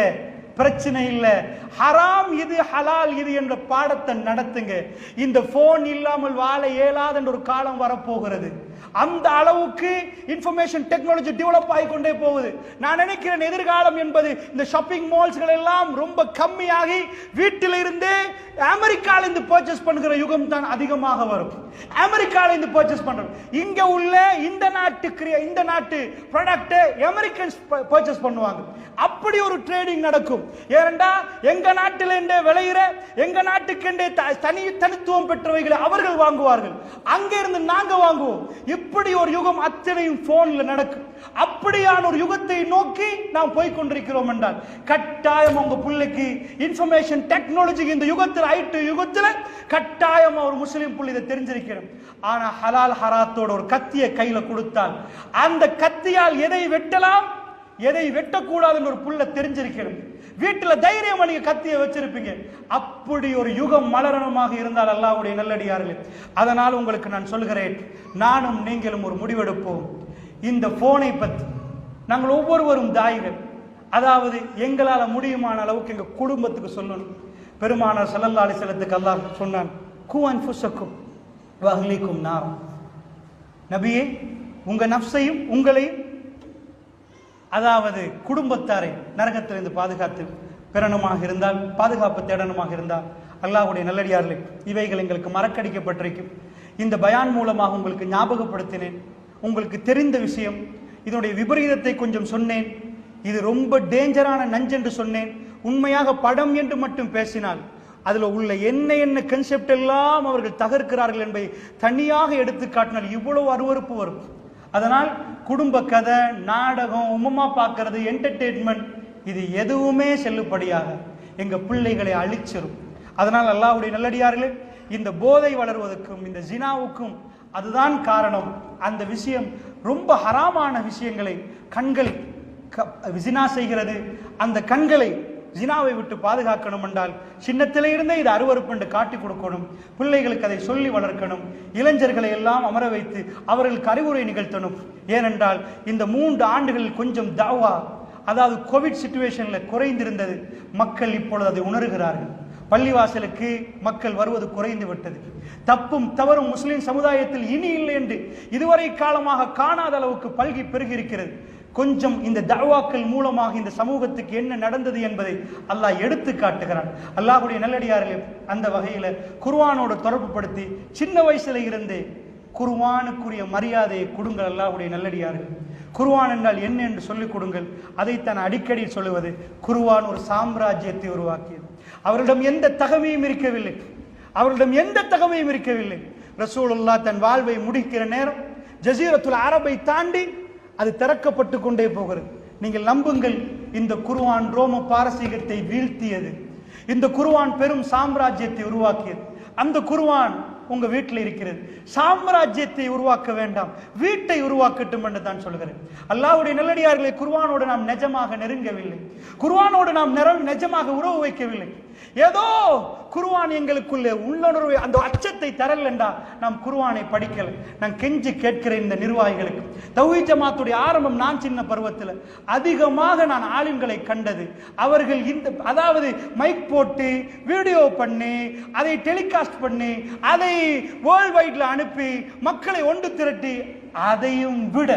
[SPEAKER 1] பிரச்சனை இல்லை. ஹராம் இது ஹலால் இது என்ற பாடத்தை நடத்துங்க. இந்த போன் இல்லாமல் வாழ இயலாத என்ற ஒரு காலம் வரப்போகிறது. அந்த அளவுக்கு இன்ஃபர்மேஷன் டெக்னாலஜி டெவலப் ஆகிக்கொண்டே போகுது. நான் நினைக்கிறேன் எதிர்காலம் என்பது இந்த ஷாப்பிங் மால்ஸ்கள் எல்லாம் ரொம்ப கம்மியாகி வீட்டில் இருந்தே அமெரிக்கால இருந்து பர்ச்சேஸ் பண்ணுகிற யுகம் தான் அதிகமாக வரும். அமெரிக்கால இருந்து பர்ச்சேஸ் பண்றோம். இங்க உள்ள இந்த நாட்டு ப்ராடக்ட் அமெரிக்கன்ஸ் பர்ச்சேஸ் பண்ணுவாங்க. அப்படி ஒரு ட்ரேடிங் நடக்கும். ஏனென்றா எங்க நாட்டில் விளையிற எங்க நாட்டுக்கு தனித்துவம் பெற்றவைகளை அவர்கள் வாங்குவார்கள், அங்க இருந்து நாங்க வாங்குவோம். இப்படி ஒரு யுகம் அத்தனையும் போன்ல நடக்கும். அப்படியான ஒரு யுகத்தை நோக்கி நாம் போய் கொண்டிருக்கிறோம் என்றால் கட்டாயம் உங்க பிள்ளைக்கு இன்ஃபர்மேஷன் டெக்னாலஜி இந்த யுகத்தில் ஐடி யுகத்தில் கட்டாயம் ஒரு முஸ்லிம் புள்ளி இதை தெரிஞ்சிருக்கிறோம். ஆனா ஹலால் ஹராத்தோட ஒரு கத்தியை கையில கொடுத்தால் அந்த கத்தியால் எதை வெட்டலாம் எதை வெட்டக்கூடாதுன்னு ஒரு புள்ள தெரிஞ்சிருக்கிறது. வீட்டுல தைரியமா நீங்க கத்தியை வச்சிருப்பீங்க. அப்படி ஒரு யுகம் மலரணமாக இருந்தால் அல்லாஹ்வுடைய நல்லடியார்களே, அதனால் உங்களுக்கு நான் சொல்கிறேன், நானும் நீங்களும் ஒரு முடிவெடுப்போம். இந்த போனை பற்றி நாங்கள் ஒவ்வொருவரும் தாய்கள், அதாவது எங்களால் முடியுமான அளவுக்கு எங்க குடும்பத்துக்கு சொல்லணும். பெருமானார் ஸல்லல்லாஹு அலைஹி வஸல்லத்துக்கு அல்லாஹ் சொன்னான், கூ அன்ஃபுஸக்கும் வ அஹ்லீக்கும் நார். நபியே, உங்க நஃப்ஸையும் உங்களையும், அதாவது குடும்பத்தாரை நரகத்திலிருந்து பாதுகாத்து பெறணுமாக இருந்தால், பாதுகாப்பு தேடணுமாக இருந்தால், அல்லாஹ்வுடைய நல்லடியார்களே, இவைகள் எங்களுக்கு மறக்கடிக்கப்பட்டிருக்கும். இந்த பயான் மூலமாக உங்களுக்கு ஞாபகப்படுத்தினேன். உங்களுக்கு தெரிந்த விஷயம், இதனுடைய விபரீதத்தை கொஞ்சம் சொன்னேன். இது ரொம்ப டேஞ்சரான நஞ்சென்று சொன்னேன். உண்மையாக படம் என்று மட்டும் பேசினால் அதில் உள்ள என்ன கன்செப்ட் எல்லாம் அவர்கள் தகர்க்கிறார்கள் என்பதை தனியாக எடுத்து காட்டினால் இவ்வளவு அருவருப்பு வரும். அதனால் குடும்ப கதை, நாடகம், உம்மா பார்க்கறது, என்டர்டெயின்மெண்ட், இது எதுவுமே செல்லுபடியாக எங்க பிள்ளைகளை அழிச்சிரும். அதனால் அல்லாஹ்வுடைய நல்லடியார்களே, இந்த போதை வளர்வதற்கும் இந்த ஜினாவுக்கும் அதுதான் காரணம். அந்த விஷயம் ரொம்ப ஹராமான விஷயங்களை கண்கள் ஜினா செய்கிறது. அந்த கண்களை ஜினாவை விட்டு பாதுகாக்கணும் என்றால் சின்னத்திலே இருந்தே இது அருவருப்பு என்று காட்டி கொடுக்கணும். பிள்ளைகளுக்கு அதை சொல்லி வளர்க்கணும். இளைஞர்களை எல்லாம் அமர வைத்து அவர்களுக்கு அறிவுரை நிகழ்த்தணும். ஏனென்றால் இந்த 3 ஆண்டுகளில் கொஞ்சம் தாவா, அதாவது கோவிட் சிச்சுவேஷன்ல குறைந்திருந்தது. மக்கள் இப்பொழுது அதை உணர்கிறார்கள். பள்ளிவாசலுக்கு மக்கள் வருவது குறைந்து விட்டது. தப்பும் தவறும் முஸ்லிம் சமுதாயத்தில் இனி இல்லை என்று இதுவரை காலமாக காணாத அளவுக்கு பல்கி பெருகி இருக்கிறது. கொஞ்சம் இந்த தஅவாக்கள் மூலமாக இந்த சமூகத்துக்கு என்ன நடந்தது என்பதை அல்லாஹ் எடுத்து காட்டுகிறான். அல்லாஹ்வுடைய நல்லடியார்களே, அந்த வகையில் குர்ஆனோடு தொடர்பு படுத்தி சின்ன வயசுல இருந்தே குர்ஆனுக்குரிய மரியாதையை கொடுங்கள். அல்லாஹ்வுடைய நல்லடியார்கள், குர்ஆன் என்றால் என்ன என்று சொல்லிக் கொடுங்கள். அதைத்தான் அடிக்கடி சொல்லுவது. குர்ஆன் ஒரு சாம்ராஜ்யத்தை உருவாக்கியது. அவரிடம் எந்த தகமையும் இருக்கவில்லை. ரசூலுல்லாஹ் தன் வாழ்வை முடிக்கிற நேரம் ஜஸீரத்துல் அரபை தாண்டி அது திறக்கப்பட்டு கொண்டே போகிறது. நீங்கள் நம்புங்கள், இந்த குர்ஆன் ரோம பாரசீகத்தை வீழ்த்தியது. இந்த குர்ஆன் பெரும் சாம்ராஜ்யத்தை உருவாக்கியது. அந்த குர்ஆன் உங்க வீட்டில் இருக்கிறது. சாம்ராஜ்யத்தை உருவாக்க வேண்டாம், வீட்டை உருவாக்கட்டும் என்று தான் சொல்கிறேன். அல்லாஹ்வுடைய நல்லடியார்களை, குர்ஆனோடு நாம் நிஜமாக நெருங்கவில்லை. குர்ஆனோடு நாம் நிஜமாக உறவு வைக்கவில்லை. ஏதோ குர்ஆன் எங்களுக்குள்ளே உள்ளுணர்வை, அந்த அச்சத்தை தரல் என்றா நாம் குர்ஆனை படிக்கல. நான் கெஞ்சி கேட்கிறேன் இந்த நிர்வாகிகளுக்கு. தௌஹீத் ஜமாத்துடைய ஆரம்பம் நான் சின்ன பருவத்தில் அதிகமாக நான் ஆலிம்களை கண்டது. அவர்கள் அதாவது மைக் போட்டு வீடியோ பண்ணி அதை டெலிகாஸ்ட் பண்ணி அதை வேர்ல்ட் வைட்ல அனுப்பி மக்களை ஒன்று திரட்டி, அதையும் விட,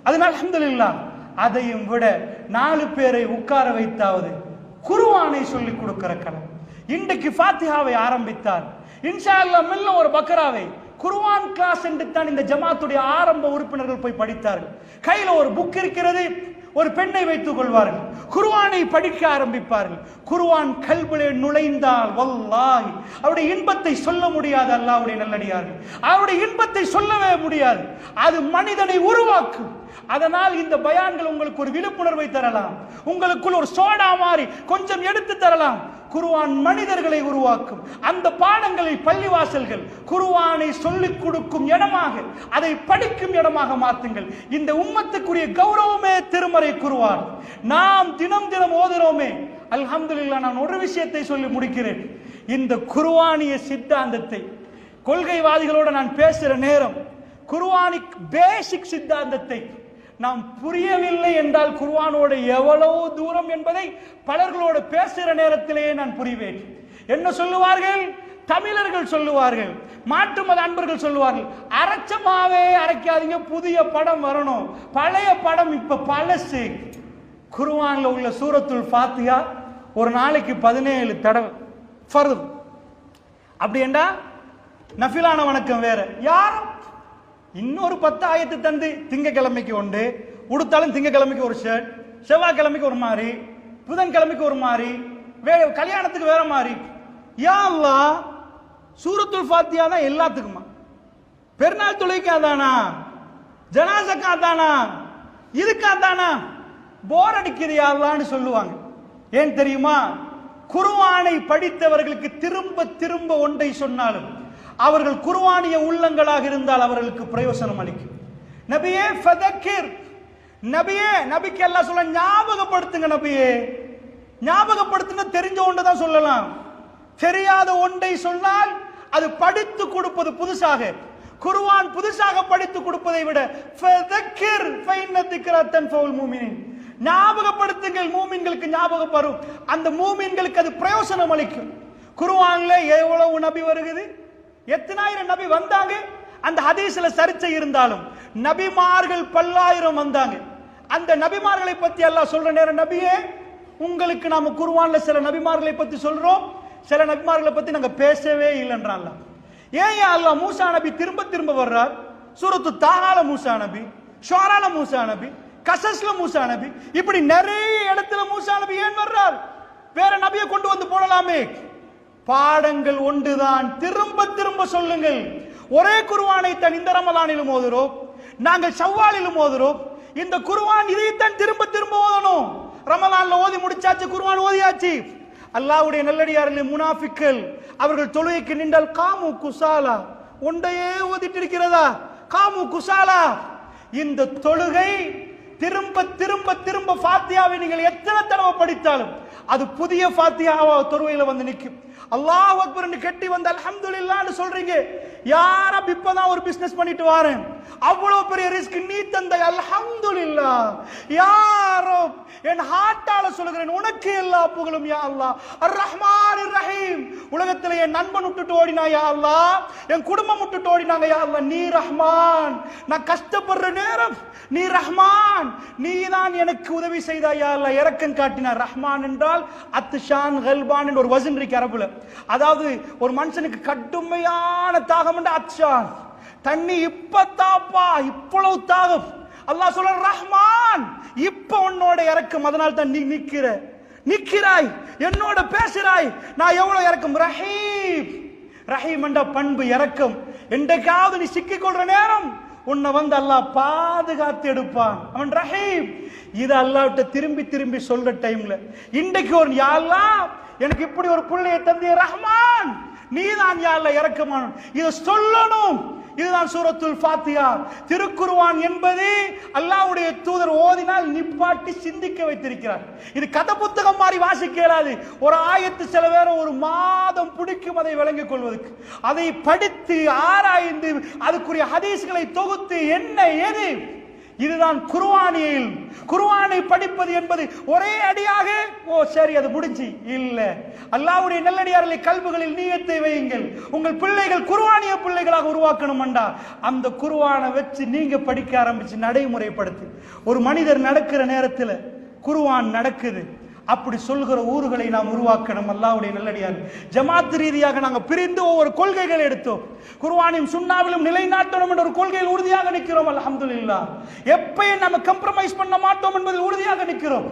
[SPEAKER 1] அதனால் அல்ஹம்துலில்லாஹ், அதையும் விட 4 பேரை உட்கார வைத்தாவது குர்ஆனை சொல்லிக் கொடுக்கிற களம். இன்றைக்கு ஃபாத்திஹாவை ஆரம்பித்தார். இன்ஷா அல்லாஹ் மெல்ல ஒரு பக்ராவை குர்ஆன் கிளாஸ் என்று தான் இந்த ஜமாத்துடைய ஆரம்ப உறுப்பினர்கள் போய் படித்தார்கள். கையில ஒரு புக் இருக்கிறது, ஒரு பெண்ணை வைத்துக் கொள்வார்கள், குர்ஆனை படிக்க ஆரம்பிப்பார்கள். குர்ஆன் கல்விலே நுழைந்தால் வல்லாஹி அவருடைய இன்பத்தை சொல்ல முடியாது. அல்லாஹ்வுடைய நல்லடியார்கள், அவருடைய இன்பத்தை சொல்லவே முடியாது. அது மனிதனை உருவாக்கும். அதனால் இந்த பயான்கள் உங்களுக்கு ஒரு விழிப்புணர்வை தரலாம், உங்களுக்குள் ஒரு சோடா மாறி கொஞ்சம் எடுத்து தரலாம். குர்ஆன் மனிதர்களை உருவாக்கும். அந்த பாடங்களை பள்ளிவாசல்கள் குர்ஆனை சொல்லிக் கொடுக்கும் இடமாக, அதை படிக்கும் இடமாக மாற்றுங்கள். இந்த உம்மத்துக்குரிய கௌரவமே திருமறை குர்ஆன். நாம் தினம் தினம் ஓதுறோமே, அல்ஹம்துலில்லாஹ். நான் ஒரு விஷயத்தை சொல்லி முடிக்கிறேன். இந்த குர்ஆனிய சித்தாந்தத்தை கொள்கைவாதிகளோட நான் பேசுற நேரம், குர்ஆனிக் பேசிக் சித்தாந்தத்தை நாம் புரியவில்லை என்றால் குர்ஆனோட எவ்வளவு தூரம் என்பதை பலர்களோடு பேசுகிற நேரத்திலேயே நான் புரிவேன். என்ன சொல்லுவார்கள்? தமிழர்கள் சொல்லுவார்கள், மாற்று மத அன்பர்கள் சொல்லுவார்கள், அரைச்சமாவே அரைக்காதீங்க, புதிய படம் வரணும், பழைய படம் இப்ப பழசு. குர்ஆன்ல உள்ள சூரத்துல் ஃபாத்திஹா ஒரு நாளைக்கு 17 தடவை ஃபர்த். அப்படி என்றா நஃபிலான வணக்கம் வேற. யாரும் இன்னொரு 10 ஆயத்து தந்து திங்கக்கிழமைக்கு ஒன்று உடுத்தாலும், திங்கக்கிழமைக்கு ஒரு ஷர்ட், செவ்வாய்க்கிழமைக்கு ஒரு மாதிரி, புதன்கிழமைக்கு ஒரு மாதிரி, கல்யாணத்துக்கு வேற மாதிரி. யா அல்லாஹ், சூரத்துல் ஃபாத்திஹா தான் எல்லாத்துக்குமா? பெருநாள் தொழுகைக்கு அதானா? ஜனாஸுக்கு அதானா? இதுக்கு அதானா? போர் அடிக்குது யா அல்லாஹ்னு சொல்லுவாங்க. ஏன் தெரியுமா? குர்ஆனை படித்தவர்களுக்கு திரும்ப திரும்ப ஒன்றை சொன்னாலும் அவர்கள் குர்ஆனிய உள்ளங்களாக இருந்தால் அவர்களுக்கு பிரயோசனம் அளிக்கும். நபியே ஃபதக்கிர், நபியே, நபிக்கு அல்லாஹ் சொல்ல ஞாபகப்படுத்துங்க. நபியே ஞாபகப்படுத்துங்க. தெரிஞ்ச ஒன்றை தான் சொல்லலாம், தெரியாத ஒன்றை சொன்னால் அது படித்து கொடுப்பது புதுசாக. குர்ஆன் புதுசாக படித்து கொடுப்பதை விட ஃபதக்கிர் ஃபைன்ன திக்ரா தன்ஃபவுல் முஃமினீன், ஞாபகப்படுத்துங்கள், மூமின்களுக்கு ஞாபகம் வரும், அந்த மூமின்களுக்கு அது பிரயோசனம் அளிக்கும். குர்ஆன்ல எவ்வளவு நபி வருகிறது, எத்தனாயிரம் நபி வந்தாங்க. அந்த ஹதீஸ்ல சர்ச்சை இருந்தாலும் நபிமார்கள் பல்லாயிரம் வந்தாங்க. அந்த நபிமார்களை பத்தி அல்லாஹ் சொல்ற நேரம், நபியே உங்களுக்கு நாம குர்ஆன்ல சில நபிமார்களை பத்தி சொல்றோம், சில நபிமார்களை பத்தி நாங்க பேசவே இல்லைன்றான். ஏன் அல்லாஹ் மூசா நபி திரும்ப திரும்ப வர்றார்? சூரத்து தாஹால மூசா நபி, ஷுஆரால மூசா நபி, கசஸ்ல மூசா நபி, இப்படி நிறைய இடத்துல மூசா நபி ஏன் வர்றார்? வேற நபியை கொண்டு வந்து போடலாமே. பாடங்கள் ஒன்றுதான், திரும்ப திரும்ப சொல்லுங்கள். ஒரே குர்ஆனை தான் இந்த ரமலானிலும் ஓதுறோம், நாங்கள் ஷவ்வாலிலும் ஓதுறோம். இந்த குர்ஆன் இதைத்தான் திரும்ப திரும்ப ஓதணும். ரமலான்ல ஓதி முடிச்சாச்சு, குர்ஆன் ஓதியாச்சு. அல்லாஹ்வுடைய நல்லடியார்களே, முனாஃபிக்கள் அவர்கள் தொழுகைக்கு நின்றால் காமு குசாலா, ஒன்றையே ஓதிட்டு இருக்கிறதா? காமு குசாலா. இந்த தொழுகை திரும்ப திரும்ப திரும்ப ஃபாத்தியாவை நீங்கள் எத்தனை தடவை படித்தாலும் அது புதிய ஃபாத்தியாவா தொழுகையில வந்து நிற்கும். அல்லாஹ் அக்பர்னு கட்டி வந்து அல்ஹம்துலில்லாஹ்னு சொல்றீங்க. யார இப்பதான் ஒரு பிசினஸ் பண்ணிட்டு வரேன், அவ்வளவு பெரிய ரிஸ்க் நீ தந்த, அல்ஹம்துலில்லாஹ். யா ரப், என் ஹார்ட்டால சொல்கிறேன், உனக்கு எல்லா புகழும் யா அல்லாஹ். அர் ரஹ்மானிர் ரஹீம். உலகத்துல என் நண்பன் விட்டுட்டு ஓடினா யா அல்லாஹ், என் குடும்பம் விட்டுட்டு ஓடினாங்க யா அல்லாஹ், நீ ரஹ்மான். நான் கஷ்டப்படுற நேரம் நீ ரஹ்மான், நீ தான் எனக்கு உதவி செய்தாய் யா அல்லாஹ், இரக்கம் காட்டினார். ரஹ்மான் என்றால் அத்ஷான் கல்பான் என்ற ஒரு வசன் இருக்கு அரபுல. அதாவது ஒரு மனுஷனுக்கு கடுமையான தாகம் என்ற அத்ஷான், தண்ணி இப்ப தாப்பா, இவ்வளவு தாகம். அல்லாஹ் சொல்ற ரஹ்மான், இப்ப உன்னோட இறக்கம், அதனால தான் நீ நிக்கிறாய், என்னோட பேசுறாய், நான் எவ்வளவு இறக்கம். ரஹீம், ரஹீம் என்ற பண்பு இறக்கம். என்றைக்காவது நீ சிக்கிக் கொள்ற நேரம் உன்னை வந்து அல்லாஹ் பாதுகாத்து எடுப்பான், அவன் ரஹீம். இது அல்லாஹ்ட்ட திரும்பி திரும்பி சொல்ற டைம்ல இன்றைக்கு ஒரு யா அல்லாஹ் எனக்கு இப்படி ஒரு புள்ளையை தந்திய ரஹ்மான், நீதான் யா அல்லாஹ் இரக்கமான, இதை சொல்லணும். இதுதான் சூரத்துல் ஃபாத்திஹா. திருக்குர்ஆன் என்பது அல்லாஹ்வுடைய தூதர் ஓதினால் நிப்பாட்டி சிந்திக்க வைத்திருக்கிறார். இது கதை புத்தகம் மாதிரி வாசிக்க இயலாது. ஒரு ஆயத்து சில பேர் ஒரு மாதம் பிடிக்கும் அதை விளங்கிக் கொள்வதற்கு. அதை படித்து ஆராய்ந்து அதுக்குரிய ஹதீஸ்களை தொகுத்து என்ன ஏது, இதுதான் குர்ஆனில். குர்ஆனை படிப்பது என்பது ஒரே அடியாக ஓ சரி அது முடிஞ்சு இல்ல. அல்லாஹ்வுடைய நல்லடியார்களை கல்புகளில் நியத்தை வையுங்கள். உங்கள் பிள்ளைகள் குர்ஆனிய பிள்ளைகளாக உருவாக்கணும் என்றா அந்த குர்ஆனை வச்சு நீங்க படிக்க ஆரம்பிச்சு நடைமுறைப்படுத்தி ஒரு மனிதர் நடக்கிற நேரத்தில் குர்ஆன் நடக்குது அப்படி சொல்கிற ஊர்களை நாம் உருவாக்கணும். அல்லாஹ்வுடைய நல்லடியார் ஜமாத் ரீதியாக நாங்கள் பிரிந்து ஒவ்வொரு கொள்கைகள் எடுத்தோம். குர்ஆனையும் சுன்னாவிலும் நிலைநாட்டணும் என்ற ஒரு கொள்கையில் உறுதியாக நிற்கிறோம். அல்ஹம்துலில்லாஹ். எப்பயும் நம்ம கம்ப்ரமைஸ் பண்ண மாட்டோம் என்பதில் உறுதியாக நிற்கிறோம்.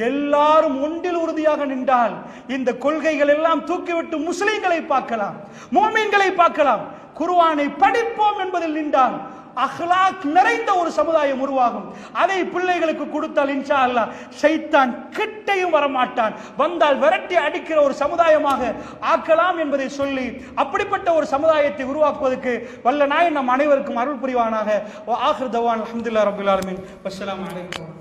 [SPEAKER 1] எல்லாரும் ஒன்றில் உறுதியாக நின்றால் இந்த கொள்கைகள் எல்லாம் தூக்கிவிட்டு முஸ்லிம்களை பார்க்கலாம், முஃமின்களை பார்க்கலாம். குர்ஆனை படிப்போம் என்பதில் நின்றால் அஹ்லாக் நிறைந்த ஒரு சமுதாயம் உருவாகும். அதை பிள்ளைகளுக்கு கொடுத்தால் இன்ஷா அல்லாஹ் ஷைத்தான் கிட்டையும் வரமாட்டான், வந்தால் விரட்டி அடிக்கிற ஒரு சமுதாயமாக ஆக்கலாம் என்பதை சொல்லி அப்படிப்பட்ட ஒரு சமுதாயத்தை உருவாக்குவதற்கு வல்ல நாயன் நம் அனைவருக்கும் அருள் புரிவானாக. வ ஆகிர் தவான் அல்ஹம்துலில்லாஹி ரப்பில் ஆலமீன். வஸ்ஸலாமு அலைக்கும்.